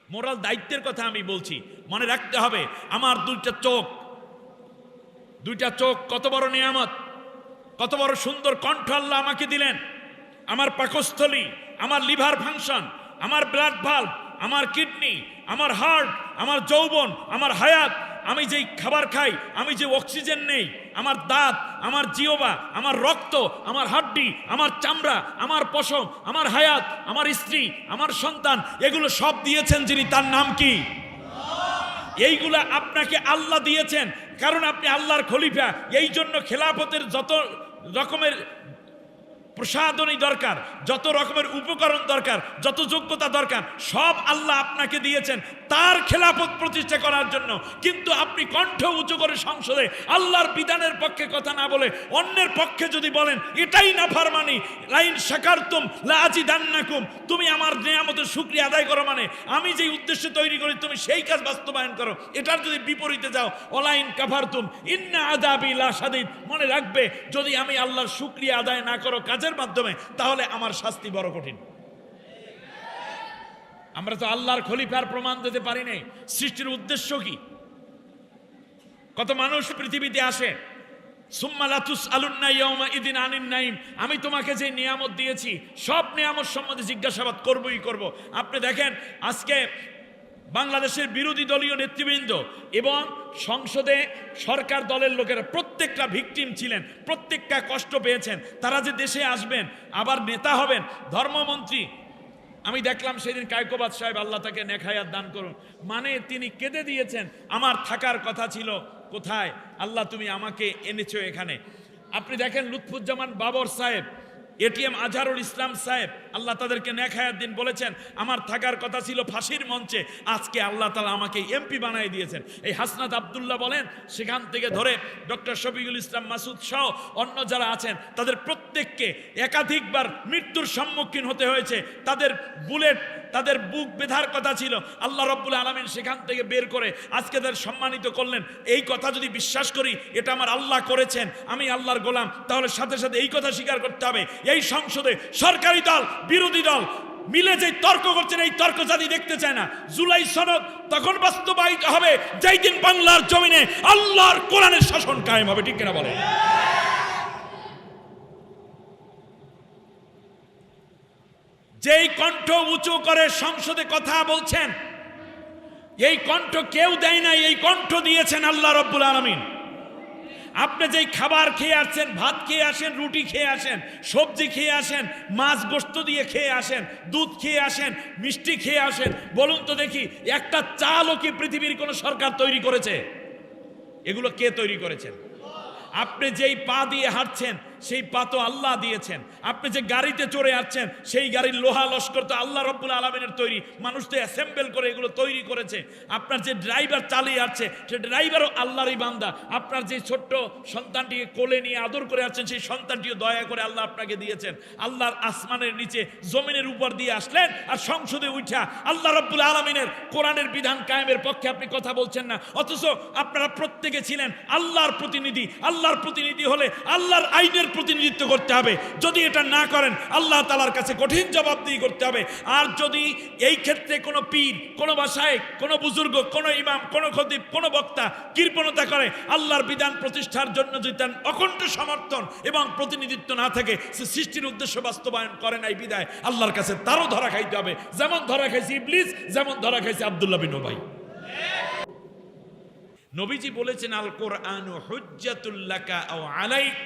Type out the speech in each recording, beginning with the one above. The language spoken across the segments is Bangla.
মোরাল দায়িত্বের কথা আমি বলছি। মনে রাখতে হবে আমার দুইটা চোখ কত বড় নিয়ামত, কত বড় সুন্দর কণ্ঠ আল্লাহ আমাকে দিলেন। আমার পাকস্থলী, আমার লিভার ফাংশন, আমার ব্লাড ভাল্ব, আমার কিডনি, আমার হার্ট, আমার যৌবন, আমার হায়াত, আমি যেই খাবার খাই, আমি যে অক্সিজেন নেই, আমার দাঁত, আমার জিহ্বা, আমার রক্ত, আমার হাড্ডি, আমার চামড়া, আমার পশম, আমার হায়াত, আমার স্ত্রী, আমার সন্তান, এগুলো সব দিয়েছেন যিনি, তার নাম কি? এইগুলা আপনাকে আল্লাহ দিয়েছেন, কারণ আপনি আল্লাহর খলিফা। এই জন্য খেলাফতের যত রকমের প্রসাধনী দরকার, যত রকমের উপকরণ দরকার, যত যোগ্যতা দরকার, সব আল্লাহ আপনাকে দিয়েছেন তার খেলাফত প্রতিষ্ঠা করার জন্য। কিন্তু আপনি কণ্ঠ উঁচু করে সংসদে আল্লাহর বিধানের পক্ষে কথা না বলে অন্যের পক্ষে যদি বলেন, এটাই নাফরমানি। লাইন শাকারতুম লাআজিদান্নাকুম, তুমি আমার নিয়ামতের শুকরিয়া আদায় করো, মানে আমি যেই উদ্দেশ্যে তৈরি করি তুমি সেই কাজ বাস্তবায়ন করো। এটার যদি বিপরীতে যাও, ওয়ালাইন কাফারতুম ইন্না আযাবি লাশাদীদ, মনে রাখবে যদি আমি আল্লাহর শুকরিয়া আদায় না করো কাজের মাধ্যমে, তাহলে আমার শাস্তি বড় কঠিন। আমরা তো আল্লাহর খলিফার প্রমাণ দিতে পারি নাই। সৃষ্টির উদ্দেশ্য কি? কত মানুষ পৃথিবীতে আসে, সুম্মা লা তুসআলুন্না ইয়াওমা ইদিন আনিন নাঈম, আমি তোমাকে যে নিয়ামত দিয়েছি সব নিয়ামত সম্বন্ধে জিজ্ঞাসাবাদ করবই করব। আপনি দেখেন আজকে বাংলাদেশের বিরোধী দলীয় নেতৃবৃন্দ এবং সংসদে সরকার দলের লোকেরা প্রত্যেকটা ভিকটিম ছিলেন, প্রত্যেকটা কষ্ট পেয়েছেন। তারা যে দেশে আসবেন, আবার নেতা হবেন, ধর্মমন্ত্রী, আমি দেখলাম সেদিন কায়কোবাদ সাহেব, আল্লাহ তাকে নেক হায়াত দান করুন, মানে তিনি কেঁদে দিয়েছেন, আমার থাকার কথা ছিল কোথায়, আল্লাহ তুমি আমাকে এনেছো এখানে। আপনি দেখেন লুৎফুজ্জামান বাবর সাহেব, এটিএম আজহারুল ইসলাম সাহেব, আল্লাহ তাদেরকে নেক হায়াত দিন, বলেছেন আমার থাকার কথা ছিল ফাঁসির মঞ্চে, আজকে আল্লাহ তাআলা আমাকে এমপি বানিয়ে দিয়েছেন। এই হাসনাত আব্দুল্লাহ বলেন, সেখান থেকে ধরে ডক্টর শফিকুল ইসলাম মাসুদ সহ অন্য যারা আছেন, তাদের প্রত্যেককে একাধিকবার মৃত্যুর সম্মুখীন হতে হয়েছে। তাদের বুলেট, তাদের বুক বেধার কথা ছিল, আল্লাহ রাব্বুল আলামিন সেখান থেকে বের করে আজকে তাদের সম্মানিত করলেন। এই কথা যদি বিশ্বাস করি এটা আমার আল্লাহ করেছেন, আমি আল্লাহর গোলাম, তাহলে সাথে সাথে এই কথা স্বীকার করতে হবে, এই সংসদে সরকারি দল বিরোধী দল মিলে যে তর্ক করছেন, এই তর্ক জাতি দেখতে চায় না। জুলাই সনদ তখন বাস্তবায়িত হবে যেই দিন বাংলার জমিনে আল্লাহর কোরআনের শাসন কায়েম হবে, ঠিক কিনা বলে? যেই কণ্ঠ উঁচু করে সংসদে কথা বলছেন, এই কণ্ঠ কেউ দেয় নাই, এই কণ্ঠ দিয়েছেন আল্লাহ রাব্বুল আলামিন। আপনি যেই খাবার খেয়ে আসছেন, ভাত খেয়ে আসেন, রুটি খেয়ে আসেন, সবজি খেয়ে আসেন, মাছ গোশত দিয়ে খেয়ে আসেন, দুধ খেয়ে আসেন, মিষ্টি খেয়ে আসেন, বলুন তো দেখি একটা চালও কি পৃথিবীর কোন সরকার তৈরি করেছে? এগুলো কে তৈরি করেছেন? আপনি যেই পা দিয়ে হাঁটছেন সেই পা তো আল্লাহ দিয়েছেন। আপনি যে গাড়িতে চড়ে আসছেন সেই গাড়ির লোহা লস্কর তো আল্লাহ রাব্বুল আলামিনের তৈরি, মানুষ তো অ্যাসেম্বল করে এগুলো তৈরি করেছে। আপনার যে ড্রাইভার চালিয়ে আসছে সে ড্রাইভারও আল্লাহরই বান্দা। আপনার যে ছোট্ট সন্তানটিকে কোলে নিয়ে আদর করে আসছেন সেই সন্তানটিও দয়া করে আল্লাহ আপনাকে দিয়েছেন। আল্লাহর আসমানের নিচে জমিনের উপর দিয়ে আসলেন আর সংসদে উঠা আল্লাহ রাব্বুল আলামিনের কোরআনের বিধান কায়েমের পক্ষে আপনি কথা বলছেন না, অথচ আপনারা প্রত্যেকে ছিলেন আল্লাহর প্রতিনিধি। আল্লাহর প্রতিনিধি হলে আল্লাহর আইনের প্রতিনিধিত্ব করতে হবে। যদি এটা না করেন আল্লাহ তাআলার কাছে কঠিন জবাবদিহি করতে হবে। আর যদি এই ক্ষেত্রে কোনো পীর, কোনো ভাষায়, কোনো বুজুর্গ, কোনো ইমাম, কোনো খতিব, কোনো বক্তা কৃপণতা করে আল্লাহর বিধান প্রতিষ্ঠার জন্য যদি তার অকণ্ঠ সমর্থন এবং প্রতিনিধিত্ব না থাকে, সে সৃষ্টির উদ্দেশ্য বাস্তবায়ন করে নাই বিদায় আল্লাহর কাছে তারও ধরা খাইতে হবে, যেমন ধরা খাইছে ইবলিস, যেমন ধরা খাইছে আব্দুল্লাহ বিন উবাই। নবীজি বলেছেন আল কোরআন হুজ্জাতুল লাকা আও আলাইক,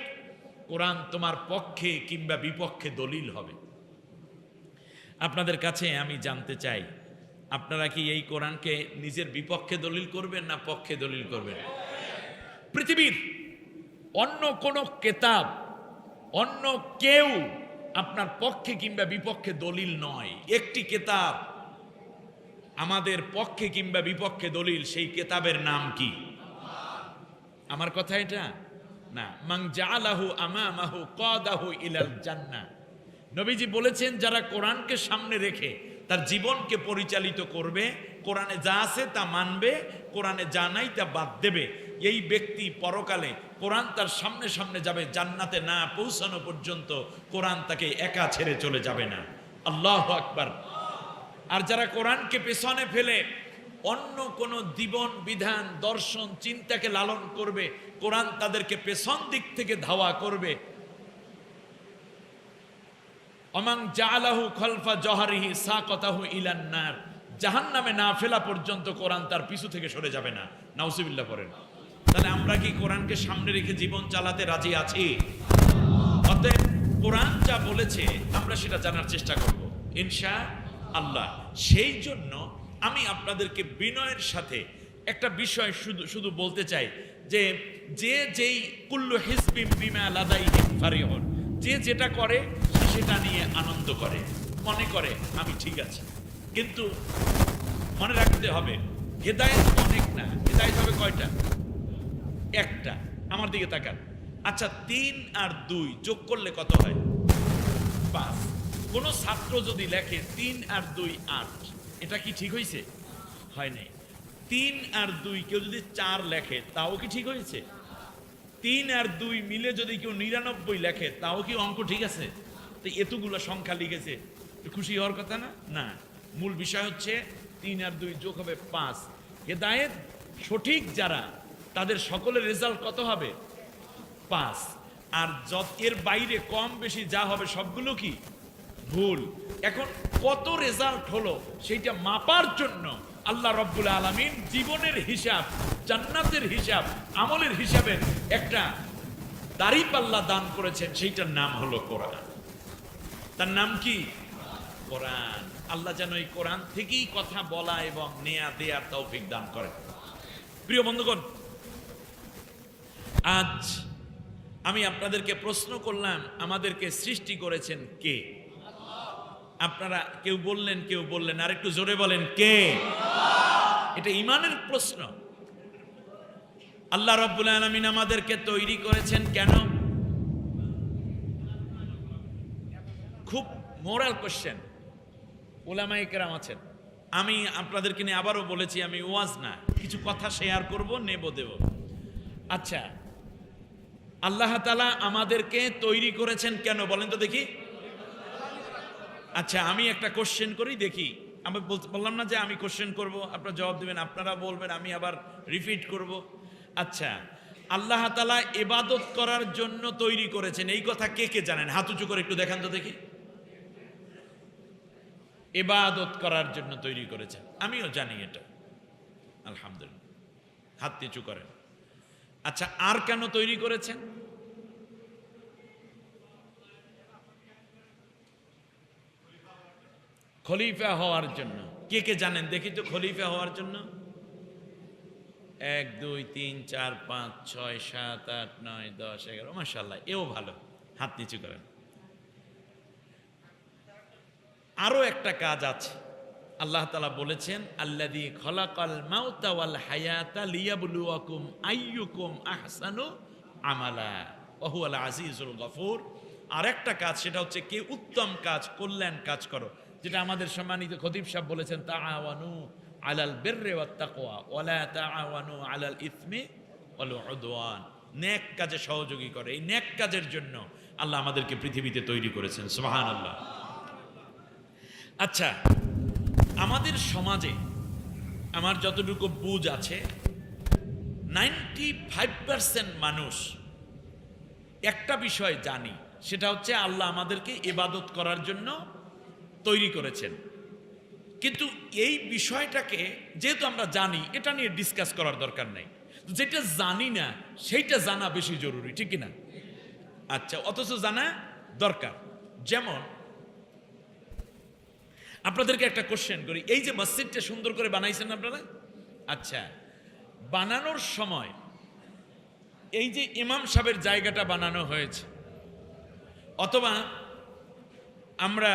কোরআন তোমার পক্ষে কিংবা বিপক্ষে দলিল হবে। আপনাদের কাছে আমি জানতে চাই, আপনারা কি এই কোরআনকে নিজের বিপক্ষে দলিল করবেন না পক্ষে দলিল করবেন? পৃথিবীর অন্য কোন কিতাব, অন্য কেউ আপনার পক্ষে কিংবা বিপক্ষে দলিল নয়। একটি কিতাব আমাদের পক্ষে কিংবা বিপক্ষে দলিল, সেই কিতাবের নাম কি? আমার কথা এটা না। মান জাআলাহু আমামাহু কাদাহু ইলাল জান্নাহ, নবীজি বলেছেন যারা কোরআনকে সামনে রেখে তার জীবনকে পরিচালিত করবে, কোরআনে যা আছে তা মানবে, কোরআনে যা নাই তা বাদ দেবে, এই ব্যক্তি পরকালে কোরআন তার সামনে সামনে যাবে, জান্নাতে না পৌঁছানো পর্যন্ত কোরআন তাকে একা ছেড়ে চলে যাবে না। আল্লাহু আকবার। আর যারা কোরআনকে পেছনে ফেলে অন্য কোন জীবন বিধান দর্শন চিন্তাকে লালন করবে, কোরআন তাদেরকে পেছন দিক থেকে ধাওয়া করবে। অমাং জাআলাহু খলফা জহরিহি সাকাতাহু ইলান নার, জাহান্নামে না ফেলা পর্যন্ত কোরআন তার পিছু থেকে সরে যাবে না। নাউজুবিল্লাহ পড়েন। তাহলে আমরা কি কোরআনকে সামনে রেখে জীবন চালাতে রাজি আছি? অতএব কোরআন যা বলেছে আমরা সেটা জানার চেষ্টা করব ইনশাআল্লাহ। সেই জন্য আমি আপনাদেরকে বিনয়ের সাথে একটা বিষয় শুধু বলতে চাই যে যেই কুল্লু হিজবিম বিমা লাদাইহিম ফারিহুন, যে যেটা করে সেটা নিয়ে আনন্দ করে, মনে করে আমি ঠিক আছে। কিন্তু মনে রাখতে হবে হেদায়েত অনেক না, হেদায়েত হবে কয়টা? একটা। আমার দিকে তাকান। আচ্ছা 3 আর 2 যোগ করলে কত হয়? 5। কোন ছাত্র যদি লেখে 3 আর 2 8, এটা কি ঠিক হয়েছে? হয় নাই। 3 আর 2 কেউ যদি 4 লেখে তাও কি ঠিক হয়েছে? 3 আর 2 মিলে যদি কেউ 99 লেখে তাও কি অঙ্ক ঠিক আছে? তো এতগুলো সংখ্যা লিখেছে, খুশি হওয়ার কথা না? না, মূল বিষয় হচ্ছে 3 আর 2 যোগ হবে 5। হেদায়েত সঠিক যারা তাদের সকলের রেজাল্ট কত হবে? 5। আর এর বাইরে কম বেশি যা হবে সবগুলো কি ভুল। এখন কত রেজাল্ট হলো সেইটা মাপার জন্য আল্লাহ রব্বুল আলামিন জীবনের হিসাব, জান্নাতের হিসাব, আমলের হিসাবের একটা দাঁড়িপাল্লা দান করেছেন, সেইটার নাম হলো কোরআন। তার নাম কি? কোরআন। আল্লাহ যেন এই কোরআন থেকেই কথা বলা এবং নেয়া দেয়ার তৌফিক দান করেন। প্রিয় বন্ধুগণ, আজ আমি আপনাদেরকে প্রশ্ন করলাম আমাদেরকে সৃষ্টি করেছেন কে? আপনারা কেউ বললেন, আর একটু জোরে বলেন কে? এটা ঈমানের প্রশ্ন। আল্লাহ রাব্বুল আলামিন আমাদেরকে তৈরি করেছেন কেন? খুব মোরাল কোশ্চেন। উলামায়ে কেরাম আছেন। আমি আপনাদেরকে নিয়ে আবারও বলেছি, আমি ওয়াজ না, কিছু কথা শেয়ার করব, নেব দেব। আচ্ছা, আল্লাহ তাআলা আমাদেরকে তৈরি করেছেন কেন বলেন তো দেখি? আচ্ছা, আমি একটা কোশ্চেন করি, দেখি। আমি বললাম না যে আমি কোশ্চেন করব, আপনারা জবাব দেবেন, আপনারা বলবেন, আমি আবার রিপিট করব। আচ্ছা, আল্লাহ তাআলা ইবাদত করার জন্য তৈরি করেছেন, এই কথা কে কে জানেন? হাত উঁচু করে একটু দেখান তো দেখি। ইবাদত করার জন্য তৈরি করেছেন, আমিও জানি এটা, আলহামদুলিল্লাহ। হাত নিচু করেন। আচ্ছা, আর কেন তৈরি করেছেন? খলিফা হওয়ার জন্য। কে কে জানেন দেখি তো খলিফা হওয়ার জন্য? 1 2 3 4 5 6 7 8 9 10 11। মাশাআল্লাহ, এও ভালো। হাত নিচু করেন। আরো একটা কাজ আছে। আল্লাহ তাআলা বলেছেন, আল্লাযী খলাকাল মাউতা ওয়াল হায়াতা লিয়াবলুয়াকুম আইয়ুকুম আহসানু আমালা ওয়া হুয়াল আজিজুল গফুর। আর একটা কাজ, সেটা হচ্ছে কে উত্তম কাজ, কল্যাণ কাজ করো, যেটা আমাদের সম্মানিত খতিব সাহেব বলেছেন, তাআওয়ানু আলাল বিররি ওয়াত তাকওয়া ওয়া লা তাআওয়ানু আলাল ইসমি ওয়াল উদওয়ান। নেক কাজে সহযোগী করে। এই নেক কাজের জন্য আল্লাহ আমাদেরকে পৃথিবীতে তৈরি করেছেন। সুবহানাল্লাহ। আচ্ছা, আমাদের সমাজে আমার যতটুকু বুঝ আছে 95% মানুষ একটা বিষয় জানি, সেটা হচ্ছে আল্লাহ আমাদেরকে ইবাদত করার জন্য তৈরি করেছেন। কিন্তু এই বিষয়টাকে যেহেতু আমরা জানি, এটা নিয়ে ডিসকাস করার দরকার নেই। যেটা জানি না সেইটা জানা বেশি জরুরি, ঠিক কিনা? আচ্ছা, অথচ জানা দরকার। যেমন আপনাদেরকে একটা কোশ্চেন করি, এই যে মসজিদটা সুন্দর করে বানাইছেন আপনারা, আচ্ছা, বানানোর সময় এই যে ইমাম সাহেবের জায়গাটা বানানো হয়েছে, অথবা আমরা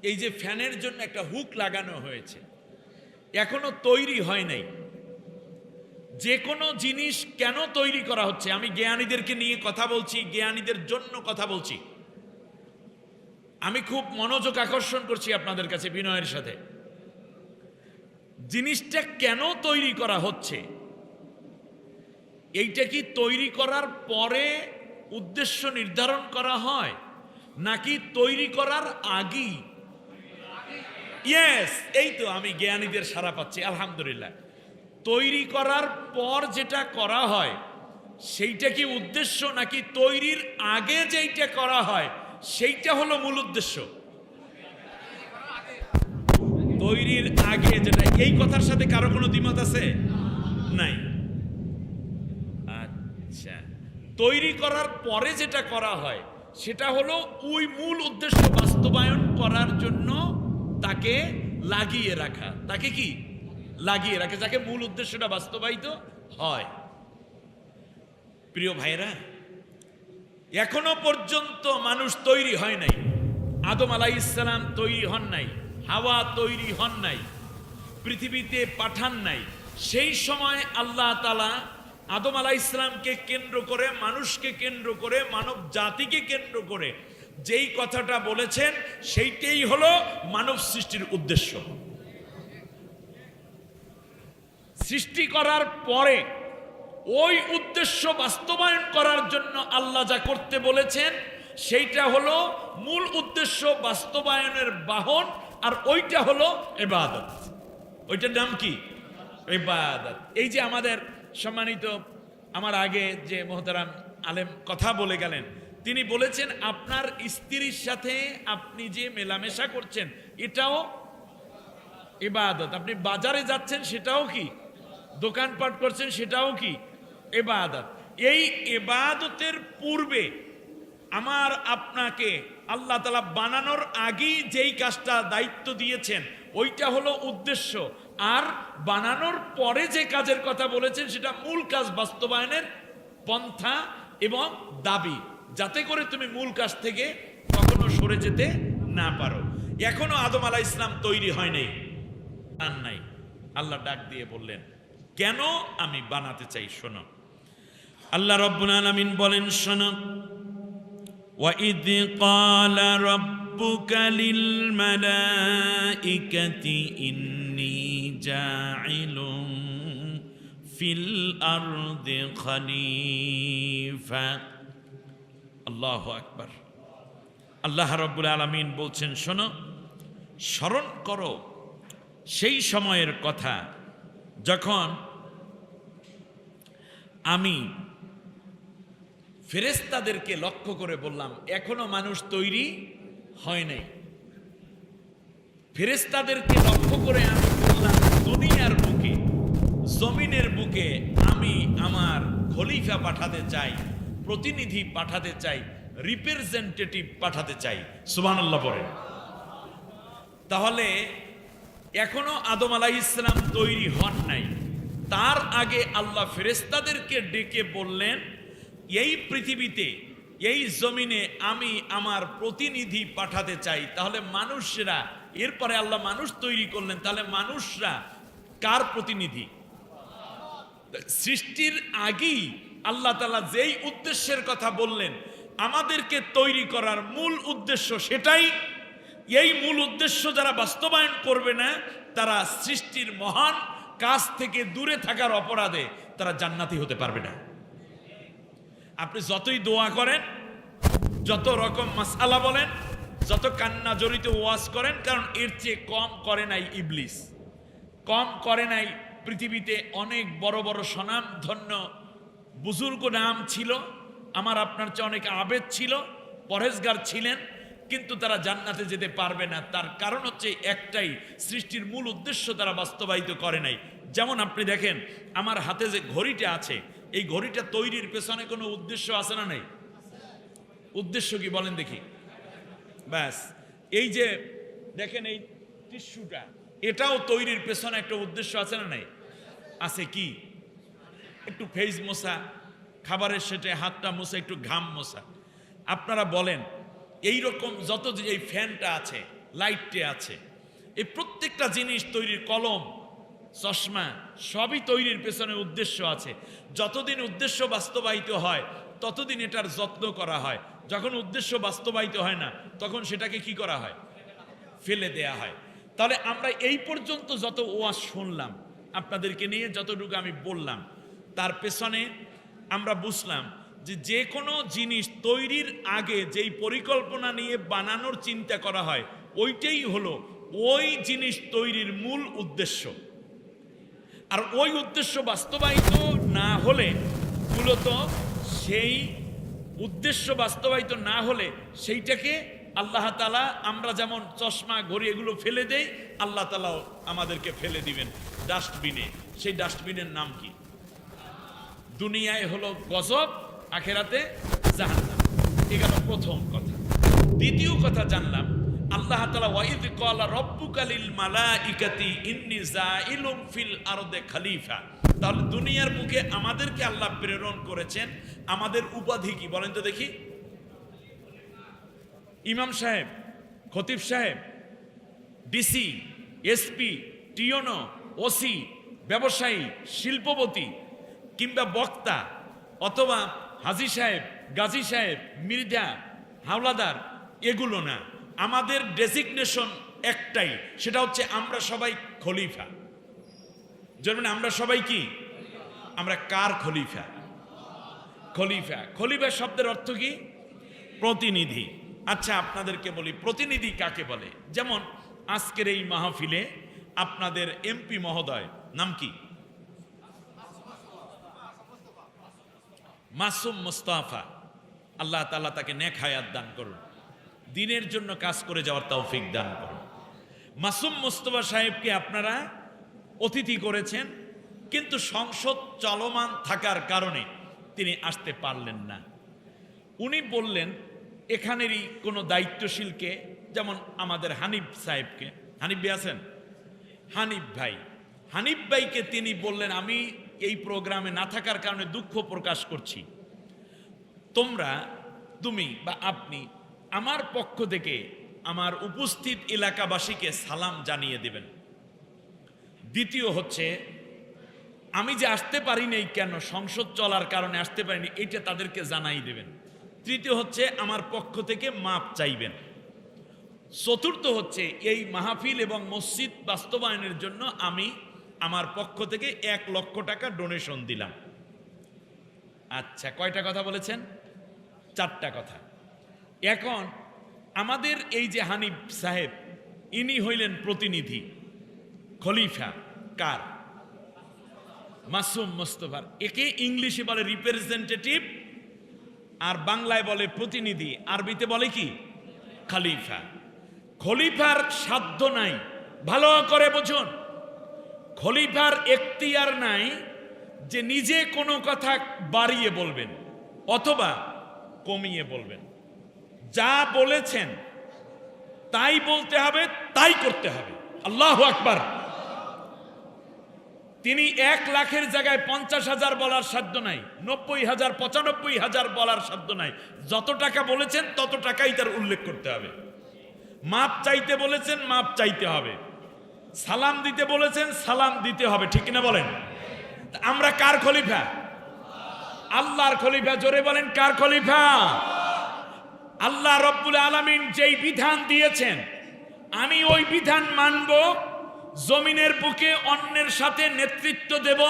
এই যে ফ্যানের জন্য একটা হুক লাগানো হয়েছে, এখনো তৈরি হয় নাই। যে কোনো জিনিস কেন তৈরি করা হচ্ছে, আমি জ্ঞানীদেরকে নিয়ে কথা বলছি, জ্ঞানীদের জন্য কথা বলছি। আমি খুব মনোযোগ আকর্ষণ করছি আপনাদের কাছে বিনয়ের সাথে। জিনিসটা কেন তৈরি করা হচ্ছে, এইটা কি তৈরি করার পরে উদ্দেশ্য নির্ধারণ করা হয়, নাকি তৈরি করার আগেই? ইয়েস, এই তো আমি জ্ঞানীদের সাড়া পাচ্ছি, আলহামদুলিল্লাহ। তৈরি করার পর যেটা করা হয় সেইটা কি উদ্দেশ্য, নাকি তৈরির আগে যেইটা করা হয় সেইটা হলো মূল উদ্দেশ্য? তৈরির আগে যেটা, এই কথার সাথে কারো কোনো দ্বিমত আছে? নাই। আচ্ছা, তৈরি করার পরে যেটা করা হয় সেটা হলো ওই মূল উদ্দেশ্য বাস্তবায়ন করার জন্য তাকে লাগিয়ে রাখা। তাকে কি লাগিয়ে রাখে, যাকে মূল উদ্দেশ্যটা বাস্তবায়িত হয়। প্রিয় ভাইরা, এখনো পর্যন্ত মানুষ তৈরি হয় নাই। আদম আলাইহিস সালাম তৈরি হন নাই, হাওয়া তৈরি হন নাই, পৃথিবীতে পাঠান নাই। সেই সময় আল্লাহ তাআলা আদম আলাইহিস সালামকে কেন্দ্র করে, মানুষকে কেন্দ্র করে, মানব জাতিকে কেন্দ্র করে যেই কথাটা বলেছেন সেইটাই হলো মানব সৃষ্টির উদ্দেশ্য। সৃষ্টি করার পরে ওই উদ্দেশ্য বাস্তবায়ন করার জন্য আল্লাহ যা করতে বলেছেন সেইটা হলো মূল উদ্দেশ্য বাস্তবায়নের বাহন, আর ওইটা হলো ইবাদত। ওইটার নাম কি? ইবাদত। এই যে আমাদের সম্মানিত আমার আগে যে মোহতারাম আলেম কথা বলে গেলেন, তিনি বলেছেন আপনার স্ত্রীর সাথে আপনি যে মেলামেশা করছেন এটাও ইবাদত। আপনি বাজারে যাচ্ছেন সেটাও কি? দোকানপাট করছেন সেটাও কি? ইবাদত। এই ইবাদতের পূর্বে আমার আপনাকে আল্লাহ তাআলা বানানোর আগেই যেই কাজটা দায়িত্ব দিয়েছেন ওইটা হলো উদ্দেশ্য, আর বানানোর পরে যে কাজের কথা বলেছেন সেটা মূল কাজ বাস্তবায়নের পন্থা এবং দাবি, যাতে করে তুমি মূল কাজ থেকে কখনো সরে যেতে না পারো। এখনো আদম আলাইহিস সালাম তৈরি হয় নাই, নাই। আল্লাহ ডাক দিয়ে বললেন কেন আমি বানাতে চাই, শোনো। আল্লাহ রাব্বুল আলামিন বলেন, শোনো, وَإِذْ قَالَ رَبُّكَ لِلْمَلَائِكَةِ إِنِّي جَاعِلٌ فِي الْأَرْضِ خَلِيفَةً। আল্লাহু আকবার। আল্লাহ রাব্বুল আলামিন বলছেন, শোনো, স্মরণ করো সেই সময়ের কথা যখন আমি ফেরেশতাদেরকে লক্ষ্য করে বললাম এখনো মানুষ তৈরি হয় নাই। ফেরেশতাদেরকে লক্ষ্য করে আমি বললাম দুনিয়ার বুকে, জমিনের বুকে আমি আমার খলিফা পাঠাতে চাই, প্রতিনিধি পাঠাতে চাই, রিপ্রেজেন্টেটিভ পাঠাতে চাই। সুবহানাল্লাহ বলেন। তাহলে এখনো আদম আলাইহিস সালাম তৈরি হন নাই, তার আগে আল্লাহ ফেরেশতাদেরকে ডেকে বললেন এই পৃথিবীতে, এই জমিনে আমি আমার প্রতিনিধি পাঠাতে চাই। তাহলে মানুষরা, এরপরে আল্লাহ মানুষ তৈরি করলেন, তাহলে মানুষরা কার প্রতিনিধি? সৃষ্টির আগেই আল্লাহ তাআলা যেই উদ্দেশ্যের কথা বললেন আমাদেরকে তৈরি করার মূল উদ্দেশ্য সেটাই। এই মূল উদ্দেশ্য যারা বাস্তবায়ন করবে না তারা সৃষ্টির মহান কাজ থেকে দূরে থাকার অপরাধে তারা জান্নাতি হতে পারবে না। আপনি যতই দোয়া করেন, যত রকম মাসআলা বলেন, যত কান্না জড়িত ওয়াজ করেন, কারণ এর চেয়ে কম করে নাই ইবলিস, কম করে নাই। পৃথিবীতে অনেক বড় বড় স্বনাম ধন্য বুজুর্গ নাম ছিল, আমার আপনার চেয়ে অনেক আবেদ ছিল, পরহেজগার ছিলেন, কিন্তু তারা জান্নাতে যেতে পারবে না। তার কারণ হচ্ছে একটাই, সৃষ্টির মূল উদ্দেশ্য তারা বাস্তবায়িত করে নাই। যেমন আপনি দেখেন আমার হাতে যে ঘড়িটা আছে, এই ঘড়িটা তৈরির পেছনে কোনো উদ্দেশ্য আছে না নাই? উদ্দেশ্য কি বলেন দেখি? ব্যাস, এই যে দেখেন এই টিস্যুটা, এটাও তৈরির পেছনে একটা উদ্দেশ্য আছে না নাই? আছে। কি? একটু ফেস মোছা, খাবারের সেটে হাতটা মোছা, একটু ঘাম মোছা। আপনারা বলেন এই রকম যত যে এই ফ্যানটা আছে, লাইটটা আছে, এই প্রত্যেকটা জিনিস তৈরির, কলম, চশমা, সবই তৈরির পেছনে উদ্দেশ্য আছে। যতদিন উদ্দেশ্য বাস্তবায়িত হয় ততদিন এটার যত্ন করা হয়। যখন উদ্দেশ্য বাস্তবায়িত হয় না তখন সেটাকে কি করা হয়? ফেলে দেয়া হয়। তাহলে আমরা এই পর্যন্ত যত ওয়াজ শুনলাম, আপনাদেরকে নিয়ে যতটুকু আমি বললাম, তার পেছনে আমরা বুঝলাম যে কোনো জিনিস তৈরির আগে যেই পরিকল্পনা নিয়ে বানানোর চিন্তা করা হয় ওইটাই হলো ওই জিনিস তৈরির মূল উদ্দেশ্য। আর ওই উদ্দেশ্য বাস্তবায়িত না হলে, মূলত সেই উদ্দেশ্য বাস্তবায়িত না হলে সেইটাকে আল্লাহ তাআলা, আমরা যেমন চশমা ঘড়ি এগুলো ফেলে দেই, আল্লাহ তাআলাও আমাদেরকে ফেলে দিবেন ডাস্টবিনে। সেই ডাস্টবিনের নাম কি? দুনিয়ায় হলো গজব, আখেরাতে জাহান্নাম। এই গেল প্রথম কথা। দ্বিতীয় কথা জানলাম, আল্লাহ তাআলা ওয়াইদ ক্বালা রাব্বুকা লিল মালাইকাতি ইন্নী জাইলুন ফিল আরদে খলিফা। তাহলে দুনিয়ার বুকে আমাদেরকে আল্লাহ প্রেরণ করেছেন, আমাদের উপাধি কি বলেন তো দেখি? ইমাম সাহেব, খতিব সাহেব, ডিসি, এসপি, টিওনো, ওসি, ব্যবসায়ী, শিল্পপতি, কিংবা বক্তা, অথবা হাজী সাহেব, গাজী সাহেব, মির্জা, হাওলাদার, এগুলো না। আমাদের ডেজিগনেশন একটাই, সেটা হচ্ছে আমরা সবাই খলিফা। জানেন আমরা সবাই কি? আমরা কার খলিফা? খলিফা। খলিফা শব্দের অর্থ কি? প্রতিনিধি। আচ্ছা আপনাদেরকে বলি, প্রতিনিধি কাকে বলে? যেমন আজকের এই মাহফিলে আপনাদের এমপি মহোদয় নাম কি? মাসুম মুস্তাফা। আল্লাহ তাআলা তাকে নেক হায়াত দান করুন, দ্বীনের জন্য কাজ করে যাওয়ার তৌফিক দান করুন। মাসুম মুস্তাফা সাহেবকে আপনারা অতিথি করেছেন, কিন্তু সংসদ চলমান থাকার কারণে তিনি আসতে পারলেন না। উনি বললেন এখানেরই কোনো দায়িত্বশীলকে, যেমন আমাদের হানিফ সাহেবকে, হানিফ ভাই আছেন? হানিফ ভাইকে তিনি বললেন আমি এই প্রোগ্রামে না থাকার কারণে দুঃখ প্রকাশ করছি, তুমি বা আপনি আমার পক্ষ থেকে আমার উপস্থিত এলাকাবাসীকে সালাম জানিয়ে দেবেন। দ্বিতীয় হচ্ছে, আমি যে আসতে পারিনি কেন, সংসদ চলার কারণে আসতে পারিনি, এটা তাদেরকে জানাই দেবেন। তৃতীয় হচ্ছে, আমার পক্ষ থেকে মাপ চাইবেন। চতুর্থ হচ্ছে, এই মাহফিল এবং মসজিদ বাস্তবায়নের জন্য আমি আমার পক্ষ থেকে 1 লক্ষ টাকা ডোনেশন দিলাম। আচ্ছা, কয়টা কথা বলেছেন? 4টা কথা। এখন আমাদের এই যে হানিফ সাহেব, ইনি হইলেন প্রতিনিধি, খলিফা কার? মাসুম মুস্তাফার। একে ইংলিশে বলে রিপ্রেজেন্টেটিভ, আর বাংলায় বলে প্রতিনিধি, আরবিতে বলে কি? খলিফা। খলিফার সাধ্য নাই, ভালো করে বুঝুন, খলিফার এখতিয়ার নাই যে নিজে কোনো কথা বাড়িয়ে বলবেন অথবা কমিয়ে বলবেন। যা বলেছেন তাই বলতে হবে, তাই করতে হবে। আল্লাহু আকবার। তিনি 1 লাখের জায়গায় 50,000 বলার সাধ্য নাই, 90,000, 95,000 বলার সাধ্য নাই। যত টাকা বলেছেন তত টাকাই তার উল্লেখ করতে হবে। মাপ চাইতে বলেছেন, মাপ চাইতে হবে। সালাম দিতে বলেছেন, সালাম দিতে হবে। ঠিক কিনা বলেন? আমরা কার খলিফা? আল্লাহর খলিফা। জোরে বলেন, কার খলিফা? আল্লাহ রব্বুল আলামিন যেই বিধান দিয়েছেন, আমি ওই বিধান মানব, জমিনের বুকে অন্যের সাথে নেতৃত্ব দেব।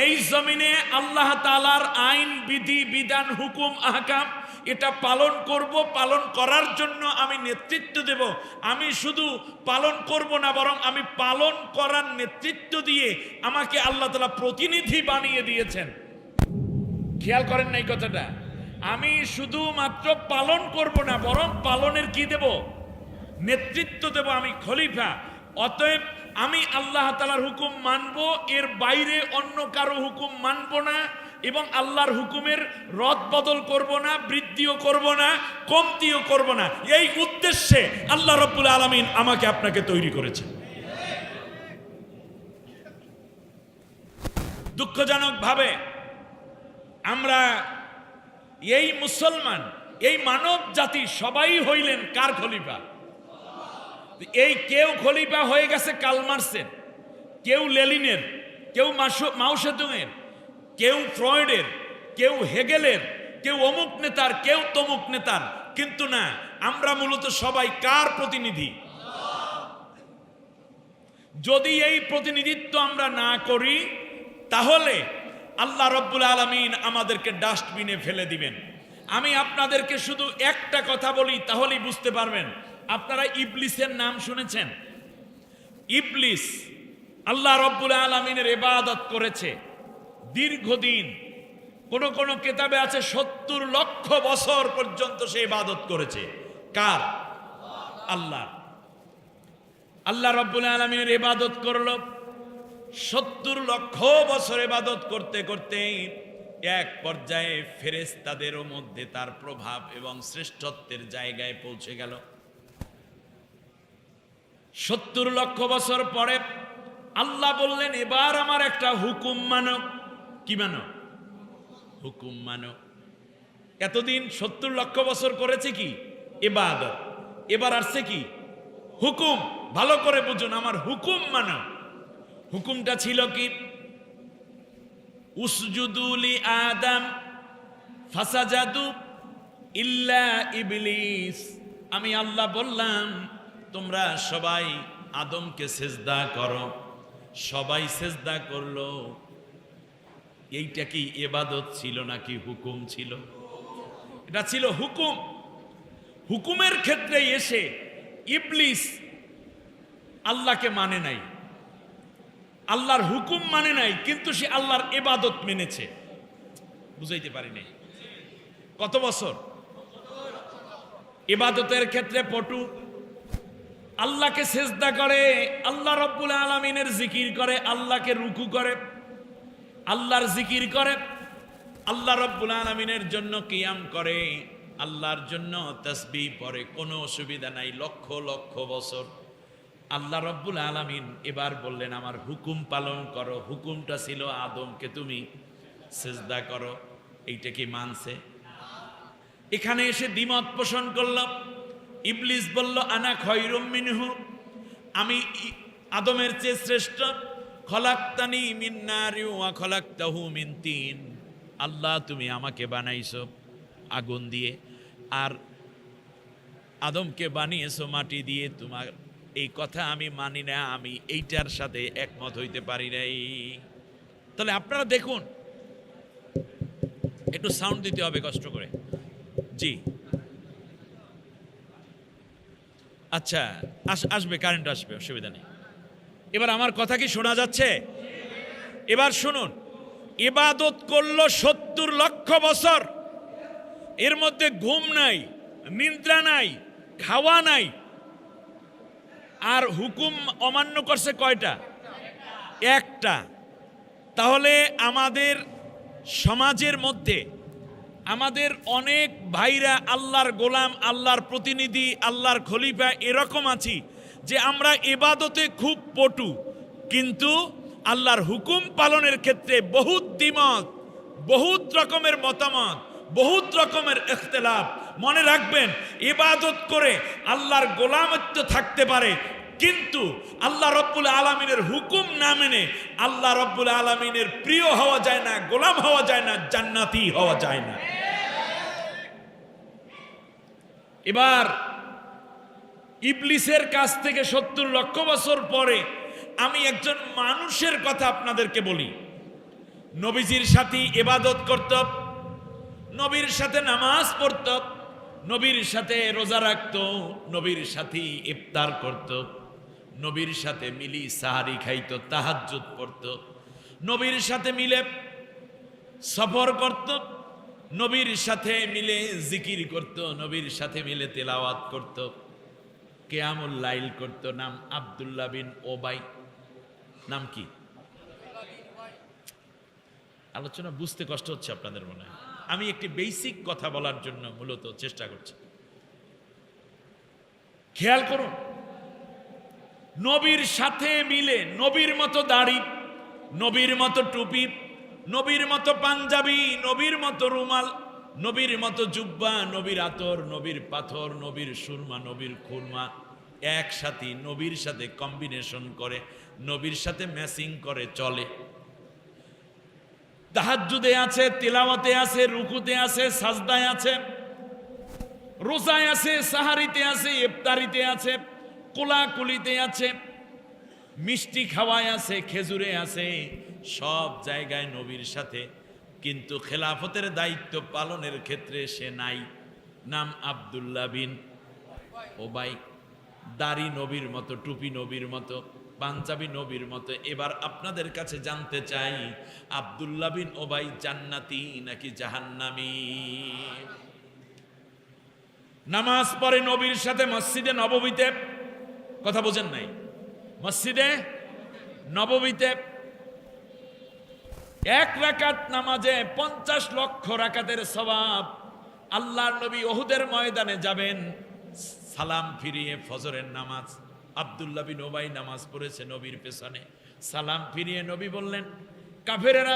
এই জমিনে আল্লাহ তাআলার আইন, বিধি, বিধান, হুকুম, আহকাম এটা পালন করব। পালন করার জন্য আমি নেতৃত্ব দেব। আমি শুধু পালন করব না, বরং আমি পালন করার নেতৃত্ব দিয়ে আমাকে আল্লাহ তাআলা প্রতিনিধি বানিয়ে দিয়েছেন। খেয়াল করেন না এই কথাটা? আমি শুধুমাত্র পালন করব না, বরং পালনের কি দেব? নেতৃত্ব দেব। আমি খলিফা। অতএব আমি আল্লাহ তাআলার হুকুম মানব, এর বাইরে অন্য কারো হুকুম মানব না, এবং আল্লাহর হুকুমের রদ বদল করব না, বৃদ্ধিও করব না, কমতিও করব না। এই উদ্দেশ্যে আল্লাহ রাব্বুল আলামিন আমাকে আপনাকে তৈরি করেছেন। দুঃখজনক ভাবে আমরা এই মুসলমান, এই মানব জাতি সবাই হইলেন কার খলিফা? এই কেউ খলিফা হয়ে গেছে কার্ল মার্ক্সের, কেউ লেনিনের, কেউ মাও সেতুংয়ের, কেউ ফ্রয়েডের, কেউ হেগেলের, কেউ অমুক নেতার, কেউ তমুক নেতার। কিন্তু না, আমরা মূলত সবাই কার প্রতিনিধি? যদি এই প্রতিনিধিত্ব আমরা না করি, তাহলে আল্লাহ রব্বুল আলামিন আমাদেরকে ডাস্টবিনে ফেলে দিবেন। আমি আপনাদেরকে শুধু একটা কথা বলি, তাহলেই বুঝতে পারবেন। আপনারা ইবলিসের নাম শুনেছেন? ইবলিস আল্লাহ রাব্বুল আলামিনের ইবাদত করেছে দীর্ঘদিন। কোন কোন কিতাবে আছে ৭০ লক্ষ বছর পর্যন্ত সে ইবাদত করেছে। কার? আল্লাহ। আল্লাহ রাব্বুল আলামিনের ইবাদত করলো ৭০ লক্ষ বছর ইবাদত করতে করতে এক পর্যায়ে ফেরেশতাদেরও মধ্যে তার প্রভাব এবং শ্রেষ্ঠত্বের জায়গায় পৌঁছে গেল। ৭০ লক্ষ বছর পরে আল্লাহ বললেন, এবার আমার একটা হুকুম মানো। কি মানো? হুকুম মানো। এতদিন ৭০ লক্ষ বছর করেছে কি? ইবাদত। এবার আসছে কি? হুকুম। ভালো করে বুঝুন, আমার হুকুম মানো। হুকুমটা ছিল কি? উসজুদু লি আদম ফাসাজাদু ইল্লা ইবলিস। আমি আল্লাহ বললাম তোমরা সবাই আদমকে সেজদা করো, সবাই সেজদা করলো। এইটা কি ইবাদত ছিল নাকি হুকুম ছিল? এটা ছিল হুকুম। হুকুমের ক্ষেত্রে এসে ইবলিস আল্লাহকে মানে নাই, আল্লাহর হুকুম মানে নাই, কিন্তু সে আল্লাহর ইবাদত মেনেছে। বুঝাইতে পারি নাই? কত বছর? ইবাদতের ক্ষেত্রে পটু, আল্লাহকে সেজদা করে, আল্লাহ রাব্বুল আলামিনের জিকির করে, আল্লাহকে রুকু করে, আল্লাহর জিকির করে, আল্লাহ রাব্বুল আলামিনের জন্য কিয়াম করে, আল্লাহর জন্য তাসবিহ পড়ে। কোনো অসুবিধা নাই। লক্ষ লক্ষ বছর আল্লাহ রাব্বুল আলামিন এবার বললেন আমার হুকুম পালন করো। হুকুমটা ছিল আদমকে তুমি সেজদা করো। এইটা কি মানছে? এখানে এসে দ্বিমত পোষণ করল। ইবলিস বলল আনা খয়রুম মিনহু, আমি আদমের চেয়ে শ্রেষ্ঠ। খলাকতানি মিন নারি ওয়া খলাকতাহু মিন তিন। আল্লাহ তুমি আমাকে বানাইছো আগুন দিয়ে, আর আদমকে বানিয়েছো মাটি দিয়ে। তোমার এই কথা আমি মানি না, আমি এইটার সাথে একমত হইতে পারি নাই। তাহলে আপনারা দেখুন, একটু সাউন্ড দিতে হবে কষ্ট করে। জি আচ্ছা, আসবে, কারেন্ট আসবে, অসুবিধা নেই। এবার আমার কথা কি শোনা যাচ্ছে? এবার শুনুন, ইবাদত করলো ৭০ লক্ষ বছর। এর মধ্যে ঘুম নাই, নিদ্রা নাই, খাওয়া নাই। আর হুকুম অমান্য করছে কয়টা? একটা। তাহলে আমাদের সমাজের মধ্যে আমাদের অনেক ভাইরা আল্লাহর গোলাম, আল্লাহর প্রতিনিধি, আল্লাহর খলিফা এরকম আছি যে আমরা ইবাদতে খুব পটু, কিন্তু আল্লাহর হুকুম পালনের ক্ষেত্রে বহুত দ্বিমত, বহুত রকমের মতামত, বহুত রকমের ইখতিলাফ। মনে রাখবেন, ইবাদত করে আল্লাহর গোলামত্ব থাকতে পারে, কিন্তু আল্লাহ রাব্বুল আলামিনের হুকুম না মেনে আল্লাহ রাব্বুল আলামিনের প্রিয় হওয়া যায় না, গোলাম হওয়া যায় না, জান্নাতি হওয়া যায় না। এবার ইবলিসের কাছ থেকে ৭০ লক্ষ বছর পরে আমি একজন মানুষের কথা আপনাদেরকে বলি। নবীজির সাথে ইবাদত করত, নবীর সাথে নামাজ পড়ত, নবীর সাথে রোজা রাখত, নবীর সাথে ইফতার করত, নবীর সাথে মিলি সাহারি খাইত, তাহাজ্জুদ পড়ত, নবীর সাথে মিলে সফর করত, নবীর সাথে মিলে জিকির করত, নবীর সাথে মিলে তেলাওয়াত করত, কিয়ামুল লাইল করত। নাম আব্দুল্লাহ বিন ওবাই। নাম কি? আলোচনা বুঝতে কষ্ট হচ্ছে আপনাদের মনে হয়। আমি একটি বেসিক কথা বলার জন্য মূলত চেষ্টা করছি। খেয়াল করুন, নবীর সাথে মিলে নবীর মতো দাড়ি, নবীর মতো টুপি, নবীর মতো পাঞ্জাবি, নবীর মতো রুমাল, নবীর মতো জুব্বা, নবীর আতর, নবীর পাথর, নবীর সুরমা, নবীর খুরমা, একসাথে নবীর সাথে কম্বিনেশন করে, নবীর সাথে ম্যাচিং করে চলে। তাহাজ্জুদে আছে, তিলাওয়াতে আছে, রুকুতে আছে, সাজদায় আছে, রোজায় আছে, সাহারিতে আছে, ইফতারিতে আছে, কোলাকুলিতে আছে, মিষ্টি খাওয়ায় আছে, খেজুরে আছে, সব জায়গায় নবীর সাথে। কিন্তু খেলাফতের দায়িত্ব পালনের ক্ষেত্রে সে নাই। নাম আব্দুল্লাহ বিন ওবাই। দাড়ি নবীর মতো, টুপি নবীর মতো, পাঞ্জাবি নবীর মতো। এবার আপনাদের কাছে জানতে চাই, আব্দুল্লাহ বিন ওবাই জান্নাতি নাকি জাহান্নামী? নামাজ পড়ে নবীর সাথে মসজিদে নববীতে, কথা বোঝেন নাই, মসজিদে নববীতে 1 রাকাত নামাজে 50 লক্ষ রাকাতের সওয়াব। আল্লাহর নবী উহুদের ময়দানে যাবেন, সালাম ফিরিয়ে ফজরের নামাজ, আব্দুল্লাহ বিন ওবাই নামাজ পড়েছে নবীর পেছনে, সালাম ফিরিয়ে নবী বললেন, কাফেরেরা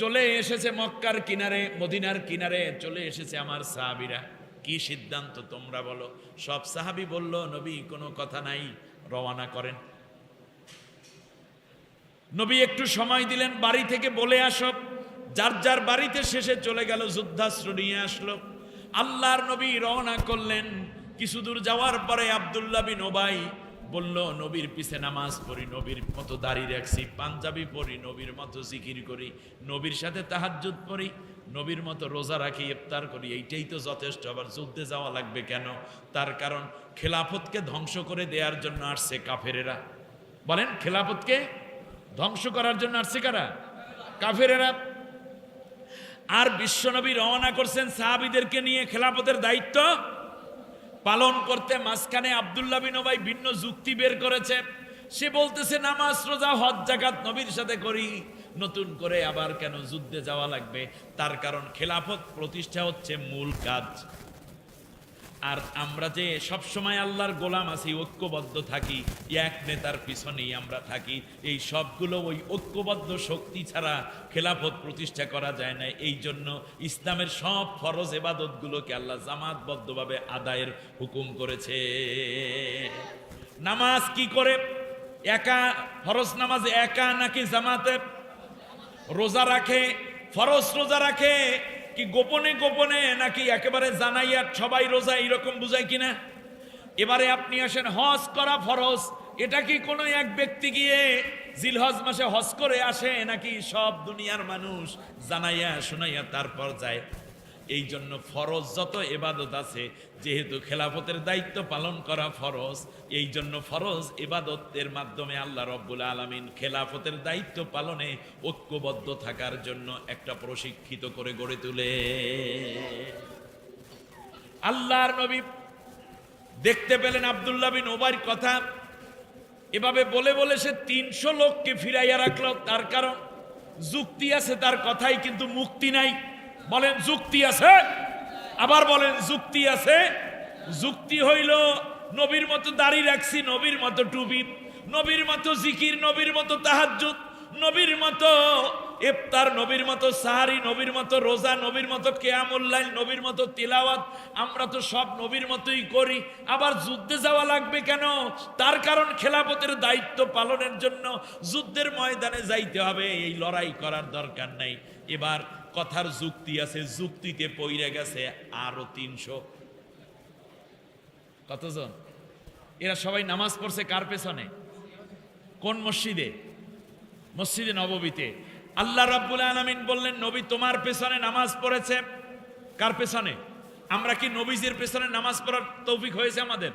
চলে এসেছে মক্কার কিনারে, মদিনার কিনারে চলে এসেছে আমার সাহাবীরা, কি সিদ্ধান্ত তোমরা বলো? সব সাহাবী বলল, নবী কোনো কথা নাই, রওনা করেন। নবী একটু সময় দিলেন, বাড়ি থেকে বলে আসো, যার যার বাড়িতে শেষে চলে গেল, যুদ্ধাস্ত্র নিয়ে আসলো। আল্লাহর নবী রওনা করলেন। কিছু দূর যাওয়ার পরে আব্দুল্লাহ বিন ওবাই বলল, নবীর পিছে নামাজ পড়ি, নবীর মতো দাড়ি রাখছি, পাঞ্জাবি পড়ি, নবীর মতো জিকির করি, নবীর সাথে তাহাজ্জুদ পড়ি, নবীর মতো রোজা রাখি, ইফতার করি, এইটাই তো যথেষ্ট, আবার যুদ্ধে যাওয়া লাগবে কেন? তার কারণ খেলাফতকে ধ্বংস করে দেওয়ার জন্য আসছে কাফেরেরা। বলেন, খেলাফতকে ধ্বংস করার জন্য আসছে কারা? কাফেরেরা। আর বিশ্বনবী রওনা করছেন সাহাবীদেরকে নিয়ে খেলাফতের দায়িত্ব পালন করতে। মাঝখানে আব্দুল্লাহ বিন ওবাই ভিন্ন যুক্তি বের করেছে। সে বলতেছে, নামাজ রোজা হজ যাকাত নবীর সাথে করি, নতুন করে আবার কেন যুদ্ধে যাওয়া লাগবে? তার কারণ খেলাফত প্রতিষ্ঠা হচ্ছে মূল কাজ। আর আমরা যে সব সময় আল্লাহর গোলাম আছি, ঐক্যবদ্ধ থাকি, এক নেতার পিছনেই আমরা থাকি, এই সবগুলো ওই ঐক্যবদ্ধ শক্তি ছাড়া খেলাফত প্রতিষ্ঠা করা যায় না। এই জন্য ইসলামের সব ফরজ ইবাদতগুলোকে আল্লাহ জামাতবদ্ধভাবে আদায়ের হুকুম করেছে। নামাজ কি করে? একা ফরজ নামাজ একা নাকি জামাতে? রোজা রাখে, ফরজ রোজা রাখে কি গোপনে গোপনে নাকি একেবারে জানাইয়া সবাই রোজা, এইরকম বুঝায় কিনা? এবারে আপনি আসেন, হজ করা ফরজ, এটা কি কোনো এক ব্যক্তি গিয়ে জিলহজ মাসে হজ করে আসে, নাকি সব দুনিয়ার মানুষ জানাইয়া শোনাইয়া তারপর যায়? এই জন্য ফরজ যত ইবাদত আছে, যেহেতু খেলাফতের দায়িত্ব পালন করা ফরজ, এই জন্য ফরজ ইবাদতের মাধ্যমে আল্লাহ রব্বুল আলামিন খেলাফতের দায়িত্ব পালনে ঐক্যবদ্ধ থাকার জন্য একটা প্রশিক্ষিত করে গড়ে তোলে। আল্লাহর নবী দেখতে পেলেন আব্দুল্লাহ বিন ওবাইর কথা, এভাবে বলে বলে সে 300 লোককে ফিরাইয়া রাখলো। তার কারণ যুক্তি আছে তার কথাই, কিন্তু মুক্তি নাই। বলেন, যুক্তি আছে? আবার বলেন, যুক্তি আছে? যুক্তি হইল, নবীর মতো দাড়ি রাখছি, নবীর মতো টুপি, নবীর মতো জিকির, নবীর মতো তাহাজ্জুদ, নবীর মতো ইফতার, নবীর মতো সাহারি, নবীর মতো রোজা, নবীর মতো কিয়ামুল লাইল, নবীর মতো তিলাওয়াত, আমরা তো সব নবীর মতোই করি, আবার যুদ্ধে যাওয়া লাগবে কেন? তার কারণ খেলাফতের দায়িত্ব পালনের জন্য যুদ্ধের ময়দানে যাইতে হবে, এই লড়াই করার দরকার নাই। এবার কথার যুক্তি আছে, যুক্তিতে পইরে গেছে আরো 300। কতজন? এরা সবাই নামাজ পড়ছে কার পেছনে? কোন মসজিদে? মসজিদে নববীতে। আল্লাহ রাব্বুল আলামিন বললেন, নবী তোমার পেছনে নামাজ পড়েছে। কার পেছনে? আমরা কি নবীজির পেছনে নামাজ পড়ার তৌফিক হয়েছে আমাদের?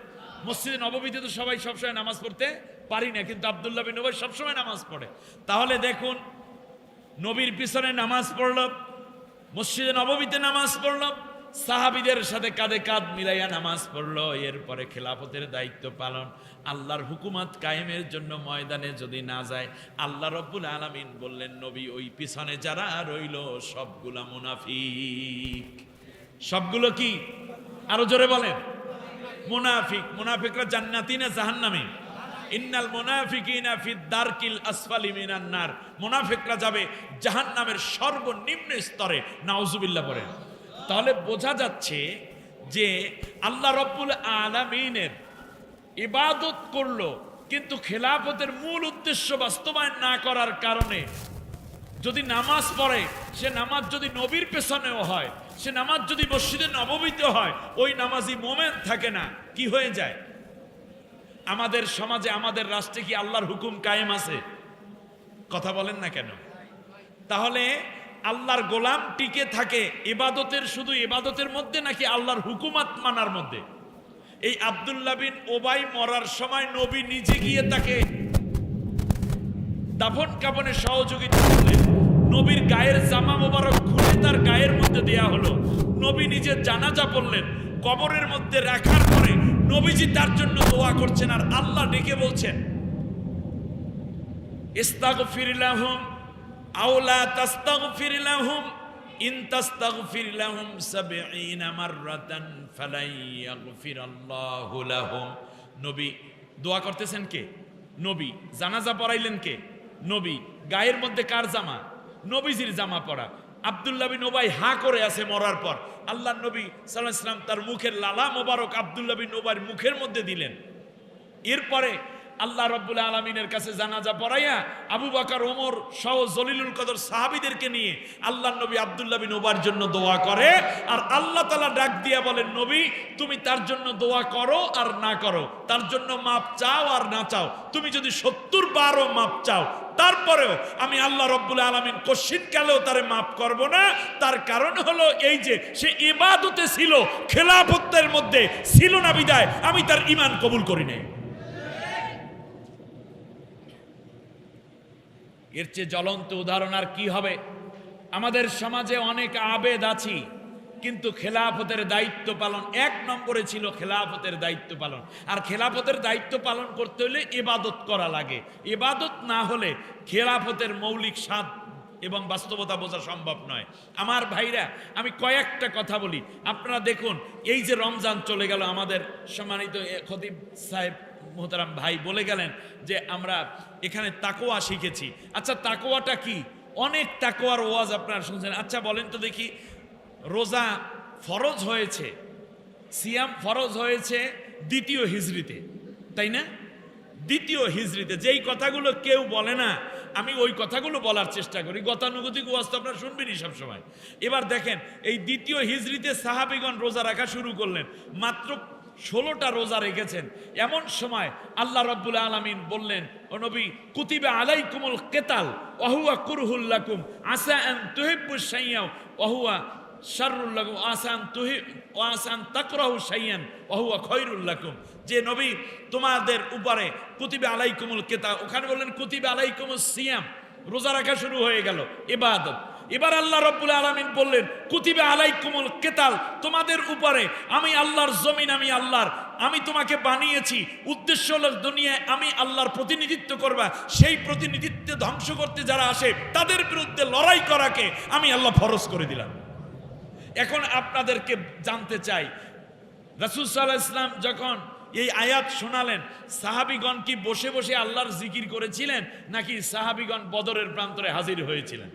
মসজিদে নববীতে তো সবাই সবসময় নামাজ পড়তে পারি না, কিন্তু আব্দুল্লাহ বিন ওবাই সবসময় নামাজ পড়ে। তাহলে দেখুন, নবীর পিছনে নামাজ পড়ল, মসজিদে নববীতে নামাজ পড়ল, সাহাবীদের সাথে কাঁধে কাঁধ মিলাইয়া নামাজ পড়ল। এরপরে খেলাফতের দায়িত্ব পালন, আল্লাহর হুকুমত কায়েমের জন্য ময়দানে যদি না যায়, আল্লাহ রব্বুল আলামিন বললেন, নবী ওই পিছনে যারা রইল সবগুলা মুনাফিক। সবগুলো কি? আরো জোরে বলেন, মুনাফিক। মুনাফিকরা জান্নাতি না জাহান্নামী? ইন্নাল মুনাফিকিনা ফিদ দারকিল আসফালি মিনান নার। মুনাফিকরা যাবে জাহান্নামের সর্বনিম্ন স্তরে, নাউজুবিল্লাহ বলেন। তাহলে বোঝা যাচ্ছে যে আল্লাহ রব্বুল আলামিনের ইবাদত করলো, কিন্তু খেলাফতের মূল উদ্দেশ্য বাস্তবায়ন না করার কারণে যদি নামাজ পড়ে, সে নামাজ যদি নবীর পেছনেও হয়, সে নামাজ যদি মসজিদে নববীতে হয়, ওই নামাজি মোমেন থাকে না। কি হয়ে যায়? আমাদের সমাজে, আমাদের রাষ্ট্রে কি আল্লাহর হুকুম কায়েম আছে? কথা বলেন না কেন? তাহলে আল্লাহর গোলাম টিকে থাকে ইবাদতের, শুধু ইবাদতের মধ্যে নাকি আল্লাহর হুকুমাত মানার মধ্যে? এই আব্দুল্লাহ বিন ওবাই মরার সময় নবী নিজে গিয়ে তাকে দাফন কাফনে সহযোগিতা করলেন, নবীর গায়ের জামা মোবারক খুলে তার গায়ের মধ্যে দেয়া হলো, নবী নিজে জানাজা পড়লেন, কবরের মধ্যে রাখার পরে নবীজি তার জন্য দোয়া করছেন, আর আল্লাহ ডেকে বলছেন ইস্তাগফির লাহুম আও লা তাস্তাগফির লাহুম ইন তাস্তাগফির লাহুম 70 মাররাতান ফালাই ইয়াগফিরাল্লাহু লাহুম। নবী দোয়া করতেছেন কে? নবী। জানাজা পড়াইলেন কে? নবী। গায়ের মধ্যে কার জামা? নবীজির জামা পরা। আব্দুল্লাহ বিন উবাই হা করে আছে মরার পর, আল্লাহ নবী সাল্লাল্লাহু আলাইহি ওয়াসাল্লাম তার মুখের লালা মোবারক আব্দুল্লাহ বিন উবাইর মুখের মধ্যে দিলেন। এরপরে আল্লাহ রাব্বুল আলামিনের কাছে জানাজা পড়াইয়া আবু বকর, ওমর সহ জলিলুল কদর সাহাবীদেরকে নিয়ে আল্লাহর নবী আব্দুল্লাহ বিন উবাইর জন্য দোয়া করে, আর আল্লাহ তাআলা ডাক দিয়া বলেন, নবী তুমি তার জন্য দোয়া করো আর না করো, তার জন্য মাপ চাও আর না চাও, তুমি যদি 70 বারও মাপ চাও, তারপরেও আমি আল্লাহ রাব্বুল আলামিন কশিন কালেও তারে মাফ করব না। তার কারণ হলো এই যে সে ইবাদতে ছিল, খেলাফতের মধ্যে ছিল না বিদায় আমি তার ঈমান কবুল করি নাই। এর চেয়ে জ্বলন্ত উদাহরণ আর কি হবে? আমাদের সমাজে অনেক আবেদ আছি, কিন্তু খেলাফতের দায়িত্ব পালন 1 নম্বরে ছিল খেলাফতের দায়িত্ব পালন। আর খেলাফতের দায়িত্ব পালন করতে হলে ইবাদত করা লাগে, ইবাদত না হলে খেলাফতের মৌলিক স্বাদ এবং বাস্তবতা বোঝা সম্ভব নয়। আমার ভাইরা, আমি কয়েকটা কথা বলি। আপনারা দেখুন, এই যে রমজান চলে গেল, আমাদের সম্মানিত খতিব সাহেব মোহতারাম ভাই বলে গেলেন যে আমরা এখানে তাকওয়া শিখেছি। আচ্ছা, তাকওয়াটা কি? অনেক তাকওয়ার ওয়াজ আপনারা শুনছেন। আচ্ছা বলেন তো দেখি, রোজা ফরজ হয়েছে, সিয়াম ফরজ হয়েছে 2য় হিজরিতে, তাই না? 2য় হিজরিতে। যেই কথাগুলো কেউ বলে না, আমি ওই কথাগুলো বলার চেষ্টা করি। গতানুগতিক ওয়াজ তো আপনারা শুনবেনই সবসময়। এবার দেখেন, এই 2য় হিজরিতে সাহাবীগণ রোজা রাখা শুরু করলেন, মাত্র 16টা রোজা রেখেছেন। এমন সময় আল্লাহ রাব্বুল আলামিন বললেন, ও নবী, কুতিবা আলাইকুমুল কিতাল ওয়া হুয়া কুরহুল লাকুম আসা আন তুহিব্বু শাইয়্যান ওয়া হুয়া শাররুল লাকুম আসা আন তাকরাহু শাইয়্যান ওয়া হুয়া খায়রুল লাকুম। যে নবী, তোমাদের উপরে কুতিবা আলাইকুমুল কিতাল, ওখানে বললেন কুতিবা আলাইকুমুস সিয়াম, রোজা রাখা শুরু হয়ে গেল, ইবাদত। এবার আল্লাহ রাব্বুল আলামিন বললেন কুতিবা আলাইকুমুল কিতাল, তোমাদের উপরে আমি আল্লাহর জমিন, আমি আল্লাহর, আমি তোমাকে বানিয়েছি, উদ্দেশ্য হলো দুনিয়ায় আমি আল্লাহর প্রতিনিধিত্ব করবা, সেই প্রতিনিধিত্ব ধ্বংস করতে যারা আসে তাদের বিরুদ্ধে লড়াই করাকে আমি আল্লাহ ফরজ করে দিলাম। এখন আপনাদেরকে জানতে চাই, রাসূল সাল্লাল্লাহু আলাইহি ওয়াসাল্লাম যখন এই আয়াত শোনালেন, সাহাবীগণ কি বসে বসে আল্লাহর জিকির করেছিলেন, নাকি সাহাবীগণ বদরের প্রান্তরে হাজির হয়েছিলেন?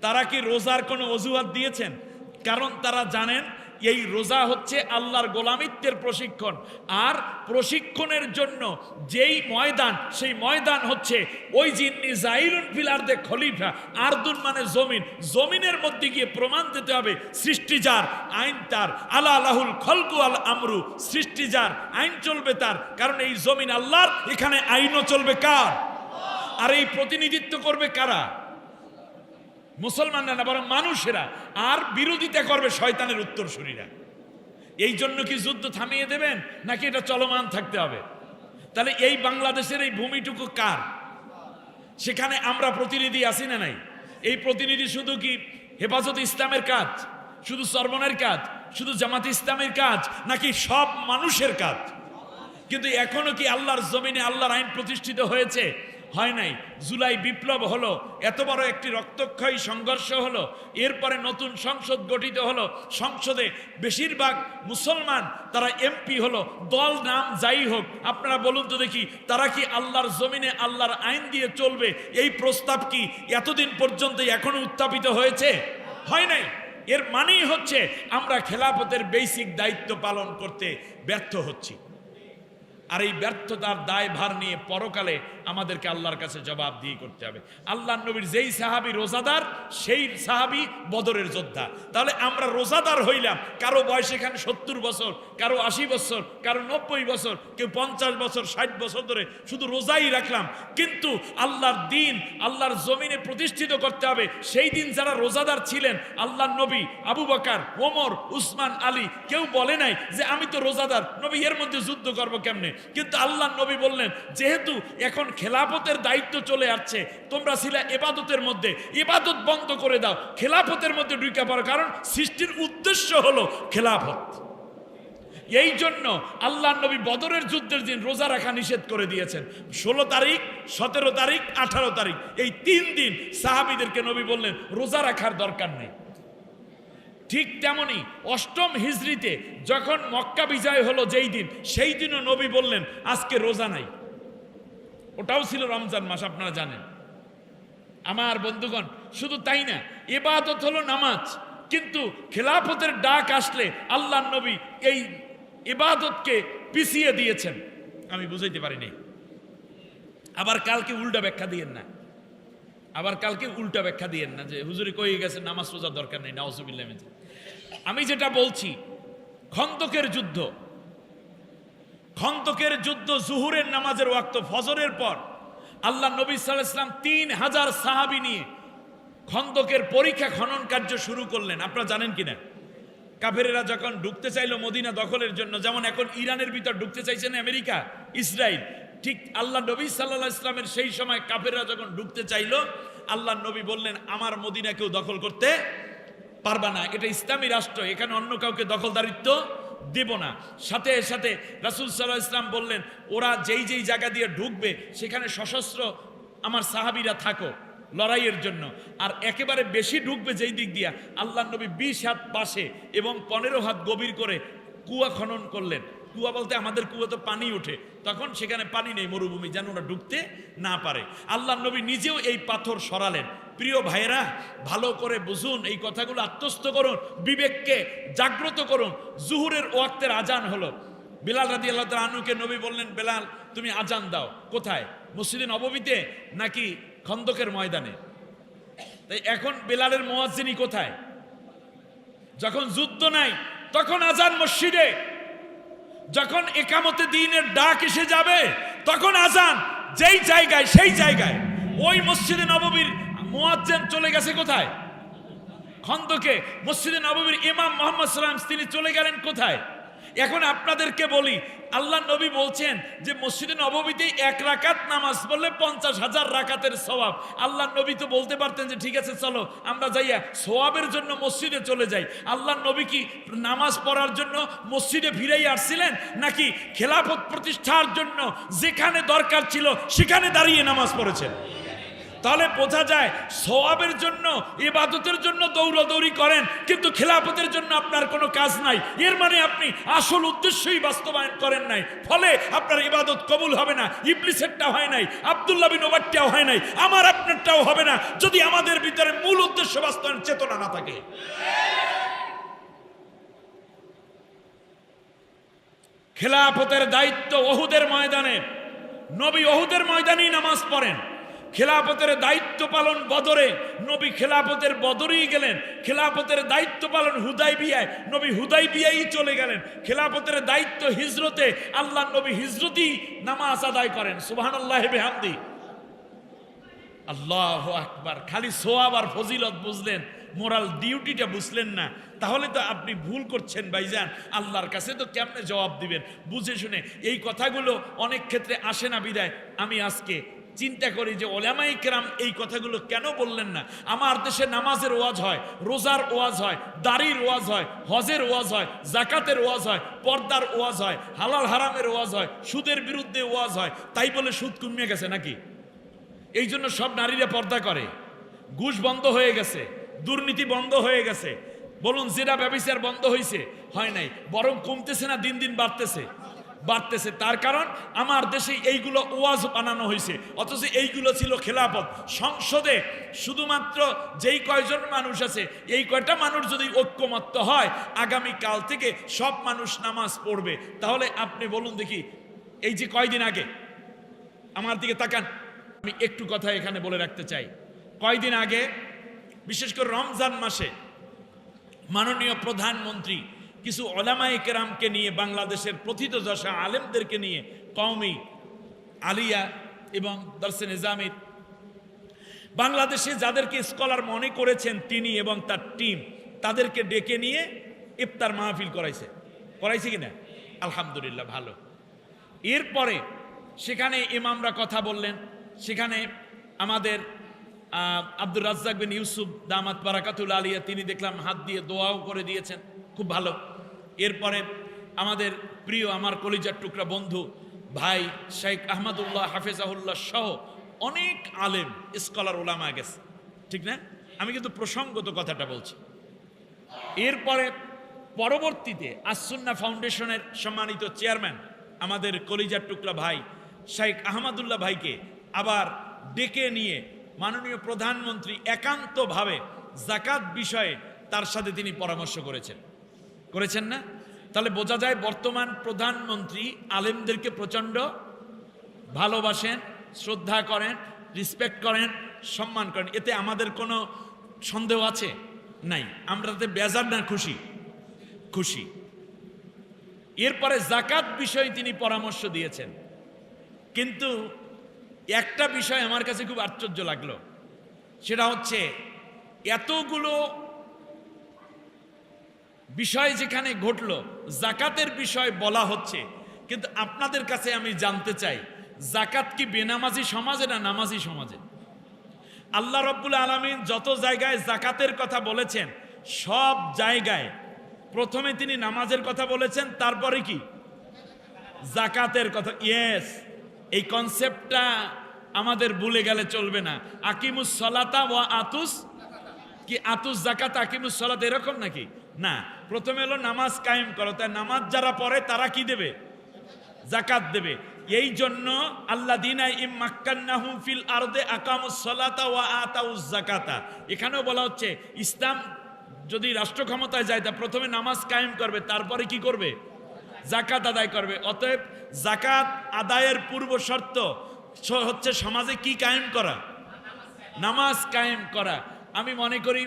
তারা কি রোজার কোনো অজুহাত দিয়েছেন? কারণ তারা জানেন এই রোজা হচ্ছে আল্লাহর গোলামিত্বের প্রশিক্ষণ, আর প্রশিক্ষণের জন্য যেই ময়দান, সেই ময়দান হচ্ছে ওই জিন্নি জাইলুন ফিল আরদে খলিফা, আরদুন মানে জমিন, জমিনের মধ্যে গিয়ে প্রমাণ দিতে হবে সৃষ্টি যার, আইন তার, আলা লাহুল খলকু আল আমরু, সৃষ্টি যার, আইন চলবে তার, কারণ এই জমিন আল্লাহর, এখানে আইনও চলবে কার? আর এই প্রতিনিধিত্ব করবে কারা? মুসলমানরা না, বরং মানুষেরা। আর বিরোধিতা করবে শয়তানের উত্তরসূরিরা। এই জন্য কি যুদ্ধ থামিয়ে দেবেন, নাকি এটা চলমান থাকতে হবে? তাহলে এই বাংলাদেশের এই ভূমিটুকু কার? সেখানে আমরা প্রতিনিধি আছি না নাই? এই প্রতিনিধি শুধু কি হেফাজত ইসলামের কাজ, শুধু সরবনের কাজ, শুধু জামাত ইসলামের কাজ, নাকি সব মানুষের কাজ? কিন্তু এখনো কি আল্লাহর জমিনে আল্লাহর আইন প্রতিষ্ঠিত হয়েছে? হয় নাই। জুলাই বিপ্লব হলো, এত বড় একটি রক্তক্ষয়ী সংঘর্ষ হলো, এরপরে নতুন সংসদ গঠিত হলো, সংসদে বেশিরভাগ মুসলমান, তারা এমপি হলো, দল নাম যাই হোক, আপনারা বলুন তো দেখি, তারা কি আল্লাহর জমিনে আল্লাহর আইন দিয়ে চলবে? এই প্রস্তাব কি এতদিন পর্যন্ত এখনো উত্থাপিত হয়েছে? হয় নাই। এর মানেই হচ্ছে আমরা খেলাফতের বেসিক দায়িত্ব পালন করতে ব্যর্থ হচ্ছি। আর এই ব্যর্থতার দায়ভার নিয়ে পরকালে আমাদেরকে আল্লাহর কাছে জবাবদিহি করতে হবে। আল্লাহর নবীর যেই সাহাবী রোজাদার, সেই সাহাবী বদরের যোদ্ধা। তাহলে আমরা রোজাদার হইলাম, কারো বয়স এখানে 70 বছর, কারো 80 বছর, কারো 90 বছর, কেউ 50 বছর, 60 বছর ধরে শুধু রোজাই রাখলাম। কিন্তু আল্লাহর দিন আল্লাহর জমিনে প্রতিষ্ঠিত করতে হবে। সেই দিন যারা রোজাদার ছিলেন, আল্লাহর নবী, আবু বকর, ওমর, উসমান, আলী, কেউ বলে নাই যে আমি তো রোজাদার নবী, এর মধ্যে যুদ্ধ করবো কেমনে? কিন্তু আল্লাহ নবী বললেন, যেহেতু এখন খেলাফতের দায়িত্ব চলে আসছে, তোমরা ছিলা ইবাদতের মধ্যে, ইবাদত বন্ধ করে দাও, খেলাফতের মধ্যে ঢুকে পড়ো, কারণ সৃষ্টির উদ্দেশ্য হলো খেলাফত। এই জন্য আল্লাহ নবী বদরের যুদ্ধের দিন রোজা রাখা নিষেধ করে দিয়েছেন। 16 তারিখ, 17 তারিখ, 18 তারিখ, এই 3 দিন সাহাবীদেরকে নবী বললেন রোজা রাখার দরকার নেই। ঠিক তেমনি 8ম হিজরিতে যখন মক্কা বিজয় হলো যেই দিন, সেই দিনও নবী বললেন আজকে রোজা নাই। ওটাও ছিল রমজান মাস, আপনারা জানেন। আমার বন্ধুগণ, শুধু তাই না, ইবাদত হলো নামাজ, কিন্তু খেলাফতের ডাক আসলে আল্লাহ নবী এই ইবাদতকে পিছিয়ে দিয়েছেন। আমি বুঝাইতে পারিনি। আবার কালকে উল্টা ব্যাখ্যা দিয়েন না, আবার কালকে উল্টা ব্যাখ্যা দিয়েন না যে হুজুরি কই গেছে নামাজ রোজার দরকার নেই, নাউজুবিল্লাহ। আমি যেটা বলছি, খন্দকের যুদ্ধ, খন্দকের যুদ্ধ জুহুরের নামাজের ওয়াক্ত, ফজরের পর আল্লাহ নবী সাল্লাল্লাহু আলাইহি ওয়াসাল্লাম 3000 সাহাবী নিয়ে খন্দকের পরীক্ষা খনন কার্য শুরু করলেন। আপনারা জানেন কিনা, কাফেরেরা যখন ঢুকতে চাইলো মদিনা দখলের জন্য, যেমন এখন ইরানের ভিতর ঢুকতে চাইছেন আমেরিকা, ইসরায়েল, ঠিক আল্লাহ নবী সাল্লাল্লাহু আলাইহি ওয়াসাল্লামের সেই সময় কাফেররা যখন ঢুকতে চাইলো, আল্লাহ নবী বললেন আমার মদিনা কেউ দখল করতে পারবা না, এটা ইসলামী রাষ্ট্র, এখানে অন্য কাউকে দখলদারিত্ব দেব না। সাথে সাথে রাসূল সাল্লাল্লাহু আলাইহি ওয়াসাল্লাম বললেন, ওরা যেই যেই জায়গা দিয়ে ঢুকবে সেখানে সশস্ত্র আমার সাহাবীরা থাকো লড়াইয়ের জন্য, আর একেবারে বেশি ঢুকবে যেই দিক দিয়া, আল্লাহ নবী 20 হাত পাশে এবং 15 হাত গভীর করে কুয়া খনন করলেন। কুয়া বলতে আমাদের কুয়া তো পানি ওঠে, তখন সেখানে পানি নেই, মরুভূমি, যেন ওরা ঢুকতে না পারে। আল্লাহ নবী নিজেও এই পাথর সরালেন। প্রিয় ভাইরা, ভালো করে বুঝুন, এই কথাগুলো আত্মস্থ করুন, বিবেককে জাগ্রত করুন। জুহুরের ওয়াক্তের আজান হলো। বেলাল রাদিয়াল্লাহু তাআলা আনহুকে নবী বললেন, বেলাল তুমি আজান দাও। কোথায়? মসজিদে নববীতে নাকি খন্দকের ময়দানে? তাই এখন বেলালের মুয়াজ্জিনি কোথায়? যখন যুদ্ধ নাই তখন আজান মসজিদে, যখন একামতে দ্বীনের ডাক এসে যাবে তখন আজান যেই জায়গায় সেই জায়গায়। ওই মসজিদে নববীর মুয়াজ্জিন চলে গেছে কোথায়? খন্দকে। মসজিদে নববীর ইমাম মুহাম্মদ সাল্লাল্লাহু আলাইহি ওয়াসাল্লাম তিনি চলে গেলেন কোথায়? এখন আপনাদেরকে বলি, আল্লাহ নবী বলছেন যে মসজিদে নববীতে 1 রাকাত নামাজ পড়লে 50,000 রাকাতের সওয়াব। আল্লাহ নবী তো বলতে পারতেন যে ঠিক আছে চলো আমরা যাইয়া সওয়াবের জন্য মসজিদে চলে যাই। আল্লাহ নবী কি নামাজ পড়ার জন্য মসজিদে ফিরেই আসছিলেন, নাকি খেলাফত প্রতিষ্ঠার জন্য যেখানে দরকার ছিল সেখানে দাঁড়িয়ে নামাজ পড়েছেন? তাহলে বোঝা যায় সওয়াবের জন্য, ইবাদতের জন্য দৌড়াদৌড়ি করেন, কিন্তু খেলাফতের জন্য আপনার কোনো কাজ নাই। এর মানে আপনি আসল উদ্দেশ্যই বাস্তবায়ন করেন নাই, ফলে আপনার ইবাদত কবুল হবে না। ইবলিসেরটা হয় নাই, আব্দুল্লাহ বিন ওবারটাও হয় নাই, আমার আপনারটাও হবে না, যদি আমাদের ভিতরে মূল উদ্দেশ্য বাস্তবায়ন চেতনা না থাকে। খেলাফতের দায়িত্ব ওহুদের ময়দানে, নবী ওহুদের ময়দানেই নামাজ পড়েন। খেলাফতের দায়িত্ব পালন বদরে, নবী খেলাফতের বদরেই গেলেন। খেলাফতের দায়িত্ব পালন হুদাইবিয়ায়, নবী হুদাইবিয়ায় চলে গেলেন। খেলাফতের দায়িত্ব হিজরতে, আল্লাহ নবী হিজরতেই নামাজ আদায় করেন। সুবহানাল্লাহি বিহামদি, আল্লাহু আকবার। খালি সোয়াব আর ফজিলত বুঝলেন, মোরাল ডিউটিটা বুঝলেন না, তাহলে তো আপনি ভুল করছেন ভাইজান। আল্লাহর কাছে তো কেমনে জবাব দিবেন? বুঝে শুনে এই কথাগুলো অনেক ক্ষেত্রে আসে না বিদায় আমি আজকে চিন্তা করি যে ওলামায়ে কেরাম এই কথাগুলো কেন বললেন না। আমার দেশে নামাজের ওয়াজ হয়, রোজার ওয়াজ হয়, দাড়ির ওয়াজ হয়, হজের ওয়াজ হয়, জাকাতের ওয়াজ হয়, পর্দার ওয়াজ হয়, হালাল হারামের ওয়াজ হয়, সুদের বিরুদ্ধে ওয়াজ হয়। তাই বলে সুদ কমে গেছে নাকি? এই জন্য সব নারীরা পর্দা করে। ঘুষ বন্ধ হয়ে গেছে, দুর্নীতি বন্ধ হয়ে গেছে। বলুন জিনা ব্যভিচার বন্ধ হয়েছে? হয় নাই, বরং কমতেছে না, দিন দিন বাড়তেছে বাড়তেছে। তার কারণ আমার দেশে এইগুলো ওয়াজ বানানো হয়েছে, অথচ এইগুলো ছিল খেলাফত। সংসদে শুধুমাত্র যেই কয়জন মানুষ আছে, এই কয়টা মানুষ যদি ঐক্যমত্য হয়, আগামী কাল থেকে সব মানুষ নামাজ পড়বে। তাহলে আপনি বলুন দেখি, এই যে কয়দিন আগে, আমার দিকে তাকান, আমি একটু কথা এখানে বলে রাখতে চাই। কয়দিন আগে, বিশেষ করে রমজান মাসে, মাননীয় প্রধানমন্ত্রী কিছু ওলামায়ে কেরামকে নিয়ে, বাংলাদেশের প্রথিতযশা আলেমদেরকে নিয়ে, কওমি আলিয়া এবং দরসে নিজামির, বাংলাদেশে যাদেরকে স্কলার মনে করেছেন তিনি এবং তার টিম, তাদেরকে ডেকে নিয়ে ইফতার মাহফিল করাইছে কিনা? আলহামদুলিল্লাহ, ভালো। এরপরে সেখানে ইমামরা কথা বললেন। সেখানে আমাদের আব্দুর রাজ্জাক বিন ইউসুফ দামাত বারাকাতুল আলিয়া তিনি দেখলাম হাত দিয়ে দোয়াও করে দিয়েছেন, খুব ভালো। এরপরে আমাদের প্রিয় আমার কলিজার টুকরা বন্ধু ভাই শেখ আহমদুল্লাহ হাফেজাহুল্লাহ সহ অনেক আলেম স্কলার ওলামা গেছে, ঠিক না? আমি কিন্তু প্রসঙ্গত কথাটা বলছি। এরপরে পরবর্তীতে আসসুন্নাহ ফাউন্ডেশনের সম্মানিত চেয়ারম্যান আমাদের কলিজার টুকরা ভাই শেখ আহমদুল্লাহ ভাইকে আবার ডেকে নিয়ে মাননীয় প্রধানমন্ত্রী একান্তভাবে যাকাত বিষয়ে তার সাথে তিনি পরামর্শ করেছেন না? তাহলে বোঝা যায় বর্তমান প্রধানমন্ত্রী আলেমদেরকে প্রচণ্ড ভালোবাসেন, শ্রদ্ধা করেন, রিসপেক্ট করেন, সম্মান করেন। এতে আমাদের কোনো সন্দেহ আছে? নাই। আমরা তাতে বেজার না খুশি। এরপরে যাকাত বিষয়ে তিনি পরামর্শ দিয়েছেন, কিন্তু একটা বিষয় আমার কাছে খুব আশ্চর্য লাগলো, সেটা হচ্ছে এতগুলো বিষয় যেখানে ঘটলো, যাকাতের বিষয় বলা হচ্ছে, কিন্তু আপনাদের কাছে আমি জানতে চাই যাকাত কি বেনামাজি সমাজে না নামাজি সমাজে? আল্লাহ রাব্বুল আলামিন যত জায়গায় যাকাতের কথা বলেছেন সব জায়গায় প্রথমে তিনি নামাজের কথা বলেছেন, তারপরে কি যাকাতের কথা। ইয়েস, এই কনসেপ্টটা আমাদের ভুলে গেলে চলবে না। আকিমুস সালাতা ওয়া আতুস কি আতুস যাকাত আকিমুস সালাত এরকম নাকি? না, প্রথমে হলো নামাজ কায়েম করো। তাই নামাজ যারা পড়ে তারা কি দেবে? যাকাত দেবে। এই জন্য আল্লাযীনা ইম্মাক্কান্নাহুম ফিল আরদে আকামুস সালাতা ওয়া আতাউজ যাকাতা, এখানেও বলা হচ্ছে ইসলাম যদি রাষ্ট্র ক্ষমতায় যায় তা প্রথমে নামাজ কায়েম করবে, তারপরে কি করবে? যাকাত আদায় করবে। অতএব যাকাত আদায়ের পূর্ব শর্ত হচ্ছে সমাজে কি কায়েম করা? নামাজ কায়েম করা। আমি মনে করি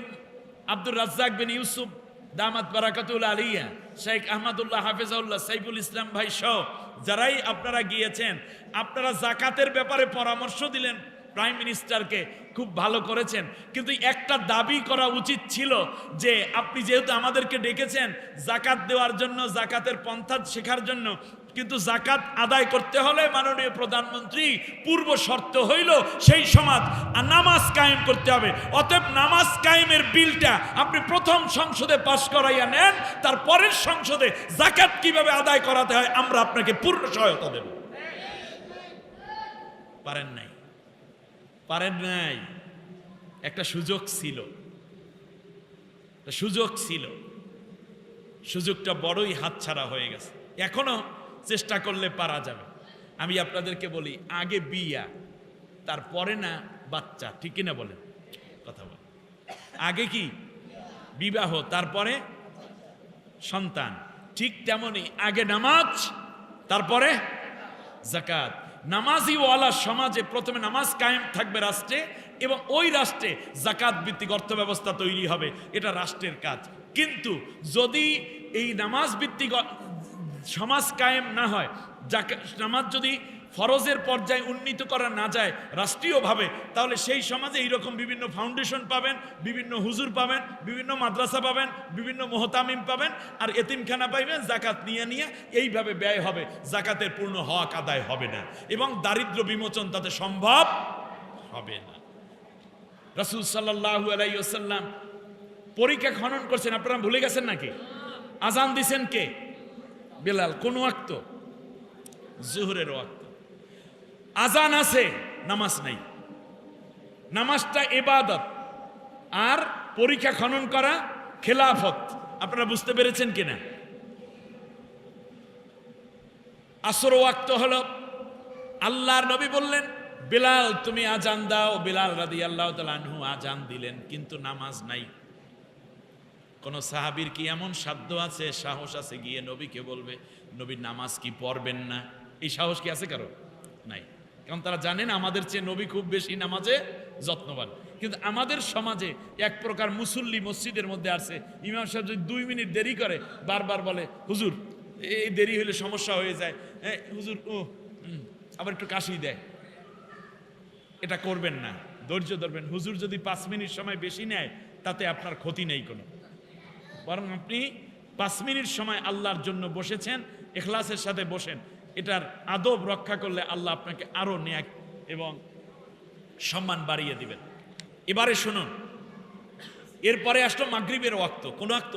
আব্দুর রাজ্জাক বিন ইউসুফ দামাত বারাকাতুল আলিয়া, শেখ আহমদুল্লাহ হাফেজাউল্লাহ, সাইফুল ইসলাম ভাই সহ যারাই আপনারা গিয়েছেন, আপনারা যাকাতের ব্যাপারে পরামর্শ দিলেন প্রাইম মিনিস্টারকে, খুব ভালো করেছেন। কিন্তু একটা দাবি করা উচিত ছিল যে আপনি যেহেতু আমাদেরকে ডেকেছেন যাকাত দেওয়ার জন্য, যাকাতের পন্থা শেখার জন্য, কিন্তু যাকাত আদায় করতে হলে মাননীয় প্রধানমন্ত্রী পূর্ব শর্ত হইল সেই সমাজ নামাজ কায়েম করতে হবে। অতএব নামাজ কায়েমের বিলটা আপনি প্রথম সংসদে পাশ করাইয়া নেন, তারপরের সংসদে যাকাত কিভাবে আদায় করাতে হয় আমরা আপনাকে পূর্ণ সহায়তা দেব। পারেন নাই। একটা সুযোগ ছিল, সুযোগটা বড়ই হাতছাড়া হয়ে গেছে। এখনো চেষ্টা করলে পারা যাবে। আমি আপনাদেরকে বলি, আগে বিয়া, তারপরে না বাচ্চা, ঠিক কিনা বলেন? কথা বল। আগে কি বিবাহ, তারপরে সন্তান। ঠিক তেমনি আগে নামাজ, তারপরে যাকাত। নামাজি ওয়ালা সমাজে প্রথমে নামাজ কায়েম থাকবে রাষ্ট্রে, এবং ওই রাষ্ট্রে যাকাত ভিত্তিক অর্থ ব্যবস্থা তৈরি হবে, এটা রাষ্ট্রের কাজ। কিন্তু যদি এই নামাজ ভিত্তিক সমাজ কায়েম না হয়, নামাজ যদি ফরজের পর্যায়ে উন্নীত করা না যায় রাষ্ট্রীয়ভাবে, তাহলে সেই সমাজে এইরকম বিভিন্ন ফাউন্ডেশন পাবেন, বিভিন্ন হুজুর পাবেন, বিভিন্ন মাদ্রাসা পাবেন, বিভিন্ন মুহতামিম পাবেন, আর এতিমখানা পাইবেন। যাকাত নিয়ে এইভাবে ব্যয় হবে, যাকাতের পূর্ণ হক আদায় হবে না, এবং দারিদ্র বিমোচন তাতে সম্ভব হবে না। রাসূল সাল্লাল্লাহু আলাইহি ওয়াসাল্লাম পরীক্ষা খনন করছেন, আপনারা ভুলে গেছেন নাকি? আজান দিছেন কে? বেলাল। কোন ওয়াক্ত? জোহরের ওয়াক্ত। আজান আছে, নামাজ নাই। নামাজটা ইবাদত, আর পরীক্ষা খনন করা খেলাফত। আপনারা বুঝতে পেরেছেন কিনা? আসর ওয়াক্ত হলো, আল্লাহর নবী বললেন বেলাল তুমি আজান দাও। বেলাল রাদিয়াল্লাহু তাআলা আনহু আজান দিলেন, কিন্তু নামাজ নাই। কোন সাহাবীর কি এমন সাধ্য আছে, সাহস আছে গিয়ে নবীকে বলবে নবী নামাজ কি পড়বেন না? এই সাহস কি আছে কারো? নাই। কারণ তারা জানেন আমাদের চেয়ে নবী খুব বেশি নামাজে যত্নবান। কিন্তু আমাদের সমাজে এক প্রকার মুসল্লি মসজিদের মধ্যে আছে, ইমাম সাহেব যদি 2 মিনিট দেরি করে বারবার বলে হুজুর এই দেরি হলে সমস্যা হয়ে যায়, হুজুর আবার একটু কাশি দেয়। এটা করবেন না, ধৈর্য ধরবেন। হুজুর যদি 5 মিনিট সময় বেশি নেয় তাতে আপনার ক্ষতি নেই কোনো, বরং আপনি 5 মিনিট সময় আল্লাহর জন্য বসেছেন, ইখলাসের সাথে বসেন। এটার আদব রক্ষা করলে আল্লাহ আপনাকে আরো নেক এবং সম্মান বাড়িয়ে দিবেন। এবারে শুনুন, এরপরে আসলো মাগরিবের ওয়াক্ত। কোন ওয়াক্ত?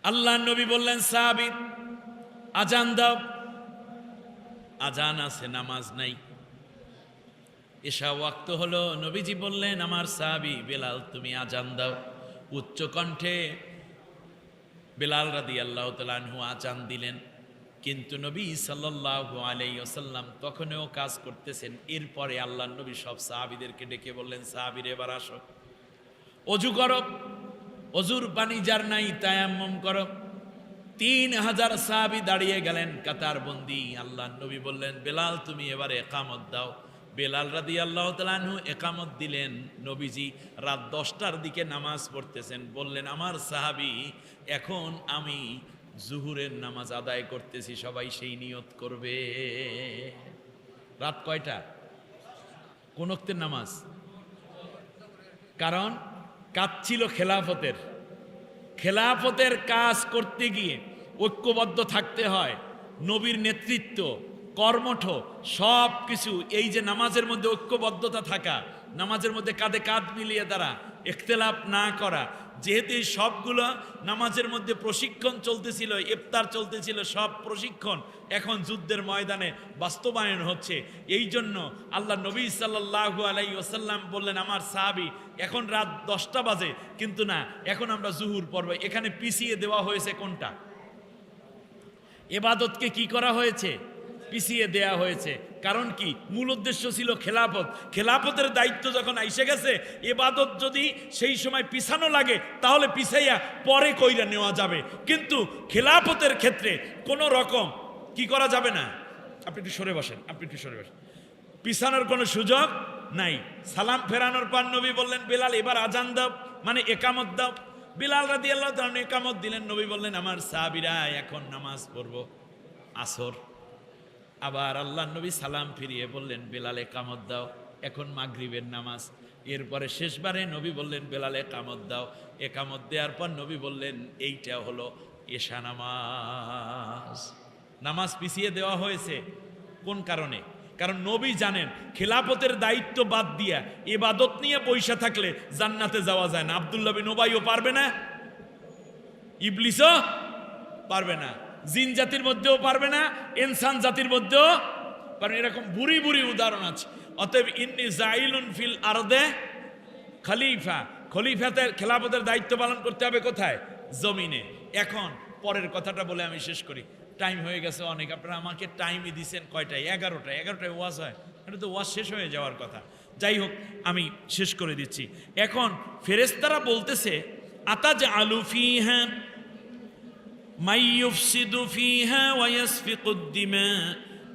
আল্লাহ নবী বললেন সাহাবী আজান দাও। আজান আছে, নামাজ নাই। এশা ওয়াক্ত হলো, নবীজি বললেন আমার সাহাবী বেলাল তুমি আজান দাও। উচ্চ কণ্ঠে বেলাল রাদিয়াল্লাহু তাআলা আনহু আজান দিলেন, কিন্তু নবী সাল্লাল্লাহু আলাইহি ওয়াসাল্লাম তখনও কাজ করতেছেন। এরপরে আল্লাহর নবী সব সাহাবীদেরকে ডেকে বললেন সাহাবীরা এবার আসো, ওযু করো, ওযুর পানি যার নাই তায়াম্মুম করো। 3000 সাহাবী দাঁড়িয়ে গেলেন কাতারবন্দি। আল্লাহর নবী বললেন বেলাল তুমি এবারে ইকামত দাও। বেলাল রাদিয়াল্লাহু তাআলা আনহু ইকামত দিলেন। নবীজি রাত 10টার দিকে নামাজ পড়তেছেন। বললেন আমার সাহাবী এখন আমি জুহুরের নামাজ আদায় করতেছি, সবাই সেই নিয়ত করবে। রাত কয়টা? কোন ওয়াক্তের নামাজ? কারণ কাজ ছিল খেলাফতের। খেলাফতের কাজ করতে গিয়ে ঐক্যবদ্ধ থাকতে হয়। নবীর নেতৃত্ব, কর্মঠ সব কিছু, এই যে নামাজের মধ্যে ঐক্যবদ্ধতা থাকা, নামাজের মধ্যে কাঁধে কাঁধ মিলিয়ে দ্বারা ইখতিলাফ না করা, যেহেতু এই সবগুলো নামাজের মধ্যে প্রশিক্ষণ চলতেছিল, ইফতার চলতেছিল, সব প্রশিক্ষণ এখন যুদ্ধের ময়দানে বাস্তবায়ন হচ্ছে। এই জন্য আল্লাহ নবী সাল্লাল্লাহু আলাইহি ওয়াসাল্লাম বললেন আমার সাহাবী এখন রাত 10টা বাজে, কিন্তু না এখন আমরা জুহুর পড়ব। এখানে পিছিয়ে দেওয়া হয়েছে কোনটা? ইবাদতকে কি করা হয়েছে? পিছিয়ে দেয়া হয়েছে। কারণ কি? মূল উদ্দেশ্য ছিল খেলাফত। খেলাফতের দায়িত্ব যখন আইসে গেছে, ইবাদত যদি সেই সময় পিছানো লাগে তাহলে পিছাইয়া পরে কইরা নেওয়া যাবে, কিন্তু খেলাফতের ক্ষেত্রে কোনো রকম কি করা যাবে না। আপনি একটু সরে বসেন, আপনি একটু সরে বসেন, পিছানোর কোনো সুযোগ নাই। সালাম ফেরানোর পর নবী বললেন বেলাল এবার আজান দাও, মানে একামত দাও। বেলাল রাদিয়াল্লাহু তাআলা একামত দিলেন। নবী বললেন আমার সাহাবীরা এখন নামাজ পড়বো আসর। আবার আল্লাহ নবী সালাম ফিরিয়ে বললেন বেলাল একামত দাও, এখন মাগরিবের নামাজ। এরপরে শেষবারে নবী বললেন বেলাল একামত দাও। একামত দেওয়ার পর নবী বললেন এইটা হলো এশা নামাজ। নামাজ পিছিয়ে দেওয়া হয়েছে কোন কারণে? কারণ নবী জানেন খেলাফতের দায়িত্ব বাদ দিয়া ইবাদত নিয়ে পয়সা থাকলে জান্নাতে যাওয়া যায় না। আব্দুল্লাহ বিন উবাইও পারবে না, ইবলিসও পারবে না, জিন জাতির মধ্যেও পারবে না, ইনসান জাতির মধ্যেও পারবে। এরকম বুড়ি বুড়ি উদাহরণ আছে। অতএব ইন্নী জাইলুন ফিল আরদে খলিফা, খলিফাতের খেলাফতের দায়িত্ব পালন করতে হবে কোথায়? জমিনে। এখন পরের কথাটা বলে আমি শেষ করি, টাইম হয়ে গেছে অনেক। আপনারা আমাকে টাইমই দিচ্ছেন কয়টায়? 11টায় ওয়াজ হয়, এটা তো ওয়াজ শেষ হয়ে যাওয়ার কথা। যাই হোক আমি শেষ করে দিচ্ছি। এখন ফেরেশতারা বলতেছে আতাজআলু ফিহা মাই ইউফসিদু ফিহা ওয়া ইয়াসফিকুদ দিমা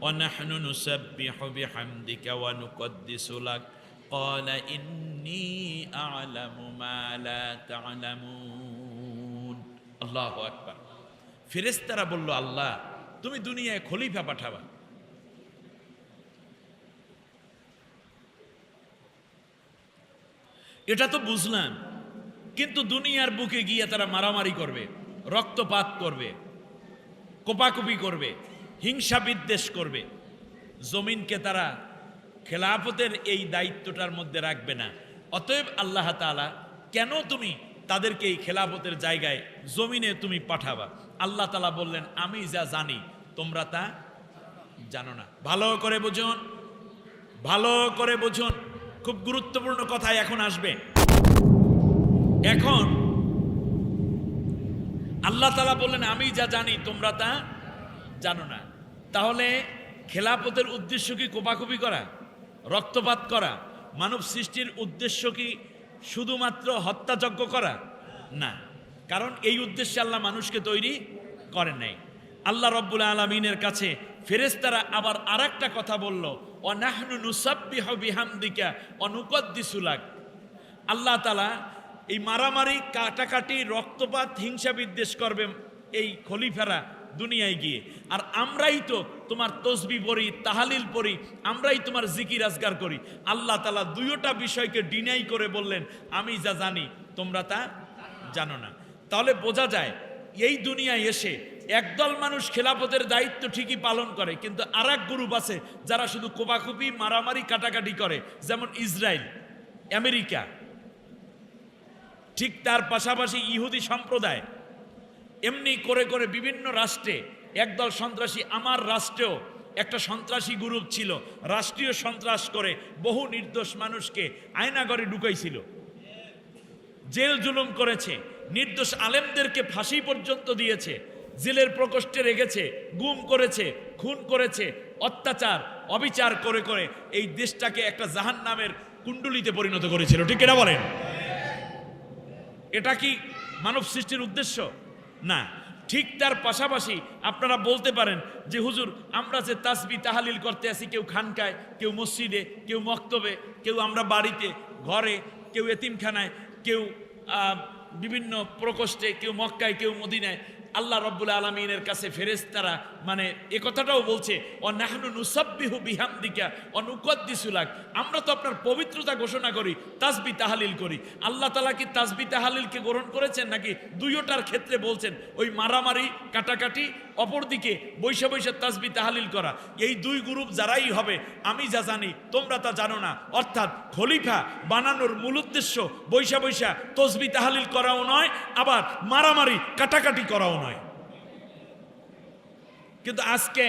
ওয়া নাহনু নুসাব্বিহু বিহামদিকা ওয়া নুকদ্দিসু লাক ক্বালা ইন্নী আ'লামু মা লা তা'লামুন। আল্লাহু আকবার। ফেরেশতারা বলল আল্লাহ তুমি দুনিয়ায় খলিফা পাঠাবা, এটা তো বুঝলাম, কিন্তু দুনিয়ার বুকে গিয়ে তারা মারামারি করবে, রক্তপাত করবে, কোপাকুপি করবে, হিংসা বিদ্বেষ করবে। জমিনকে তারা খেলাফতের এই দায়িত্বটার মধ্যে রাখবে না। অতএব আল্লাহ তাআলা কেন তুমি তাদেরকে এই খেলাফতের জায়গায় জমিনে তুমি পাঠাবা? আল্লাহ তাআলা বললেন আমি যা জানি তোমরা তা জানো না। ভালো করে বুঝুন, ভালো করে বুঝুন, খুব গুরুত্বপূর্ণ কথা এখন আসবে। এখন আল্লাহ তাআলা বললেন আমি যা জানি তোমরা তা জানো না। তাহলে খেলাফতের উদ্দেশ্য কি কোপাকুপি করা, রক্তপাত করা? মানব সৃষ্টির উদ্দেশ্য কি শুধুমাত্র হত্যাযজ্ঞ করা? না, কারণ এই উদ্দেশ্যে আল্লাহ মানুষকে তৈরি করেন নাই। আল্লাহ রব্বুল আলামিনের কাছে ফেরেশতারা আবার আরেকটা কথা বলল, ওয়া নাহনু নুসাব্বিহু বিহামদিকা ওয়া নুকদ্দিসু লাক। আল্লাহ তাআলা এই মারামারি, কাটাকাটি, রক্তপাত, হিংসা বিদ্বেষ করবে এই খলিফারা দুনিয়ায় গিয়ে, আর আমরাই তো তোমার তসবিহ পড়ি, তাহালিল পড়ি, আমরাই তোমার জিকির আজগার করি। আল্লাহ তাআলা দুইটা বিষয়কে ডিনাই করে বললেন আমি যা জানি তোমরা তা জানো না। তাহলে বোঝা যায় এই দুনিয়ায় এসে একদল মানুষ খেলাফতের দায়িত্ব ঠিকই পালন করে, কিন্তু আর এক গ্রুপ আছে যারা শুধু কোপাকুপি মারামারি কাটাকাটি করে, যেমন ইসরায়েল, আমেরিকা। ঠিক তার পাশাপাশি ইহুদি সম্প্রদায়। এমনি করে করে বিভিন্ন রাষ্ট্রে একদল সন্ত্রাসী, আমার রাষ্ট্রেও একটা সন্ত্রাসী গ্রুপ ছিল, রাষ্ট্রীয় সন্ত্রাস করে বহু নির্দোষ মানুষকে আয়নাঘরে ঢুকাইছিল, জেল জুলুম করেছে, নির্দোষ আলেমদেরকে ফাঁসি পর্যন্ত দিয়েছে, জেলের প্রকোষ্ঠে রেখেছে, গুম করেছে, খুন করেছে, অত্যাচার অবিচার করে করে এই দেশটাকে একটা জাহান্নামের কুণ্ডলিতে পরিণত করেছিল। ঠিক কিনা বলেন? এটা কি মানব সৃষ্টির উদ্দেশ্য? না। ঠিক তার পাশাপাশি আপনারা বলতে পারেন যে হুজুর, আমরা যে তাসবিহ তাহলিল করতে আসি, কেউ খানকায়, কেউ মসজিদে, কেউ মক্তবে, কেউ আমরা বাড়িতে, ঘরে, কেউ এতিমখানায়, কেউ বিভিন্ন প্রকোষ্ঠে, কেউ মক্কায়, কেউ মদিনায়, আল্লাহ রব্বুল আলামিনের কাছে ফেরেশতারা মানে এ কথাটাও বলছে, ও নাহনু নুসাব্বিহু বিহামদিকা ও নুকদ্দিসু লাক, আমরা তো আপনার পবিত্রতা ঘোষণা করি, তাসবিহ তাহলিল করি। আল্লাহ তাআলা কি তাসবিহ তাহলিলকে গ্রহণ করেছেন নাকি দুইটার ক্ষেত্রে বলছেন ওই মারামারি কাটাকাটি, অপরদিকে বৈশা বৈশা তাসবিহ তাহলিল করা? এই দুই গ্রুপ যারাই হবে, আমি যা জানি তোমরা তা জানো না। অর্থাৎ খলিফা বানানোর মূল উদ্দেশ্য বৈশা বৈশা তাসবিহ তাহলিল করাও নয়, আবার মারামারি কাটাকাটি করাও নয়। কিন্তু আজকে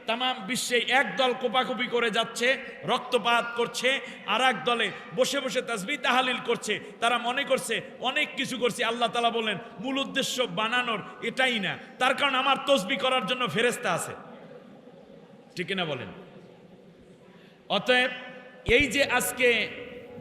তাম বিশ্বে একদল কোপাকুপি করে যাচ্ছে, রক্তপাত করছে, আর এক দলে বসে বসে তাসবিহ তাহলিল করছে। তারা মনে করছে অনেক কিছু করছে। আল্লাহ তাআলা বলেন মূল উদ্দেশ্য বানানোর এটাই না, তার কারণ আমার তাসবিহ করার জন্য ফেরেশতা আছে। ঠিক না বলেন? অতএব এই যে আজকে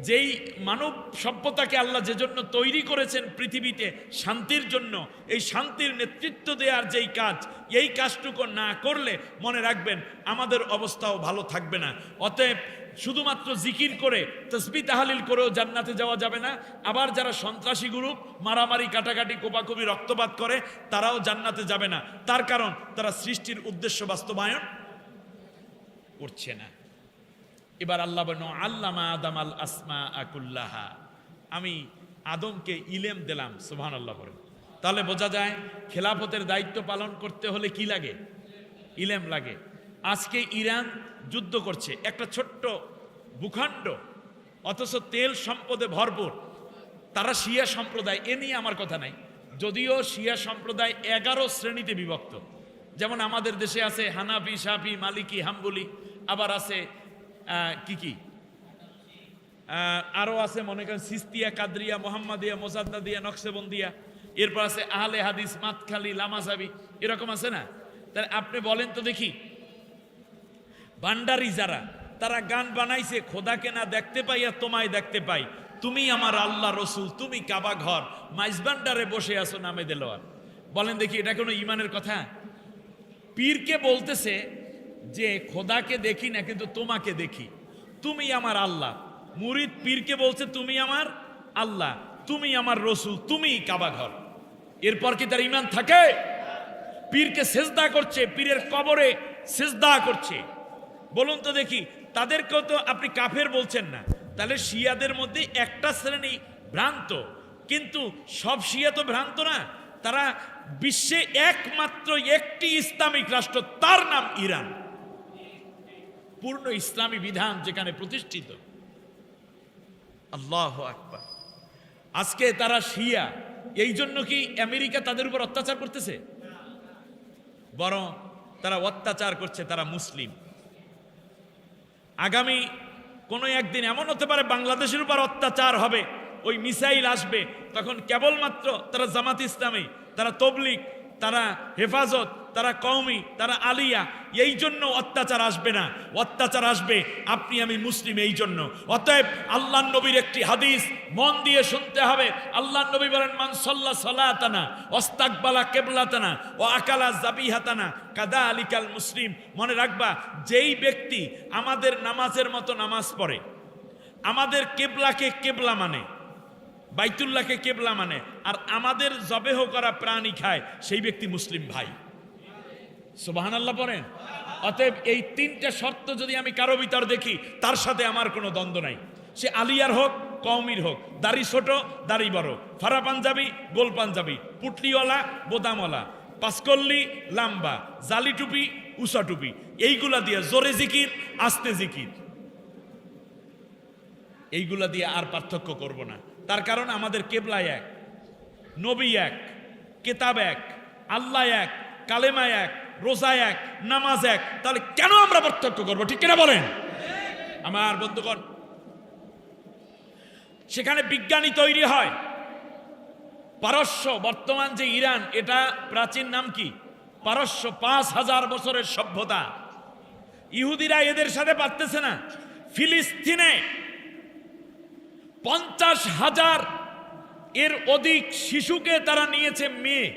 যেই মানব সভ্যতাকে আল্লাহ যে জন্য তৈরি করেছেন পৃথিবীতে শান্তির জন্য, এই শান্তির নেতৃত্ব দেওয়ার যেই কাজ, এই কাজটুকু না করলে মনে রাখবেন আমাদের অবস্থাও ভালো থাকবে না। অতএব শুধুমাত্র জিকির করে তাসবিহ তাহলিল করেও জান্নাতে যাওয়া যাবে না। আবার যারা সন্ত্রাসী গ্রুপ মারামারি কাটাকাটি কোপাকুপি রক্তপাত করে, তারাও জান্নাতে যাবে না। তার কারণ তারা সৃষ্টির উদ্দেশ্য বাস্তবায়ন করছে না। এবার আল্লাহ বলেন আল্লামা আদম আল আসমা আকুল্লাহা, আমি আদমকে ইলেম দিলাম। সুবহানাল্লাহ বলেন। তাহলে বোঝা যায় খেলাফতের দায়িত্ব পালন করতে হলে কি লাগে? ইলেম লাগে। আজকে ইরান যুদ্ধ করছে, একটা ছোট্ট ভূখণ্ড, অথচ তেল সম্পদে ভরপুর। তারা শিয়া সম্প্রদায়, এ নিয়ে আমার কথা নাই। যদিও শিয়া সম্প্রদায় 11 শ্রেণীতে বিভক্ত। যেমন আমাদের দেশে আছে হানাফি, শাফি, মালিকি, হাম্বলি, আবার আছে কি আরো আছে মনে করেন সিস্তিয়া, কাদরিয়া, মোহাম্মদিয়া, মোসাদ্দাদিয়া, নকশবন্দিয়া, এরপর আছে আহলে হাদিস, মাতখালি, লামাজাবি, এরকম আছে না? তাহলে আপনি বলেন তো দেখি, ভান্ডারি যারা, তারা গান বানাইছে খোদাকে না দেখতে পাই আর তোমায় দেখতে পাই, তুমি আমার আল্লাহ রসুল, তুমি কাবা ঘর, মাইজ ভান্ডারে বসে আছো নামে দেলোয়ার। বলেন দেখি এটা কোনো ইমানের কথা? পীরকে বলতেছে যে খোদাকে দেখি না কিন্তু তোমাকে দেখি, তুমি আমার আল্লাহ। মুরিদ পীরকে বলছে তুমি আমার আল্লাহ, তুমি আমার রসুল, তুমি কাবা ঘর। এরপর কি তার ইমান থাকে? পীরকে সেজদা করছে, পীরের কবরে সেজদা করছে। বলুন তো দেখি, তাদেরকেও তো আপনি কাফের বলছেন না। তাহলে শিয়াদের মধ্যে একটা শ্রেণী ভ্রান্ত, কিন্তু সব শিয়া তো ভ্রান্ত না। তারা বিশ্বে একমাত্র একটি ইসলামিক রাষ্ট্র, তার নাম ইরান, পূর্ণ ইসলামী বিধান যেখানে প্রতিষ্ঠিত। আল্লাহু আকবার। আজকে তারা শিয়া, এই জন্য কি আমেরিকা তাদের উপর অত্যাচার করতেছে? বরং তারা অত্যাচার করছে, তারা মুসলিম। আগামী কোনো একদিন এমন হতে পারে বাংলাদেশের উপর অত্যাচার হবে, ওই মিসাইল আসবে, তখন কেবলমাত্র তারা জামাত ইসলামী, তারা তবলিগ, তারা হেফাজত, তারা কওমি, তারা আলিয়া, এই জন্য অত্যাচার আসবে না। অত্যাচার আসবে আপনি আমি মুসলিম এই জন্য। অতএব আল্লাহ নবীর একটি হাদিস মন দিয়ে শুনতে হবে। আল্লাহ নবী বলেন মান সাল্লা সালাতানা ওয়াস্তাকবালা কিবলাতানা ওয়া আকালা যাবিহাতানা কাদা আলিকাল মুসলিম। মনে রাখবা, যেই ব্যক্তি আমাদের নামাজের মতো নামাজ পড়ে, আমাদের কিবলাকে কিবলা মানে, বাইতুল্লাহকে কিবলা মানে, আর আমাদের জবেহ করা প্রাণী খায়, সেই ব্যক্তি মুসলিম ভাই। সুবহানাল্লাহ পড়েন। অতএব এই তিনটা শর্ত যদি আমি কারো ভিতর দেখি, তার সাথে আমার কোনো দ্বন্দ্ব নাই। সে আলিয়ার হোক, কওমির হোক, দাড়ি ছোট দাড়ি বড়, ফারা পাঞ্জাবি গোল পাঞ্জাবি, পুটলিওয়ালা বোতামওয়ালা, পাঁচকল্লি লাম্বা, জালি টুপি উষা টুপি, এইগুলা দিয়ে জোরে জিকির আস্তে জিকির, এইগুলা দিয়ে আর পার্থক্য করব না। তার কারণ আমাদের কেবলা এক, নবী এক, কেতাব এক, আল্লাহ এক, কালেমা এক, রোজা এক, নামাজ এক, তাহলে কেন আমরা পার্থক্য করবো? ঠিক কিনা বলেন আমার বন্ধুগণ? সেখানে বিজ্ঞানী তৈরি হয়। পারস্য, বর্তমান যে ইরান, এটা প্রাচীন নাম কি? পারস্য। 5000 বছরের সভ্যতা। ইহুদিরা এদের সাথে পারতেছে না। ফিলিস্তিনে 50,000 এর অধিক শিশুকে তারা নিয়েছে মেয়ে।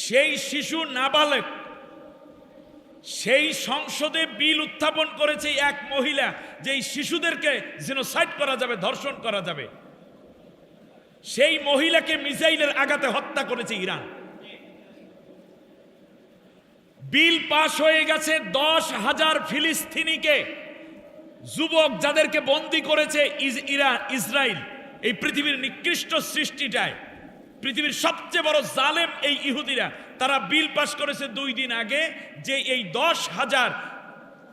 সেই শিশু নাবালক, সেই সংসদে বিল উত্থাপন করেছে এক মহিলা যে এই শিশুদেরকে জেনোসাইড করা যাবে, ধর্ষণ করা যাবে। সেই মহিলাকে মিসাইলের আঘাতে হত্যা করেছে ইরান। বিল পাশ হয়ে গেছে 10,000 ফিলিস্তিনিকে, যুবক যাদেরকে বন্দী করেছে ইসরায়েল, এই পৃথিবীর নিকৃষ্ট সৃষ্টিটায়, পৃথিবীর সবচেয়ে বড় জালেম এই ইহুদিরা। তারা বিল পাশ করেছে 2 দিন আগে যে এই 10,000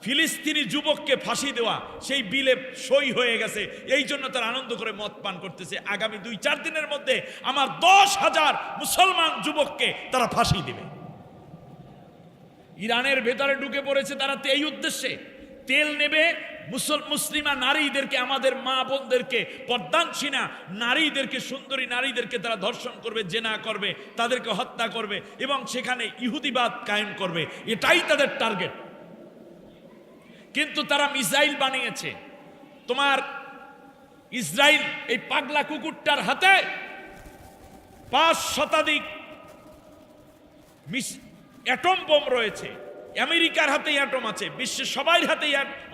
ফিলিস্তিনি যুবককে ফাঁসি দেওয়া, সেই বিলে সই হয়ে গেছে। এই জন্য তারা আনন্দ করে মদ পান করতেছে। আগামী 2-4 দিনের মধ্যে আমার 10,000 মুসলমান যুবককে তারা ফাঁসি দেবে। ইরানের ভেতরে ঢুকে পড়েছে তারা এই উদ্দেশ্যে। তেল নেবে, মুসলিমা নারীদেরকে, আমাদের মা বোনদেরকে, পর্দানসীনা নারীদেরকে, সুন্দরী নারীদেরকে তারা ধর্ষণ করবে, জেনা করবে, তাদেরকে হত্যা করবে এবং সেখানে ইহুদিবাদ কায়েম করবে। এটাই তাদের টার্গেট। কিন্তু তারা মিসাইল বানিয়েছে। তোমার ইসরায়েল এই পাগলা কুকুরটার হাতে 5 শতাধিক অ্যাটম বোম রয়েছে। আমেরিকার হাতে অ্যাটম আছে, বিশ্বের সবাই হাতে,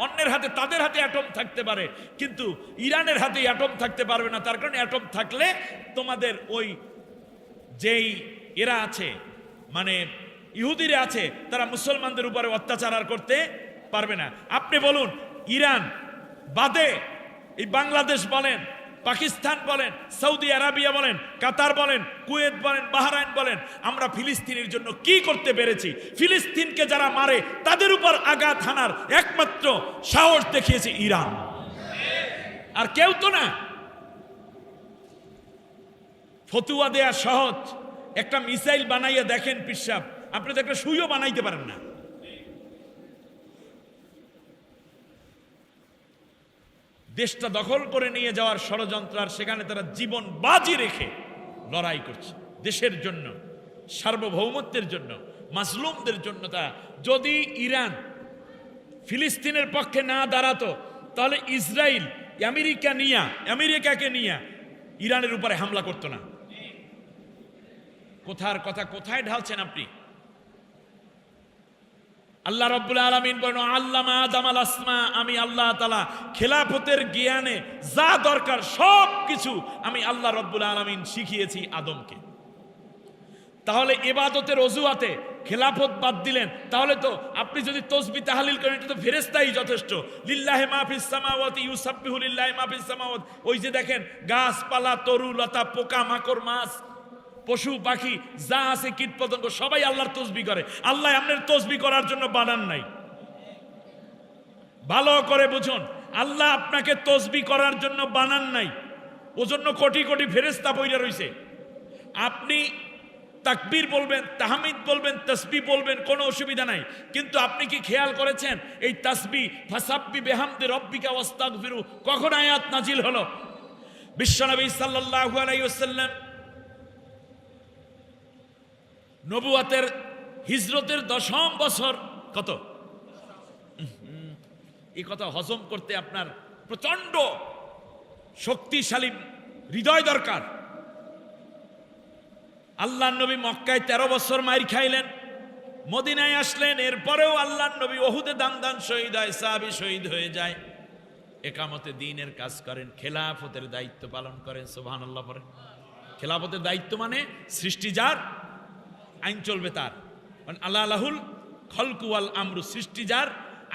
অন্যের হাতে, তাদের হাতে অ্যাটম থাকতে পারে, কিন্তু ইরানের হাতে অ্যাটম থাকতে পারবে না। তার কারণে অ্যাটম থাকলে তোমাদের ওই যেই এরা আছে, মানে ইহুদিরা আছে, তারা মুসলমানদের উপরে অত্যাচার আর করতে পারবে না। আপনি বলুন, ইরান বাদে এই বাংলাদেশ বলেন, পাকিস্তান বলেন, সৌদি আরবিয়া বলেন, কাতার বলেন, কুয়েত বলেন, বাহরাইন বলেন, আমরা ফিলিস্তিনের জন্য কি করতে পেরেছি? ফিলিস্তিনকে যারা মারে তাদের উপর আঘাত হানার একমাত্র সাহস দেখিয়েছে ইরান, আর কেউ তো না। ফতুয়া দেয়া সহজ, একটা মিসাইল বানাইয়া দেখেন পিসাব, আপনি তো একটা সুইও বানাইতে পারেন না। দেশটা দখল করে নিয়ে যাওয়ার ষড়যন্ত্র, আর সেখানে তারা জীবন বাজি রেখে লড়াই করছে দেশের জন্য, সার্বভৌমত্বের জন্য, মাজলুমদের জন্য। তা যদি ইরান ফিলিস্তিনের পক্ষে না দাঁড়াতো, তাহলে ইসরায়েল আমেরিকাকে নিয়ে ইরানের উপরে হামলা করতো না। কোথার কথা কোথায় ঢালছেন আপনি? আল্লাহ রাব্বুল আলামিন বলেন, আল্লামা আদামাল আসমা, আমি আল্লাহ তাআলা খেলাফতের জ্ঞানে যা দরকার সব কিছু আমি আল্লাহ রাব্বুল আলামিন শিখিয়েছি আদমকে। তাহলে ইবাদতের অজুহাতে খেলাফত বাদ দিলেন, তাহলে তো আপনি যদি তাসবিহ তাহলিল করেন, এটা তো ফেরেশতাই যথেষ্ট। লিল্লাহি মা ফিস সামাওয়াতি ইউসাব্বিহু লিল্লাহি মা ফিস সামাওয়াত। ওই যে দেখেন গাছপালা, তরু লতা, পোকা মাকড়, মাছ, পশু পাখি যা আছে, কীট পতঙ্গ, সবাই আল্লাহর তসবিহ করে। আল্লাহ আপনার তসবিহ করার জন্য বানান নাই। ভালো করে বুঝুন, আল্লাহ আপনাকে তসবিহ করার জন্য বানান নাই। ওজন্য কোটি কোটি ফেরেশতা পয়রা রইছে। আপনি তাকবীর বলবেন, তাহমিদ বলবেন, তাসবিহ বলবেন, কোনো অসুবিধা নাই। কিন্তু আপনি কি খেয়াল করেছেন এই তাসবিহ ফাসাব্বি বিহামদি রব্বিকা ওয়াস্তাগফিরু কখন আয়াত নাজিল হলো? বিশ্বনবী সাল্লাল্লাহু আলাইহি ওয়াসাল্লাম নবুয়াতের হিজরতের 10ম বছর, কত এই কথা হজম করতে আপনার প্রচন্ড শক্তিশালী হৃদয় দরকার। আল্লাহর নবী মক্কায় 13 বছর মাইর খাইলেন, মদিনায় আসলেন, এরপরেও আল্লাহর নবী ওহুদে দান শহীদ হয়, সাহাবী শহীদ হয়ে যায়। একামতে দ্বীনের কাজ করেন, খেলাফতের দায়িত্ব পালন করেন। সুবহানাল্লাহ পড়েন। খেলাফতের দায়িত্ব মানে সৃষ্টি যার, আইন চলবে তার। মানে আল্লাহ লাহুল খলকু ওয়াল আমরু, সৃষ্টি যার,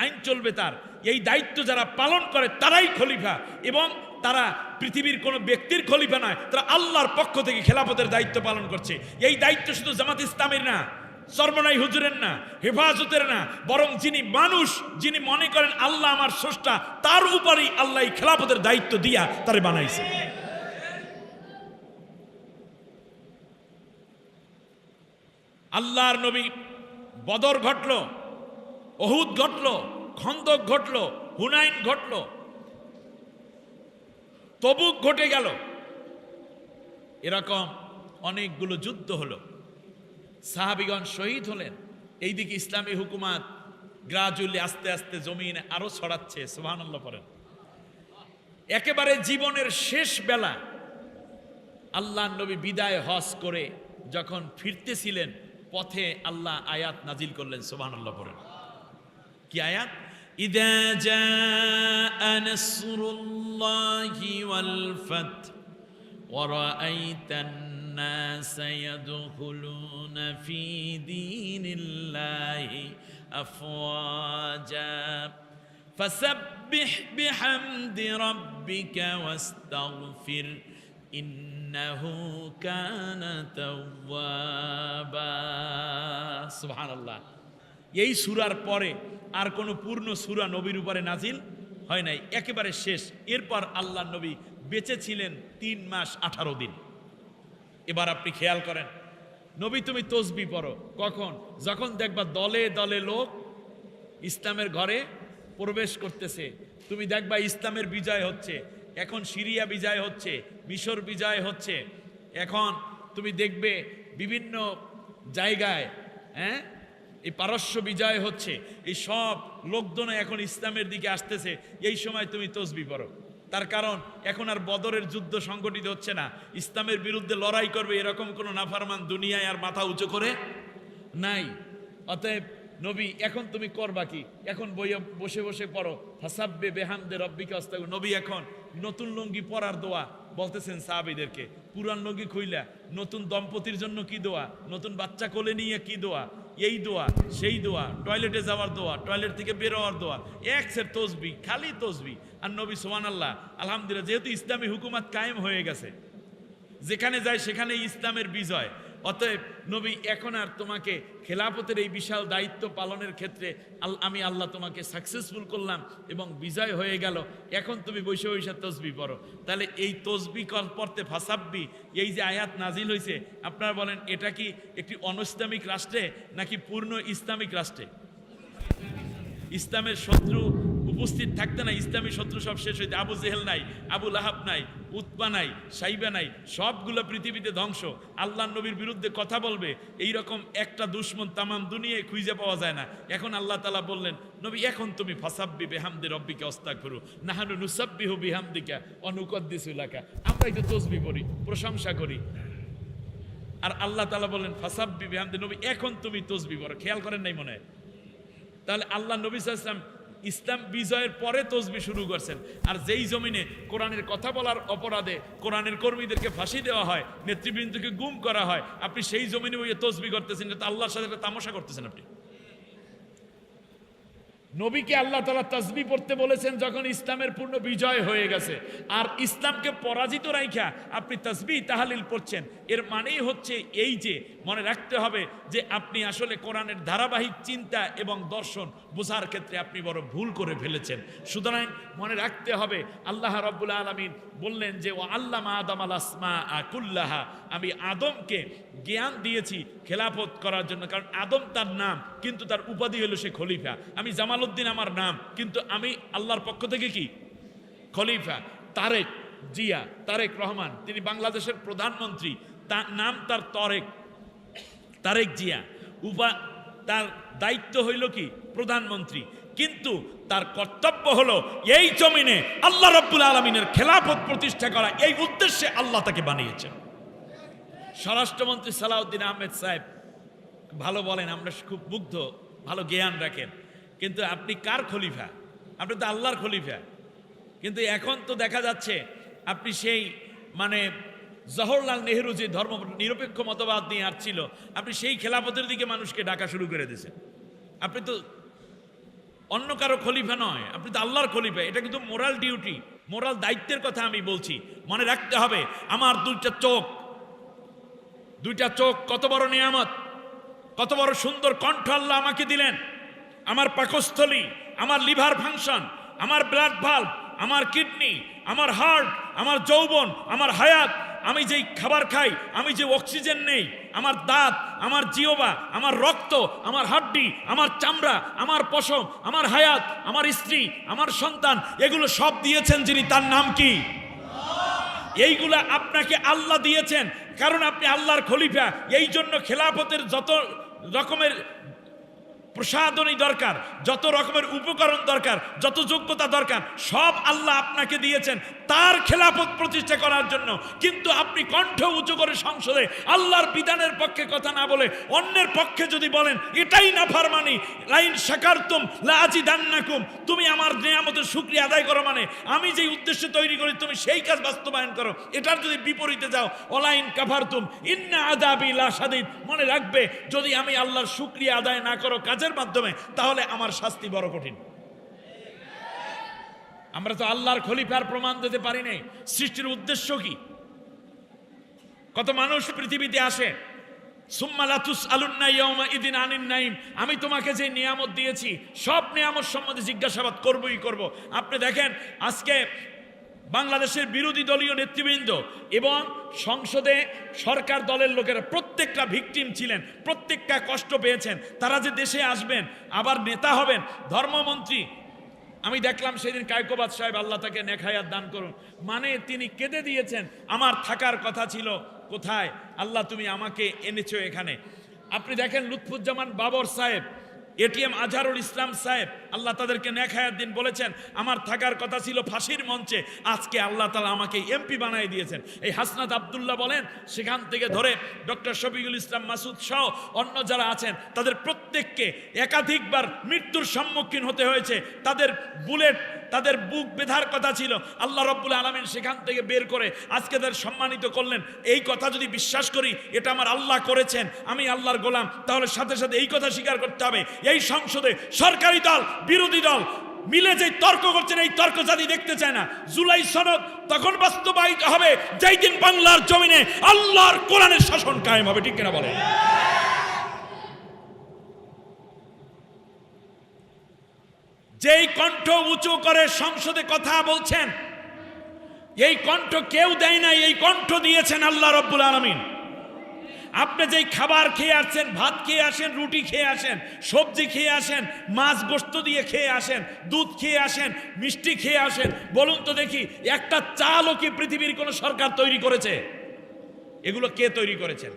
আইন চলবে তার। এই দায়িত্ব যারা পালন করে তারাই খলিফা। এবং তারা পৃথিবীর কোনো ব্যক্তির খলিফা নয়, তারা আল্লাহর পক্ষ থেকে খেলাফতের দায়িত্ব পালন করছে। এই দায়িত্ব শুধু জামাত ইসলামের না, সর্বনাই হুজুরের না, হেফাজতের না, বরং যিনি মানুষ, যিনি মনে করেন আল্লাহ আমার স্রষ্টা, তার উপরেই আল্লাহ এই খেলাফতের দায়িত্ব দিয়া তারে বানাইছে। আল্লাহর নবী বদর ঘটলো, উহুদ ঘটলো, খন্দক ঘটলো, হুনাইন ঘটলো, তবুক ঘটে গেল, এরকম অনেকগুলো যুদ্ধ হলো, সাহাবীগণ শহীদ হলেন। এইদিকে ইসলামী হুকুমাত গ্রাজুয়ালি আস্তে আস্তে জমিনে আরো ছড়াচ্ছে। সুবহানাল্লাহ পড়েন। একেবারে জীবনের শেষ বেলা আল্লাহর নবী বিদায় হজ করে যখন ফিরতেছিলেন, পথে আল্লাহ আয়াত নাজিল করলেন। সুবহানাল্লাহ পড়েন। কি আয়াত? ইযা জাআ নাসরুল্লাহি ওয়াল ফাত ওয়া রাআইতান নাসা ইয়াদখুলুনা ফি দীনিল্লাহি আফওয়াজা ফাসাব্বিহ বিহামদি রাব্বিকা ওয়াস্তাগফির ইন্নাহু কানা তাওয়াবা। সুবহানাল্লাহ। এই সূরার পরে আর কোনো পূর্ণ সূরা নবীর উপরে নাজিল হয় নাই, একেবারে শেষ। এরপর আল্লাহর নবী বেঁচে ছিলেন 3 মাস 18 দিন। এবার আপনি খেয়াল করেন, নবী তুমি তসবিহ পড়ো কখন? যখন দেখবা দলে দলে লোক ইসলামের ঘরে প্রবেশ করতেছে, তুমি দেখবা ইসলামের বিজয় হচ্ছে। এখন সিরিয়া বিজয় হচ্ছে, মিশর বিজয় হচ্ছে, এখন তুমি দেখবে বিভিন্ন জায়গায় এই পারস্য বিজয় হচ্ছে। এই সব লোকজন এখন ইসলামের দিকে আসতেছে। এই সময় তুমি তসবিহ পড়ো। তার কারণ এখন আর বদরের যুদ্ধ সংগঠিত হচ্ছে না, ইসলামের বিরুদ্ধে লড়াই করবে এরকম কোনো নাফরমান দুনিয়ায় আর মাথা উঁচু করে নাই। অতএব নবী এখন তুমি করবা কি? এখন বসে বসে পড়ো ফাসাব্বিহ বিহামদি রাব্বিকা ওয়াস্তাগফির। নবী এখন নতুন লুঙ্গি পরার দোয়া বলতেছেন সাহাবীদেরকে। পুরান লুঙ্গি খুইলা নতুন দম্পতির জন্য কি দোয়া, নতুন বাচ্চা কোলে নিয়ে কি দোয়া, এই দোয়া সেই দোয়া, টয়লেটে যাওয়ার দোয়া, টয়লেট থেকে বের হওয়ার দোয়া, এক সেট তসবিহ, খালি তসবিহ। আর নবী সুবহানাল্লাহ আলহামদুলিল্লাহ, যেহেতু ইসলামী হুকুমত কায়েম হয়ে গেছে, যেখানে যায় সেখানে ইসলামের বিজয়। অতএব নবী এখন আর তোমাকে খেলাফতের এই বিশাল দায়িত্ব পালনের ক্ষেত্রে আমি আল্লাহ তোমাকে সাকসেসফুল করলাম এবং বিজয় হয়ে গেল। এখন তুমি বসে বসে তসবিহ পড়ো। তাহলে এই তসবিহ পড়তে ফাসাব্বি, এই যে আয়াত নাজিল হয়েছে, আপনারা বলেন এটা কি একটি অনইসলামিক রাষ্ট্রে নাকি পূর্ণ ইসলামিক রাষ্ট্রে? ইসলামের শত্রু উপস্থিত থাকতে না, ইসলামী শত্রু সব শেষ হইতে। আবু জেহেল নাই, আবু লাহাব নাই, উতবা নাই, সাইবা নাই, সবগুলো পৃথিবীতে ধ্বংস। আল্লাহর নবীর বিরুদ্ধে কথা বলবে এইরকম একটা দুশমন তামাম দুনিয়ায় খুঁজে পাওয়া যায় না। এখন আল্লাহ তাআলা বললেন নবী এখন তুমি ফাসাব্বি বিহামদি রাব্বিকা ওয়াস্তাগফিরু নাহনু নুসাব্বিহু বিহামদিকা ওয়া নুকদ্দিসু লাকা। আমরাই তো তাসবিহ করি, প্রশংসা করি। আর আল্লাহ তাআলা বললেন ফাসাব্বি বিহামদি, নবী এখন তুমি তাসবিহ করো। খেয়াল করেন নাই মনে হয়? তাহলে আল্লাহ নবী সাল্লাল্লাহু আলাইহি ওয়াসাল্লাম ইসলাম বিজয়ের পরে তসবিহ শুরু করছেন। আর যেই জমিনে কোরআনের কথা বলার অপরাধে কোরআনের কর্মীদেরকে ফাঁসি দেওয়া হয়, নেতৃবৃন্দকে গুম করা হয়, আপনি সেই জমিনে ওই তসবিহ করতেছেন, এটা আল্লাহর সাথে একটা তামাশা করতেছেন আপনি। নবীকে আল্লাহ তাআলা তাসবিহ পড়তে বলেছেন যখন ইসলামের পূর্ণ বিজয় হয়ে গেছে। আর ইসলামকে পরাজিত রাইখা আপনি তাসবিহ তাহলিল পড়ছেন, এর মানেই হচ্ছে এই যে মনে রাখতে হবে যে আপনি আসলে কোরআনের ধারাবাহিক চিন্তা এবং দর্শন বোঝার ক্ষেত্রে আপনি বড় ভুল করে ফেলেছেন। সুতরাং মনে রাখতে হবে আল্লাহ রাব্বুল আলামিন বললেন যে ও আল্লামা আদমাল আসমাআ কুল্লাহা, আমি আদমকে জ্ঞান দিয়েছি খেলাফত করার জন্য। কারণ আদম তার নাম, কিন্তু তার উপাধি হলো সে খলিফা। আমি জামালউদ্দিন আমার নাম, কিন্তু আমি আল্লাহর পক্ষ থেকে কি খলিফা। তারেক জিয়া, তারেক রহমান, তিনি বাংলাদেশের প্রধানমন্ত্রী, তার নাম তার তারেক জিয়া, তার দায়িত্ব হইল কি প্রধানমন্ত্রী, কিন্তু তার কর্তব্য হলো এই জমিনে আল্লাহ রাব্বুল আলামিনের খেলাফত প্রতিষ্ঠা করা। এই উদ্দেশ্যে আল্লাহ তাকে বানিয়েছেন। স্বরাষ্ট্রমন্ত্রী সালাউদ্দিন আহমেদ সাহেব ভালো বলেন, আমরা খুব মুগ্ধ, ভালো জ্ঞান রাখেন, কিন্তু আপনি কার খলিফা? আপনি তো আল্লাহর খলিফা। কিন্তু এখন তো দেখা যাচ্ছে আপনি সেই জওহরলাল নেহরু যে ধর্ম নিরপেক্ষ মতবাদ নিয়ে আসছিল, আপনি সেই খেলাফতের দিকে মানুষকে ডাকা শুরু করে দিয়েছেন। আপনি তো অন্য কারো খলিফা নয়, আপনি তো আল্লাহর খলিফা। এটা কিন্তু মোরাল ডিউটি, মোরাল দায়িত্বের কথা আমি বলছি। মনে রাখতে হবে, আমার দুইটা চোখ কত বড় নিয়ামত, কত বড় সুন্দর কণ্ঠ আল্লাহ আমাকে দিলেন। আমার পাকস্থলী, আমার লিভার ফাংশন, আমার ব্লাড ভাল্ব, আমার কিডনি, আমার হার্ট, আমার যৌবন, আমার হায়াত, আমি যেই খাবার খাই, আমি যে অক্সিজেন নেই, আমার দাঁত, আমার জিহ্বা, আমার রক্ত, আমার হাড্ডি, আমার চামড়া, আমার পশম, আমার হায়াত, আমার স্ত্রী, আমার সন্তান, এগুলো সব দিয়েছেন যিনি, তার নাম কি? এইগুলা আপনাকে আল্লাহ দিয়েছেন, কারণ আপনি আল্লাহর খলিফা। এই জন্য খেলাফতের যত রকমের প্রসাধনী দরকার, যত রকমের উপকরণ দরকার, যত যোগ্যতা দরকার, সব আল্লাহ আপনাকে দিয়েছেন তার খেলাফত প্রতিষ্ঠা করার জন্য। কিন্তু আপনি কণ্ঠ উঁচু করে সংসদে আল্লাহর বিধানের পক্ষে কথা না বলে অন্যের পক্ষে যদি বলেন, এটাই নাফরমানি। লাইন শাকারতুম লাযিদান্নাকুম, তুমি আমার নিয়ামতের শুকরিয়া আদায় করো, মানে আমি যেই উদ্দেশ্যে তৈরি করি তুমি সেই কাজ বাস্তবায়ন করো। এটার যদি বিপরীতে যাও, ওয়ালাইন কাফারতুম ইন্না আযাবি লাশাদীদ, মনে রাখবে যদি আমি আল্লাহর শুকরিয়া আদায় না করো কাজের মাধ্যমে, তাহলে আমার শাস্তি বড় কঠিন। আমরা তো আল্লাহর খলিফার প্রমাণ দিতে পারি নাই। সৃষ্টির উদ্দেশ্য কি? কত মানুষ পৃথিবীতে আসে, সুম্মা লাতুসআলুন্না ইয়াওমা ইদিন আনিন নাঈম, আমি তোমাকে যে নিয়ামত দিয়েছি সব নিয়ামত সম্বন্ধে জিজ্ঞাসাবাদ করবই করব। আপনি দেখেন আজকে বাংলাদেশের বিরোধী দলীয় নেতৃবৃন্দ এবং সংসদে সরকার দলের লোকেরা প্রত্যেকটা ভিকটিম ছিলেন, প্রত্যেকটা কষ্ট পেয়েছেন। তারা যে দেশে আসবেন, আবার নেতা হবেন, ধর্মমন্ত্রী, আমি দেখলাম সেদিন কায়কোবাদ সাহেব, আল্লাহ তাকে নেক হায়াত দান করুন, মানে তিনি কেঁদে দিয়েছেন, আমার থাকার কথা ছিল কোথায়, আল্লাহ তুমি আমাকে এনেছো এখানে। আপনি দেখেন লুৎফুজ্জামান বাবর সাহেব, এটিএম আজহারুল ইসলাম সাহেব, আল্লাহ তাদেরকে নেক হায়াত দিন, বলেছেন আমার থাকার কথা ছিল ফাঁসির মঞ্চে, আজকে আল্লাহ তাআলা আমাকে এমপি বানিয়ে দিয়েছেন। এই হাসনাত আব্দুল্লাহ বলেন, সেখান থেকে ধরে ডক্টর শফিকুল ইসলাম মাসুদ সহ অন্য যারা আছেন, তাদের প্রত্যেককে একাধিকবার মৃত্যুর সম্মুখীন হতে হয়েছে। তাদের বুলেট, তাদের বুক বেধার কথা ছিল, আল্লাহ রাব্বুল আলামিন সেখান থেকে বের করে আজকে তাদের সম্মানিত করলেন। এই কথা যদি বিশ্বাস করি এটা আমার আল্লাহ করেছেন, আমি আল্লাহর গোলাম, তাহলে সাথে সাথে এই কথা স্বীকার করতে হবে, এই সংসদে সরকারি দল বিরোধী দল মিলে যে তর্ক করছেন, এই তর্ক জাতি দেখতে চায় না। জুলাই সনদ তখন বাস্তবায়িত হবে যেই দিন বাংলার জমিনে আল্লাহর কোরআনের শাসন কায়েম হবে, ঠিক কিনা বলেন? যেই কণ্ঠ উঁচু করে সংসদে কথা বলছেন, এই কণ্ঠ কেউ দেয় না, এই কণ্ঠ দিয়েছেন আল্লাহ রাব্বুল আলামিন। আপনি যেই খাবার খেয়ে আসছেন, ভাত খেয়ে আসেন, রুটি খেয়ে আসেন, সবজি খেয়ে আসেন, মাছ গোশত দিয়ে খেয়ে আসেন, দুধ খেয়ে আসেন, মিষ্টি খেয়ে আসেন, বলুন তো দেখি একটা চালও কি পৃথিবীর কোন সরকার তৈরি করেছে? এগুলো কে তৈরি করেছেন?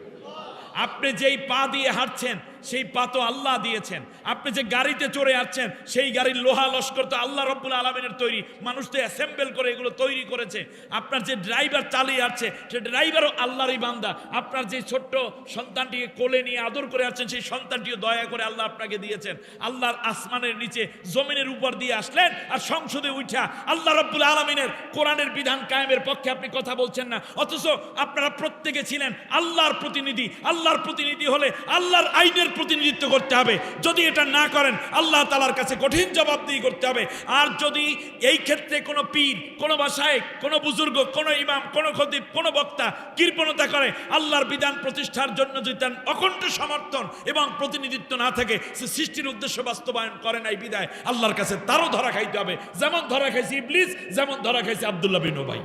আপনি যেই পা দিয়ে হাঁটছেন সেই পা তো আল্লাহ দিয়েছেন। আপনি যে গাড়িতে চড়ে আসছেন সেই গাড়ির লোহা লস্কর তো আল্লাহ রাব্বুল আলামিনের তৈরি, মানুষ তো অ্যাসেম্বল করে এগুলো তৈরি করেছে। আপনার যে ড্রাইভার চালিয়ে আসছে সে ড্রাইভারও আল্লাহরই বান্দা। আপনার যে ছোট্ট সন্তানটিকে কোলে নিয়ে আদর করে আসছেন সেই সন্তানটিও দয়া করে আল্লাহ আপনাকে দিয়েছেন। আল্লাহর আসমানের নিচে জমিনের উপর দিয়ে আসলেন আর সংসদে উঠা আল্লাহ রাব্বুল আলামিনের কোরআনের বিধান কায়েমের পক্ষে আপনি কথা বলছেন না, অথচ আপনারা প্রত্যেকে ছিলেন আল্লাহর প্রতিনিধি। আল্লাহর প্রতিনিধি হলে আল্লাহর আইনের প্রতিনিধিত্ব করতে হবে। যদি এটা না করেন আল্লাহ তাআলার কাছে কঠিন জবাবদিহি করতে হবে। আর যদি এই ক্ষেত্রে কোনো পীর, কোনো বাসায়, কোনো বুজুর্গ, কোনো ইমাম, কোনো খতিব, কোনো বক্তা কৃপণতা করে আল্লাহর বিধান প্রতিষ্ঠার জন্য যদি তার অকণ্ঠ সমর্থন এবং প্রতিনিধিত্ব না থাকে, সে সৃষ্টির উদ্দেশ্য বাস্তবায়ন করে নাই বিদায় আল্লাহর কাছে তারও ধরা খাইতে হবে, যেমন ধরা খাইছে ইবলিস, যেমন ধরা খাইছে আব্দুল্লাহ বিন উবাই।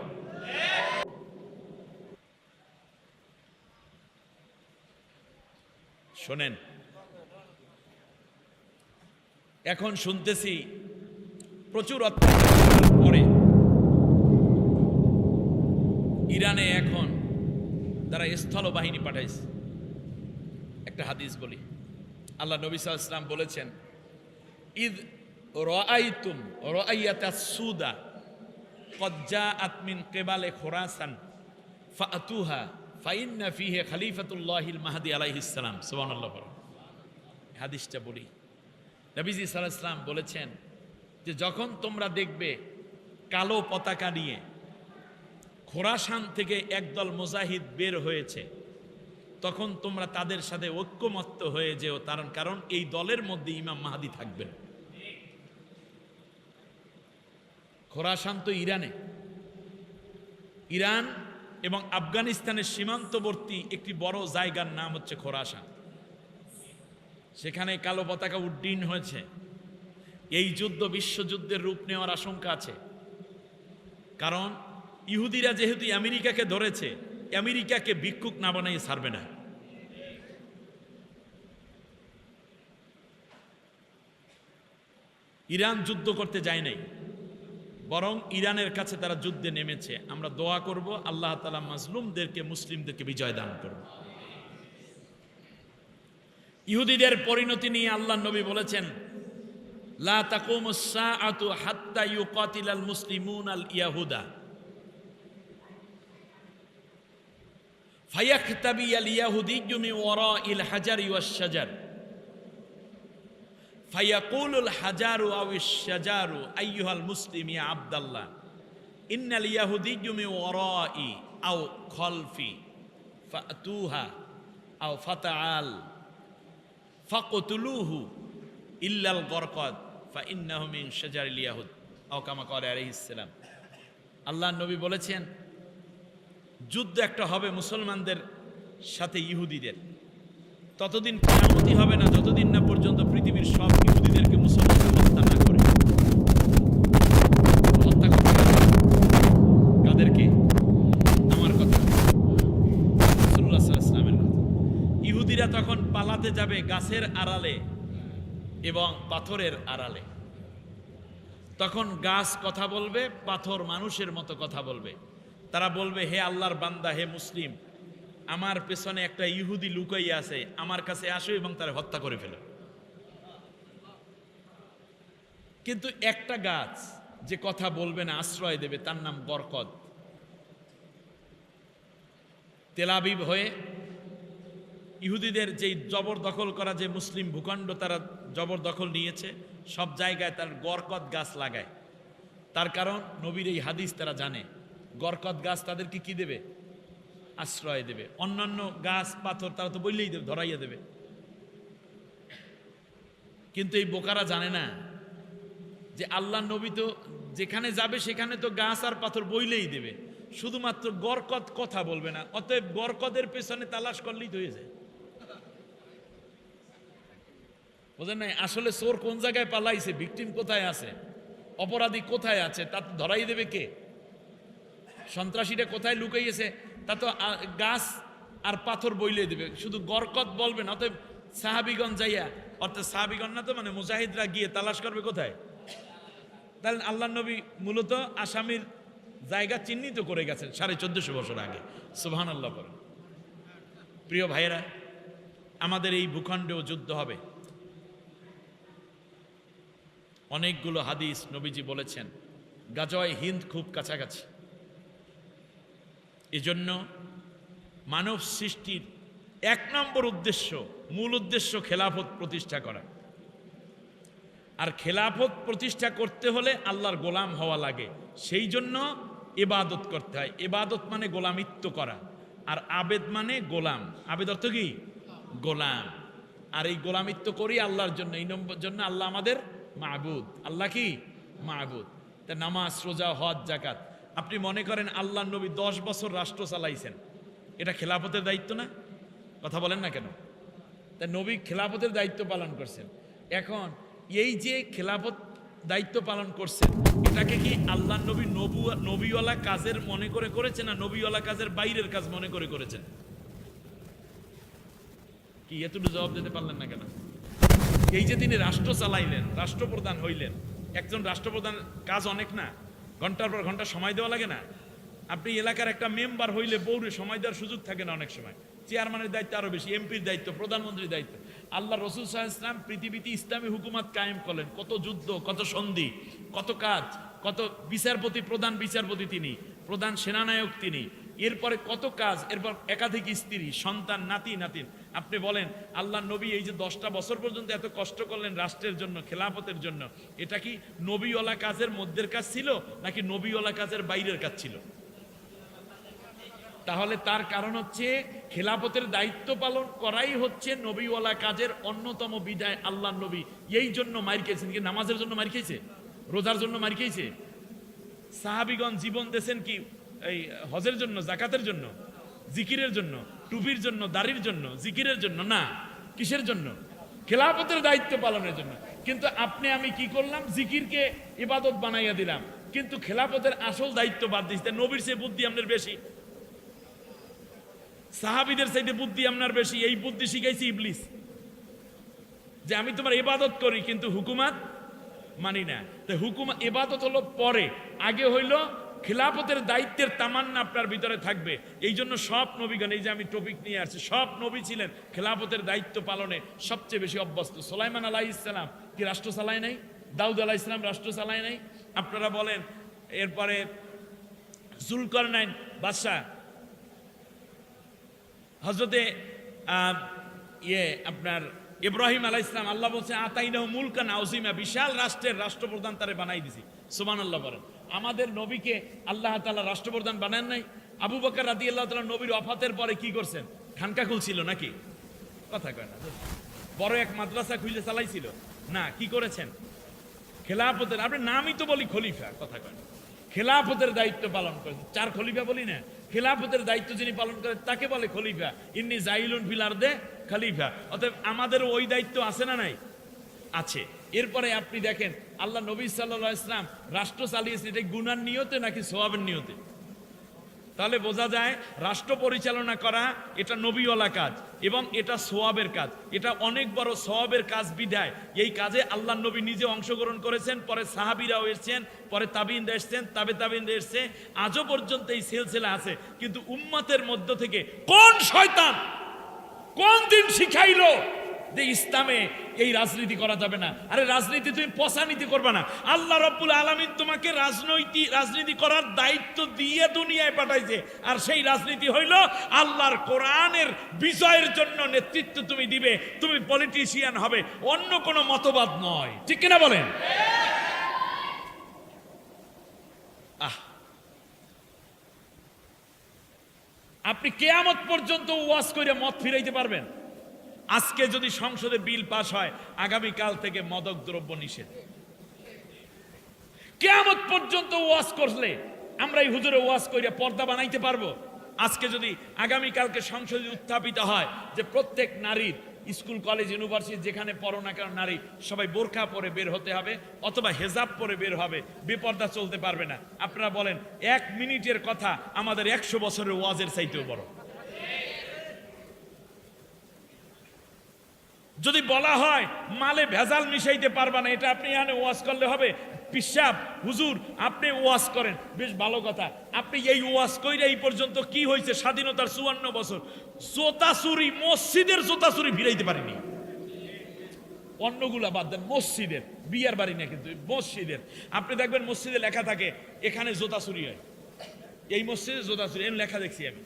শোনেন, এখন শুনতেছি প্রচুর অত্যাচার পরে ইরানে এখন তারা স্থল বাহিনী পাঠাইছে। একটা হাদিস বলি, আল্লাহ নবী সাল্লাল্লাহু আলাইহি ওয়াসাল্লাম বলেছেন, ইদ রাআইতুম রাআয়াতাস সুদা ক্বাদ জাআত মিন কিবালে খুরাসান ফাতুহা ফাইন্না ফিহি খলিফাতুল্লাহিল মাহদি আলাইহিস সালাম। সুবহানাল্লাহ। হাদিসটা বলি, নবীজি সাল্লাল্লাহু আলাইহি ওয়াসাল্লাম বলেছেন যে যখন তোমরা দেখবে কালো পতাকা নিয়ে খোরাসান থেকে একদল মুজাহিদ বের হয়েছে, তখন তোমরা তাদের সাথে ঐক্যমত্য হয়ে যেও, কারণ এই দলের মধ্যে ইমাম মাহদি থাকবেন। খোরাসান তো ইরানে, ইরান এবং আফগানিস্তানের সীমান্তবর্তী একটি বড় জায়গার নাম হচ্ছে খোরাসান। সেখানে কালো পতাকা উড্ডীন হয়েছে। এই যুদ্ধ বিশ্বযুদ্ধের রূপ নেওয়ার আশঙ্কা আছে, কারণ ইহুদিরা যেহেতু আমেরিকাকে ধরেছে, আমেরিকাকে ভিক্ষুক না বানিয়ে ছাড়বে না। ইরান যুদ্ধ করতে যায় নাই, বরং ইরানের কাছে তারা যুদ্ধে নেমেছে। আমরা দোয়া করব আল্লাহ তাআলা মাজলুমদেরকে, মুসলিমদেরকে বিজয় দান করবে। ইহুদিদের পরিণতি নিয়ে আল্লাহ নবী বলেছেন, লা তাকুমুস সাআতু হাত্তা ইউকাতিলাল মুসলিমুনাল ইয়াহুদা ফায়াখতাবিয়াল ইয়াহুদিয়্যু মিন ওয়ারাইল হাজারি ওয়াশ শাজার ফায়াকুলুল হাজারু আওয়াশ শাজারু আইয়ুহাল মুসলিম ইয়া আব্দাল্লাহ ইন্নাল ইয়াহুদিয়্যু মিন ওয়ারাই আও খালফি ফাতুহা আও ফাতাআল ফাকতুলুহু ইল্লাল গরকাদ ফাইন্নাহু মিন শাজারিল ইয়াহুদ আও কামা ক্বালা আলাইহিস সালাম। আল্লাহর নবী বলেছেন, যুদ্ধ একটা হবে মুসলমানদের সাথে ইহুদিদের, ততদিন কিয়ামতই হবে না যতদিন না পর্যন্ত পৃথিবীর সব ইহুদিদেরকে মুসলমানরা হত্যা না করে। হত্যা করতে কাদেরকে? আমার কথা, রাসূলুল্লাহ সাল্লাল্লাহু আলাইহি ওয়াসাল্লামের কথা। ইহুদিরা তখন পালাতে যাবে গাছের আড়ালে এবং পাথরের আড়ালে। তখন গাছ কথা বলবে, পাথর মানুষের মতো কথা বলবে। তারা বলবে, হে আল্লাহর বান্দা, হে মুসলিম, আমার পেছনে একটা ইহুদি লুকাইয়া আছে, আমার কাছে আসো এবং তারা হত্যা করে ফেলো। কিন্তু একটা গাছ যে কথা বলবে না, আশ্রয় দেবে, তার নাম বরকত। তেল আবিব হয়ে ইহুদিদের যেই জবরদখল করা যে মুসলিম ভূখণ্ড তারা জবরদখল নিয়েছে, সব জায়গায় তার বরকত গাছ লাগায়। তার কারণ নবীর এই হাদিস তারা জানে, বরকত গাছ তাদেরকে কি দেবে? আশ্রয় দেবে। অন্যান্য গাছ পাথর তারা তো বললেই দেবে, ধরাইয়া দেবে। কিন্তু এই বোকারা জানে না যে আল্লাহ নবী তো যেখানে যাবে সেখানে তো গাছ আর পাথর বইলেই দেবে, শুধুমাত্র বরকত কথা বলবে না। অতএব বরকতের পেছনে তালাশ করলেই তো হয়ে যায়। বোঝেন নাই? আসলে চোর কোন জায়গায় পালাইছে, ভিকটিম কোথায় আছে, অপরাধী কোথায় আছে, তা তো ধরাই দেবে কে? সন্ত্রাসীরা কোথায় লুকাইয়েছে তা তো গাছ আর পাথর বইলে দেবে, শুধু বরকত বলবে না। অতএব সাহাবিগণ যাইয়া, অর্থাৎ সাহাবিগণ না তো মানে মুজাহিদরা গিয়ে তালাশ করবে কোথায়? তাহলে আল্লাহ নবী মূলত আসামির জায়গা চিহ্নিত করে গেছেন 1450 বছর আগে। সুবহানাল্লাহ বলেন। প্রিয় ভাইয়েরা, আমাদের এই ভূখণ্ডেও যুদ্ধ হবে। অনেকগুলো হাদিস নবীজি বলেছেন, গাজওয়ায়ে হিন্দ খুব কাছাকাছি। এজন্য মানব সৃষ্টির 1 নম্বর উদ্দেশ্য, মূল উদ্দেশ্য খেলাফত প্রতিষ্ঠা করা। আর খেলাফত প্রতিষ্ঠা করতে হলে আল্লাহর গোলাম হওয়া লাগে। সেই জন্য ইবাদত করতে হয়। ইবাদত মানে গোলামিত্ব করা, আর আবেদ মানে গোলাম। আবেদ অর্থ কি? গোলাম। আর এই গোলামিত্ব করি আল্লাহর জন্য। এই জন্য আল্লাহ আমাদের মাবুদ। আল্লাহ কি? মাবুদ। তা নামাজ, রোজা, হজ, যাকাত। আপনি মনে করেন আল্লাহ নবী 10 বছর রাষ্ট্র চালাইছেন, এটা খেলাফতের দায়িত্ব না? কথা বলেন না কেন? তা নবী খেলাফতের দায়িত্ব পালন করছেন। এখন এই যে খেলাফত দায়িত্ব পালন করছেন, এটাকে কি আল্লাহ নবী নবীওয়ালা কাজের মনে করে করেছেন, না নবীওয়ালা কাজের বাইরের কাজ মনে করে করেছেন? কি এতটুকু জবাব দিতে পারলেন না কেন? এই যে তিনি রাষ্ট্র চালাইলেন, রাষ্ট্রপ্রধান হইলেন, একজন রাষ্ট্রপ্রধান কাজ অনেক না? ঘন্টার পর ঘন্টা সময় দেওয়া লাগে না? আপনি এলাকার একটা মেম্বার হইলে বউরে সময় দেওয়ার সুযোগ থাকে না অনেক সময়। চেয়ারম্যানের দায়িত্ব আরো বেশি, এমপির দায়িত্ব, প্রধানমন্ত্রীর দায়িত্ব। আল্লাহ রাসূল সাল্লাল্লাহু আলাইহি ওয়াসাল্লাম পৃথিবীতে ইসলামী হুকুমত কায়েম করলেন, কত যুদ্ধ, কত সন্ধি, কত কাজ, কত বিচারপতি, প্রধান বিচারপতি তিনি, প্রধান সেনানায়ক তিনি, এরপরে কত কাজ, এরপর একাধিক স্ত্রী, সন্তান, নাতি নাতিন। আপনি বলেন আল্লাহ নবী এই যে 10টা বছর পর্যন্ত এত কষ্ট করলেন রাষ্ট্রের জন্য, খেলাফতের জন্য, এটা কি নবীওয়ালা কাজের মধ্যের কাজ ছিল নাকি নবীওয়ালা কাজের বাইরের কাজ ছিল? তাহলে তার কারণ হচ্ছে খেলাফতের দায়িত্ব পালন করাই হচ্ছে নবীওয়ালা কাজের অন্যতম বিদায়। আল্লাহ নবী এই জন্য মার খেয়েছেন। কি নামাজের জন্য মার খেয়েছে? রোজার জন্য মার খেয়েছে? সাহাবিগণ জীবন দিয়েছেন কি এই হজের জন্য, জাকাতের জন্য, জিকিরের জন্য, টুপির জন্য, দাড়ির জন্য, জিকিরের জন্য না, কিসের জন্য? খেলাফতের দায়িত্ব পালনের জন্য। কিন্তু আপনি আমি কি করলাম? জিকিরকে ইবাদত বানাইয়া দিলাম, কিন্তু খেলাফতের আসল দায়িত্ব বাদ দিচ্ছি। নবীর চেয়ে বুদ্ধি আপনার বেশি, সাহাবীদের চাইতে বুদ্ধি আপনার বেশি। এই বুদ্ধি শিখাইছি ইবলিস, যে আমি তোমার ইবাদত করি কিন্তু হুকুমাত মানি না। তো হুকুমাত ইবাদত হলো পরে, আগে হইল খিলাফতের দায়িত্বের তামান্না আপনার ভিতরে থাকবে। এই জন্য সব নবীগণ, এই যে আমি টপিক নিয়ে আসছি, সব নবী ছিলেন খেলাফতের দায়িত্ব পালনে সবচেয়ে বেশি অভ্যস্ত। সুলাইমান আলাইহিস সালাম কি রাষ্ট্র চালায় নাই? দাউদ আলাইহিস সালাম রাষ্ট্র চালায় নাই? আপনারা বলেন। এরপরে জুলকারনাইন বাদশাহ, হযরতে আপনার ইব্রাহিম আলাইহিস সালাম, আল্লাহ বলছে আতাইনাহু মুলকান আযীমা, বিশাল রাষ্ট্রের রাষ্ট্রপ্রধান তারে বানাই দিছি। সুবহানাল্লাহ বলেন। আমাদের নবীকে আল্লাহ তাআলা রাষ্ট্রপ্রধান বানান নাই? আবু বকর রাদিয়াল্লাহু তাআলা নবীর ওয়াফাতের পরে কি করছেন? খানকা খুলছিল নাকি? কথা কয় না। বড় এক মাদ্রাসা খুলে চালাইছিল না? কি করেছেন? খেলাফতের, আপনি নামই তো বলি খলিফা, কথা কয় না। খেলাফতের দায়িত্ব পালন করেছেন। চার খলিফা বলি না, খেলাফতের দায়িত্ব যিনি পালন করেন তাকে বলে খলিফা। ইন্নী জাইলুন ফিল আরদে খলিফা। অতএব আমাদের ওই দায়িত্ব আছে না নাই? আছে। এরপরে আপনি দেখেন আল্লাহ নবী সাল্লাল্লাহু আলাইহি ওয়াসাল্লাম রাষ্ট্র চালিয়েছেন, এটা গুনার নিয়তে নাকি সওয়াবের নিয়তে? তাহলে বোঝা যায় রাষ্ট্র পরিচালনা করা এটা নবীওয়ালা কাজ এবং এটা সওয়াবের কাজ। এটা অনেক বড় সওয়াবের কাজ বিধায় এই কাজে আল্লাহ নবী নিজে অংশগ্রহণ করেছেন, পরে সাহাবীরাও এসেছেন, পরে তাবিঈনরা এসেছেন, তাবিঈনরা এসেছে, আজও পর্যন্ত এই সিলসিলা আছে। কিন্তু উম্মতের মধ্য থেকে কোন শয়তান কোন দিন শিখাইলো যে ইসলামে এই রাজনীতি করা যাবে না? আরে রাজনীতি তুমি পছানীতি করবে না। আল্লাহ রাব্বুল আলামিন তোমাকে রাজনীতি করার দায়িত্ব দিয়ে দুনিয়ায় পাঠাইছে, আর সেই রাজনীতি হইল আল্লাহর কোরআনের বিজয়ের জন্য নেতৃত্ব তুমি দিবে, তুমি পলিটিশিয়ান হবে, অন্য কোনো মতবাদ নয়। ঠিক কিনা বলেন? আপনি কিয়ামত পর্যন্ত ওয়াজ করে মত ফিরাইতে পারবেন? আজকে যদি সংসদে বিল পাস হয়, আগামীকাল থেকে মাদক দ্রব্য নিষেধ। কিয়ামত পর্যন্ত ওয়াজ করলে আমরা এই হুজুরে ওয়াজ করে পর্দা বানাইতে পারবো? আজকে যদি আগামীকালকে সংসদে উত্থাপিত হয় যে প্রত্যেক নারীর স্কুল কলেজ ইউনিভার্সিটি যেখানে পড়ো না কেন নারী সবাই বোরকা পরে বের হতে হবে অথবা হেজাব পরে বের হবে, বেপর্দা চলতে পারবে না, আপনারা বলেন 1 মিনিটের কথা আমাদের 100 বছরের ওয়াজের চাইতেও বড়। যদি বলা হয় মালে ভেজাল মিশাইতে পারবা না, এটা আপনি এখানে ওয়াজ করলে হবে? পিসাব হুজুর আপনি ওয়াজ করেন, বেশ ভালো কথা। আপনি এই ওয়াজ কইরা এই পর্যন্ত কি হয়েছে? স্বাধীনতার 54 বছর জোতা চুরি, মসজিদের জোতা চুরি ফিরাইতে পারিনি। অন্যগুলা বাদ দেন, মসজিদের, বিয়ার বাড়ি না কিন্তু মসজিদের। আপনি দেখবেন মসজিদে লেখা থাকে এখানে জোতা চুরি হয়, এই মসজিদে জোতা চুরি, এর লেখা দেখছি আমি।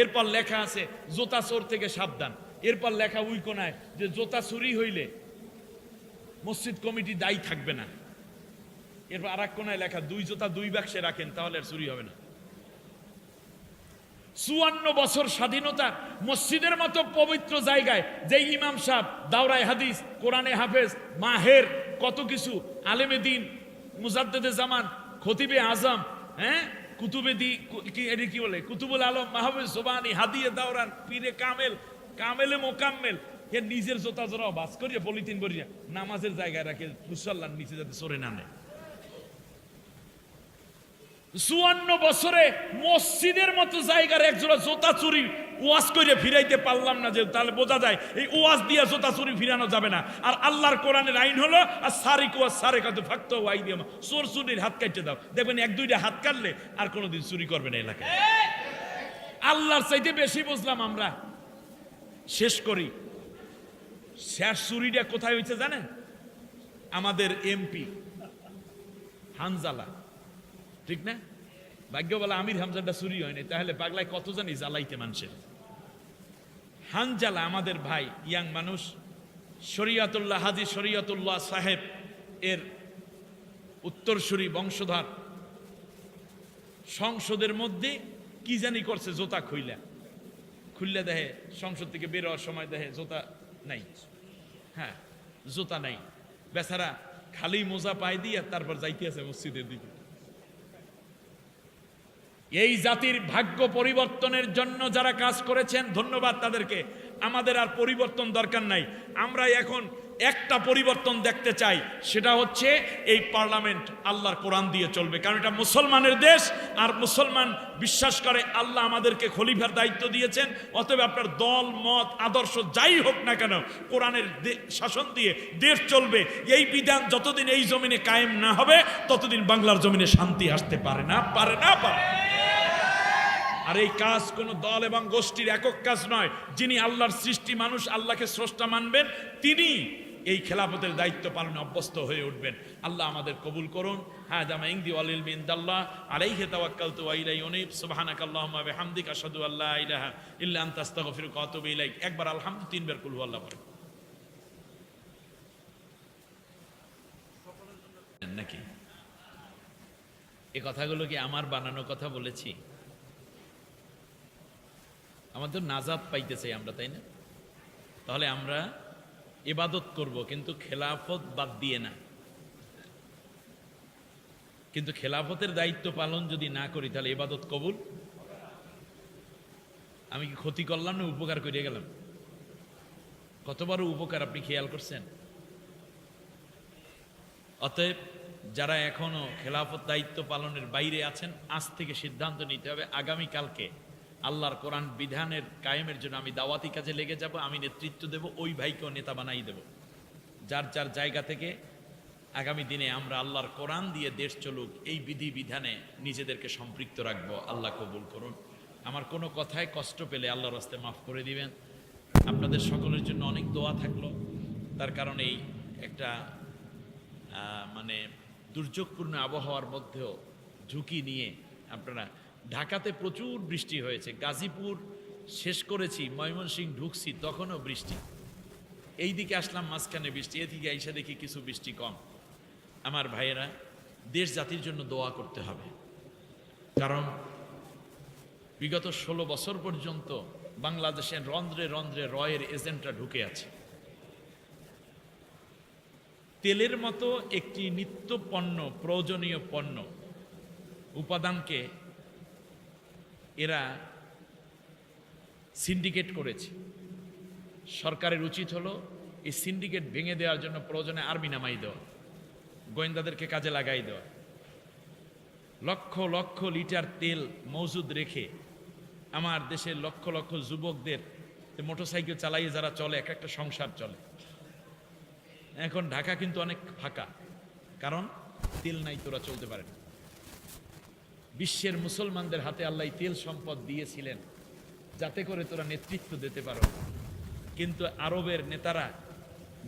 এরপর লেখা আছে জোতা চোর থেকে সাবধান। এরপর লেখা উই কোনায় যে জোতা চুরি হইলে মসজিদ কমিটি দায়ী থাকবে না। এরপর আর এক কোনায় লেখা 2 জোতা 2 বাক্সে রাখেন, তাহলে আর চুরি হবে না। 54 বছর স্বাধীনতা, মসজিদের মতো পবিত্র জায়গায় যে ইমাম সাহেব দাওরায়ে হাদিস, কোরআনে হাফেজ, মাহের, কত কিছু, আলেমে দিন, মুজাদ্দেদে জামান, খতিবে আজম, কুতুবে দি কি বলে, কুতুবুল আলম, মাহবুব সুবহানি, হাদিয়ে দাওরান, পীরে কামেল, কামেলে মোকাম্মেল, এ নিজের জোতা জোড়াও বাস করিয়া পলিথিন ভরিয়া নামাজের জায়গায় রাখে, মুসল্লার নিচে যাতে সরে না নেয়। 54 বছরে মসজিদের মতো জায়গার একজোড়া জোতা চুরি ওয়াজ করে ফিরাইতে পারলাম না, যে তাহলে বোঝা যায় এই ওয়াজ দিয়ে জোতা চুরি ফিরানো যাবে না। আর আল্লাহর কোরআনের আইন হলো আর সারিকু আর সারেকাতু ফাকতাউ আইদিয়াহুম, চোর চুরির হাত কাটতে দাও। দেখবেন 1-2টা হাত কাটলে আর কোনোদিন চুরি করবে না এলাকায়। আল্লাহর চাইতে বেশি বুঝলাম আমরা। শেষ করি, শেষ চুরিটা কোথায় হয়েছে জানেন? আমাদের এমপি হানজালা, ঠিক না? ভাগ্য বলা আমির হামজাটা চুরি হয়নি, তাহলে পাগলায় কত জানি জ্বালাইতে মানুষের। হানজালা আমাদের ভাই, ইয়াং মানুষ, শরিয়াতুল্লাহ, হাজী শরিয়াতুল্লাহ সাহেব এর উত্তরসূরি বংশধর। সংসদের মধ্যে কি জানি করছে, জোতা খুইলা দেখে, সংসদ থেকে বের হওয়ার সময় দেখে জোতা নাই। হ্যাঁ, জোতা নাই, বেচারা খালি মোজা পায়ে দিয়ে তারপর যাইতে আছে মসজিদের দিকে। এই জাতির ভাগ্য পরিবর্তনের জন্য যারা কাজ করেছেন ধন্যবাদ তাদেরকে। আমাদের আর পরিবর্তন দরকার নাই। আমরা এখন একটা পরিবর্তন দেখতে চাই, সেটা হচ্ছে এই পার্লামেন্ট আল্লাহর কোরআন দিয়ে চলবে, কারণ এটা মুসলমানের দেশ আর মুসলমান বিশ্বাস করে আল্লাহ আমাদেরকে খলিফার দায়িত্ব দিয়েছেন। অতএব আপনার দল মত আদর্শ যাই হোক না কেন, কোরআনের শাসন দিয়ে দেশ চলবে। এই বিধান যতদিন এই জমিনে কায়েম না হবে ততদিন বাংলার জমিনে শান্তি আসতে পারে না। আর এই কাজ কোনো দল এবং গোষ্ঠীর একক কাজ নয়। যিনি আল্লাহর সৃষ্টি মানুষ, আল্লাহকে স্রষ্টা মানবেন, তিনি এই খেলাফতের দায়িত্ব পালনে অভ্যস্ত হয়ে উঠবেন। আল্লাহ আমাদের কবুল করুন। হাযা মা ইনদি ওয়াল ইলমু ইনদাল্লাহ আলাইহি তাওয়াক্কালতু ওয়া ইলাইহি উনীব। সুবহানাকাল্লাহুম্মা ওয়া বিহামদিকা আশহাদু আল্লা ইলাহা ইল্লা আনতা আস্তাগফিরুকা ওয়া আতুবু ইলাইক। একবার আলহামদুলিল্লাহ, তিনবার কুল হুয়াল্লাহ পড়েন নাকি? এই কথাগুলো কি আমার বানানো কথা বলেছি? আমাদের নাজাত পাইতে চাই আমরা, তাই না? তাহলে আমরা ইবাদত করব, কিন্তু খেলাফত বাদ দিয়ে না। কিন্তু খেলাফতের দায়িত্ব পালন যদি না করি তাহলে ইবাদত কবুল। আমি কি ক্ষতি করলাম না উপকার করে গেলাম? কত বড় উপকার আপনি খেয়াল করছেন? অতএব যারা এখনো খেলাফত দায়িত্ব পালনের বাইরে আছেন, আজ থেকে সিদ্ধান্ত নিতে হবে আগামীকালকে আল্লাহর কোরআন বিধানের কায়েমের জন্য আমি দাওয়াতি কাজে লেগে যাব, আমি নেতৃত্ব দেব, ওই ভাইকেও নেতা বানাই দেব। যার যার জায়গা থেকে আগামী দিনে আমরা আল্লাহর কোরআন দিয়ে দেশ চলুক, এই বিধি বিধানে নিজেদেরকে সম্পৃক্ত রাখবো। আল্লাহ কবুল করুন। আমার কোনো কথায় কষ্ট পেলে আল্লাহর রাস্তায় মাফ করে দিবেন। আপনাদের সকলের জন্য অনেক দোয়া থাকলো। তার কারণ এই একটা মানে দুর্যোগপূর্ণ আবহাওয়ার মধ্যেও ঝুঁকি নিয়ে আপনারা, ঢাকাতে প্রচুর বৃষ্টি হয়েছে, গাজীপুর শেষ করেছি, ময়মনসিংহ ঢুকছি তখনও বৃষ্টি, এই দিকে আসলাম মাঝখানে বৃষ্টি, এদিকে আইসা দেখি কিছু বৃষ্টি কম। আমার ভাইয়েরা, দেশ জাতির জন্য দোয়া করতে হবে, কারণ বিগত 16 বছর পর্যন্ত বাংলাদেশের রন্ধ্রে রন্ধ্রে রয়ের এজেন্টরা ঢুকে আছে। তেলের মতো একটি নিত্য পণ্য, প্রয়োজনীয় পণ্য উপাদানকে এরা সিন্ডিকেট করেছে। সরকারের উচিত হলো এই সিন্ডিকেট ভেঙে দেওয়ার জন্য প্রয়োজনে আর্মি নামাই দেওয়া, গোয়েন্দাদেরকে কাজে লাগাই দেওয়া, লক্ষ লক্ষ লিটার তেল মজুদ রেখে আমার দেশের লক্ষ লক্ষ যুবকদের মোটরসাইকেল চালাইয়ে যারা চলে, এক একটা সংসার চলে। এখন ঢাকা কিন্তু অনেক ফাঁকা, কারণ তেল নাই, তোরা চলতে পারে না। বিশ্বের মুসলমানদের হাতে আল্লাহ তেল সম্পদ দিয়েছিলেন যাতে করে তোরা নেতৃত্ব দিতে পারো। কিন্তু আরবের নেতারা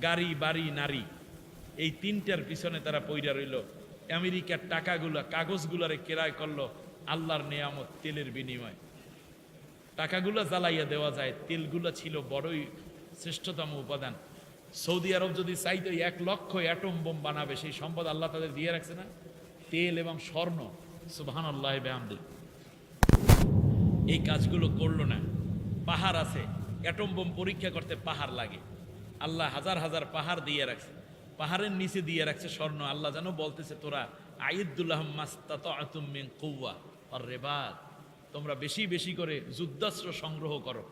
গাড়ি বাড়ি নারী, এই তিনটার পিছনে তারা পইরা রইল। আমেরিকার টাকাগুলো, কাগজগুলারে কেরায় করলো আল্লাহর নেয়ামত তেলের বিনিময়। টাকাগুলো জ্বালাইয়া দেওয়া যায়, তেলগুলো ছিল বড়ই শ্রেষ্ঠতম উপাদান। সৌদি আরব যদি চাইতো 1 লক্ষ অ্যাটম বোম বানাবে, সেই সম্পদ আল্লাহ তাদের দিয়ে রাখছে না, তেল এবং স্বর্ণ। সুবহানাল্লাহ বিহামদি। এই কাজগুলো করলো না। পাহাড় আছে, অ্যাটম বোম পরীক্ষা করতে পাহাড় লাগে, আল্লাহ হাজার হাজার পাহাড় দিয়ে রাখছে, পাহাড়ের নিচে দিয়ে রাখছে স্বর্ণ। আল্লাহ যেন বলতেছে, তোরা আইদুল্লাহম মাস্তাতাতুম মিন কুওয়া আর রিবাত, তোমরা বেশি বেশি করে যুদ্ধাস্ত্র সংগ্রহ করো।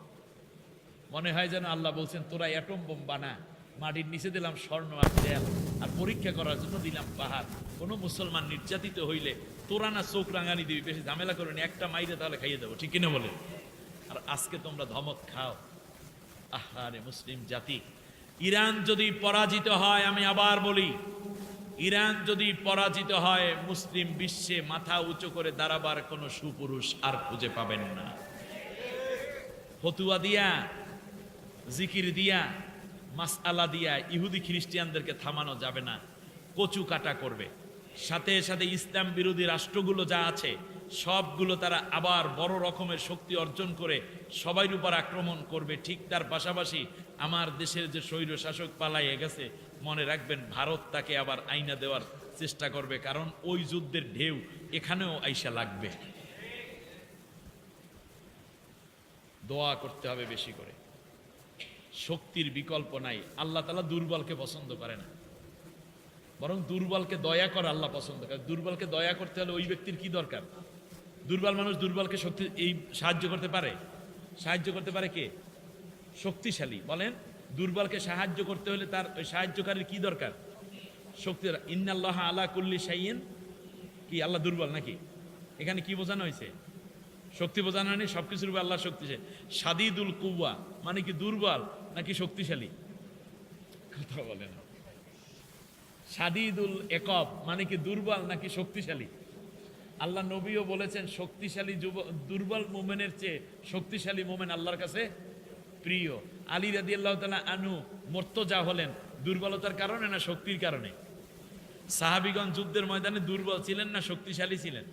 মনে হয় যেন আল্লাহ বলছেন, তোরা অ্যাটম বোম বানা, মাটির নিচে দিলাম স্বর্ণ আর তেল, আর পরীক্ষা করার জন্য দিলাম পাহাড়। কোনো মুসলমান নির্যাতিত হইলে তোরা না চোখ রাঙানি দিবি, বেশি ঝামেলা করেনি, একটা মাইরে তাহলে খাইয়ে দেবো, ঠিক কিনা বলে? আর আজকে তোমরা ধমক খাও। আহারে মুসলিম জাতি, ইরান যদি পরাজিত হয়, আমি আবার বলি, ইরান যদি পরাজিত হয়, মুসলিম বিশ্বে মাথা উঁচু করে দাঁড়াবার কোনো সুপুরুষ আর খুঁজে পাবেন না। ফতুয়া দিয়া, জিকির দিয়া, মাসআলা দিয়া ইহুদি খ্রিস্টানদেরকে থামানো যাবে না, কচু কাটা করবে। সাথে সাথে ইসলাম বিরোধী রাষ্ট্রগুলো যা আছে সবগুলো তারা আবার বড় রকমের শক্তি অর্জন করে সবার উপর আক্রমণ করবে। ঠিক তার পাশাপাশি আমার দেশের যে স্বৈর শাসক পালাইয়ে গেছে, মনে রাখবেন ভারত তাকে আবার আইনা দেওয়ার চেষ্টা করবে, কারণ ওই যুদ্ধের ঢেউ এখানেও আইসা লাগবে। দোয়া করতে হবে বেশি করে, শক্তির বিকল্প নাই। আল্লাহ তাআলা দুর্বলকে পছন্দ করে না, বরং দুর্বলকে দয়া করে আল্লাহ পছন্দ করে। দুর্বলকে দয়া করতে হলে ওই ব্যক্তির কি দরকার? দুর্বল মানুষ দুর্বলকে শক্তি এই সাহায্য করতে পারে? সাহায্য করতে পারে কে? শক্তিশালী। বলেন, দুর্বলকে সাহায্য করতে হলে তার ওই সাহায্যকারীর কি দরকার? শক্তি। ইন্নাল্লাহ আলা কুল্লি শাইইন, কি আল্লাহ দুর্বল নাকি? এখানে কি বোঝানো হয়েছে? শক্তি বোঝানো হয়নি, সবকিছুর উপর আল্লাহ শক্তিশালী। সাদিদুল কুওয়া মানে কি দুর্বল নাকি শক্তিশালী? কথা বলেন। সাদিদুল একব মানে কি দুর্বল নাকি শক্তিশালী? আল্লাহ নবীও বলেছেন শক্তিশালী দুর্বল মোমেনের চেয়ে শক্তিশালী মোমেন আল্লাহর কাছে প্রিয়। আলী রাদিয়াল্লাহু তাআলা আনহু মুর্তজা হলেন দুর্বলতার কারণে না শক্তির কারণে? সাহাবীগণ যুদ্ধের ময়দানে দুর্বল ছিলেন না শক্তিশালী ছিলেন?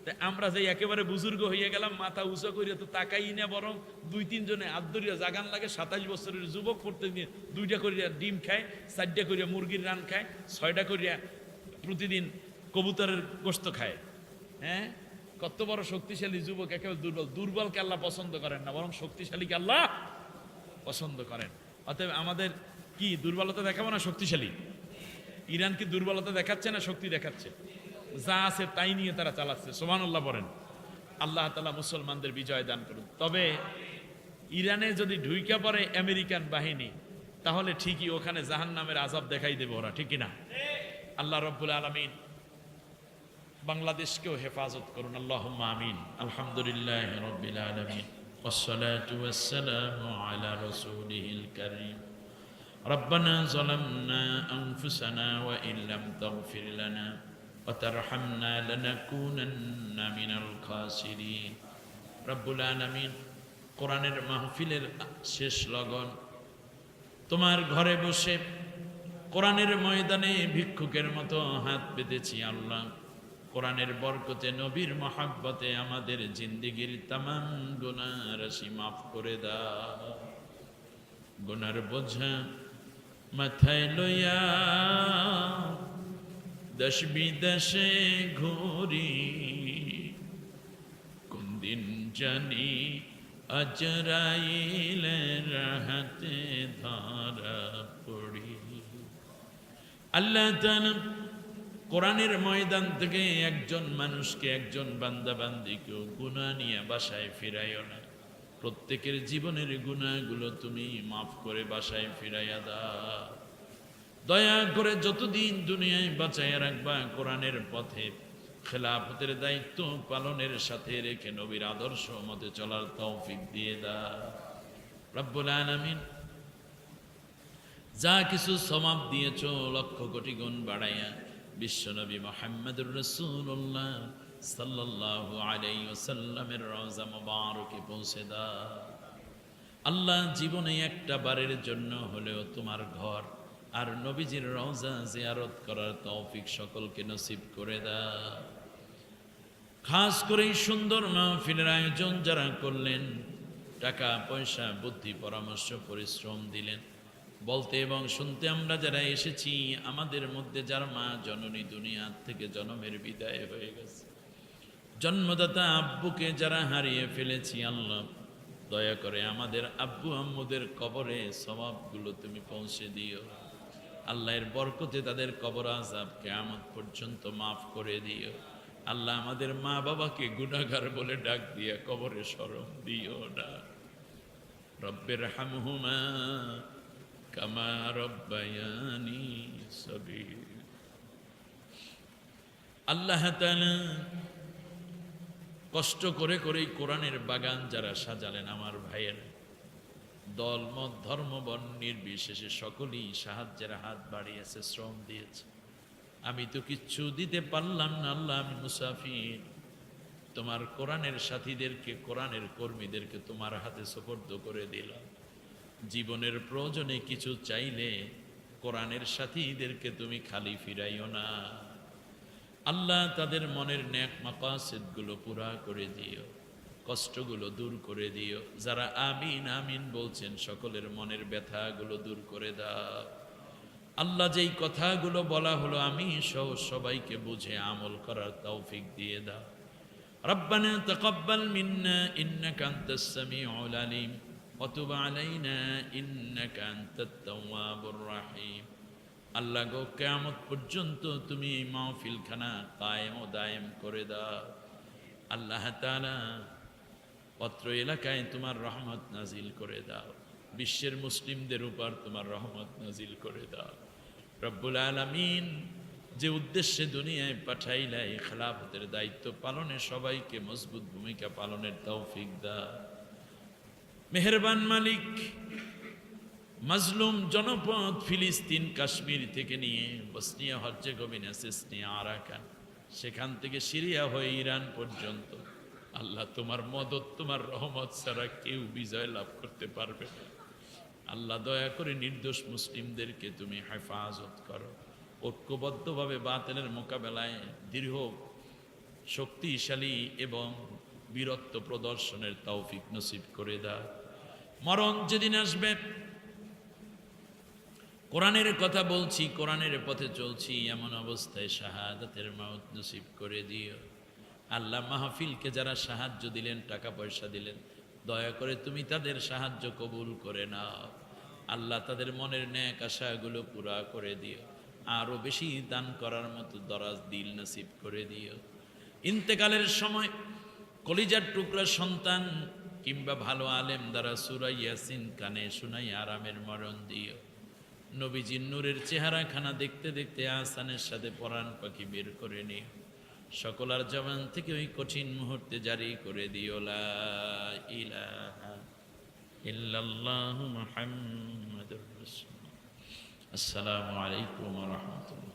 তাই আমরা যে একেবারে বুজুর্গ হয়ে গেলাম, মাথা উঁচু করিয়া তো তাকাই না, বরং 2-3 জনে আদরিয়া জাগান লাগে। 27 বছরের যুবক প্রত্যেক দিন 2টা করিয়া ডিম খায়, 4টা করিয়া মুরগির রান খায়, 6টা করিয়া প্রতিদিন কবুতরের গোশত খায়। হ্যাঁ, কত বড় শক্তিশালী যুবক, একেবারে দুর্বল। দুর্বলকে আল্লাহ পছন্দ করেন না, বরং শক্তিশালীকে আল্লাহ পছন্দ করেন। অতএব আমাদের কি দুর্বলতা দেখাবো না শক্তিশালী? ইরান কি দুর্বলতা দেখাচ্ছে না শক্তি দেখাচ্ছে? যা আছে তাই নিয়ে তারা চালাচ্ছে। সুবহানাল্লাহ বলেন। আল্লাহ তাআলা মুসলমানদের বিজয় দান করুন। তবে ইরানে যদি ঢুইকা পড়ে আমেরিকান বাহিনী, তাহলে ঠিকই ওখানে জাহান্নামের আযাব দেখাই দেবে ওরা, ঠিক না? আল্লাহ রাব্বুল আলামিন বাংলাদেশকেও হেফাজত করুন, আল্লাহুম্মা আমিন। আলহামদুলিল্লাহি রাব্বিল আলামিন, ওয়াসসালাতু ওয়াসসালামু আলা রাসূলিহিল কারীম। ربنا ظلمنا أنفسنا وإن لم تغفر لنا وترحمنا لنكونن من الخاسرين। রব্বুল আলামিন, কোরআনের মাহফিলের শেষ লগন তোমার ঘরে বসে কোরআনের ময়দানে ভিক্ষুকের মতো হাত পেতেছি। আল্লাহ, কোরআনের বরকতে, নবীর মহাব্বতে আমাদের জিন্দেগির তামাম গুনাহ রাশি মাফ করে দাও। গুনার বোঝা মাথায় লইয়া দেশ বিদেশে ঘুরি, কোন দিন জানি আজরাইলের হাতে ধরা পড়ি। আল্লাহ তাআলা কোরআনের ময়দান থেকে একজন মানুষকে, একজন বান্দা বান্দিকেও গুনাহ নিয়ে বাসায় ফিরাইও না। প্রত্যেকের জীবনের গুনাহগুলো তুমি মাফ করে বাসায় ফিরাইয়া দাও। দয়া করে যতদিন দুনিয়ায় বাঁচাইয়া রাখবা, কোরআনের পথে খেলাফতের দায়িত্ব পালনের সাথে রেখে নবীর আদর্শ মতে চলার তৌফিক দিয়ে দাও। রব্বুল আলামিন, যা কিছু সওয়াব দিয়েছো লক্ষ কোটি গুণ বাড়াইয়া বিশ্বনবী মুহাম্মদুর রাসূলুল্লাহ সাল্লাল্লাহু আলাইহি ওয়াসাল্লামের রওজা মুবারকে পৌঁছে দাও। আল্লাহ, জীবনে একটা বারের জন্য হলেও তোমার ঘর আর নবীজির রওজা জিয়ারত করার তৌফিক সকলকে নসিব করে দাও। খাস করে এই সুন্দর মাহফিলের আয়োজন যারা করলেন, টাকা পয়সা বুদ্ধি পরামর্শ পরিশ্রম দিলেন, বলতে এবং শুনতে আমরা যারা এসেছি, আমাদের মধ্যে যার মা জননী দুনিয়া থেকে জন্মের বিদায় হয়ে গেছে, জন্মদাতা আব্বুকে যারা হারিয়ে ফেলেছি, আল্লাহ দয়া করে আমাদের আব্বু আম্মুদের কবরে সওয়াবগুলো তুমি পৌঁছে দিও। আল্লাহর বরকতে তাদের কবর আযাব কিয়ামত পর্যন্ত মাফ করে দিও। আল্লাহ, আমাদের মা বাবাকে গুনাহগার বলে ডাক দিয়া কবরে শরম দিও না। রব্বির হামহুমা কামা রব্বায়ানি সগীর। আল্লাহ তাআলা কষ্ট করে করেই কোরআনের বাগান যারা সাজালেন, আমার ভাইয়ের দল মত ধর্ম বর্ণ নির্বিশেষে সকলেই সাহায্যের হাত বাড়িয়েছে, শ্রম দিয়েছে। আমি তো কিচ্ছু দিতে পারলাম না আল্লাহ, আমি মুসাফির। তোমার কোরআনের সাথীদেরকে, কোরআনের কর্মীদেরকে তোমার হাতে সুপর্দ করে দিলাম। জীবনের প্রয়োজনে কিছু চাইলে কোরআনের সাথীদেরকে তুমি খালি ফিরাইও না। আল্লাহ, তাদের মনের নেক মাকাসিদগুলো পুরা করে দিও, কষ্টগুলো দূর করে দিও। যারা আমিন আমিন বলছেন সকলের মনের ব্যথাগুলো দূর করে দাও। আল্লাহ, যেই কথাগুলো বলা হলো আমি সহ সবাইকে বুঝে আমল করার তৌফিক দিয়ে দাও। রব্বানা তাকাব্বাল মিন্না ইন্নাকা আনতাস সামিউল আলিম ওয়া তুব আলাইনা ইন্নাকা আনতাত তাওয়াবুর রহিম। আল্লাহ গো, কিয়ামত পর্যন্ত তুমি এই মাহফিলখানা কায়েম ও দায়েম করে দাও। আল্লাহ তাআলা অত্র এলাকায় তোমার রহমত নাজিল করে দাও, বিশ্বের মুসলিমদের উপর তোমার রহমত নাজিল করে দাও। রব্বুল আলামিন যে উদ্দেশ্যে দুনিয়ায় পাঠাইলাই খেলাফতের দায়িত্ব পালনে সবাইকে মজবুত ভূমিকা পালনের তৌফিক দাও। মেহেরবান মালিক, মাজলুম জনপদ ফিলিস্তিন কাশ্মীর থেকে নিয়ে বসনিয়া হর্জেগোভিনা চেচনিয়া আরাকান, সেখান থেকে সিরিয়া হয়ে ইরান পর্যন্ত আল্লাহ তোমার মদত তোমার রহমত ছাড়া কেউ বিজয় লাভ করতে পারবে না। আল্লাহ দয়া করে নির্দোষ মুসলিমদেরকে তুমি হেফাজত করো, ঐক্যবদ্ধভাবে বাতিলের মোকাবেলায় দৃঢ় শক্তিশালী এবং বীরত্ব প্রদর্শনের তৌফিক নসিব করে দাও। মরণ যেদিন আসবে, কোরআনের কথা বলছি, কোরআনের পথে চলছি, এমন অবস্থায় শাহাদাতের মাউত নসিব করে দিও। আল্লাহ মাহফিলকে যারা সাহায্য দিলেন, টাকা পয়সা দিলেন, দয়া করে তুমি তাদের সাহায্য কবুল করে নাও। আল্লাহ তাদের মনের ন্যাক আশাগুলো পুরা করে দিও, আরো বেশি দান করার মতো দরাজ দিল নসিব করে দিও। ইন্তেকালের সময় কলিজার টুকরা সন্তান কিংবা ভালো আলেম দ্বারা সূরা ইয়াসিন কানে শুনাই আরামের মরণ দিও। নবীজির নূরের চেহারাখানা দেখতে দেখতে আহসানের সাথে পরাণ পাখি বের করে নিও। সকলার জবান থেকে ওই কঠিন মুহূর্তে জারি করে দিও লা ইলাহা ইল্লাল্লাহু মুহাম্মাদুর রাসূলুল্লাহ। আসসালামু আলাইকুম ওয়া রাহমাতুল্লাহ।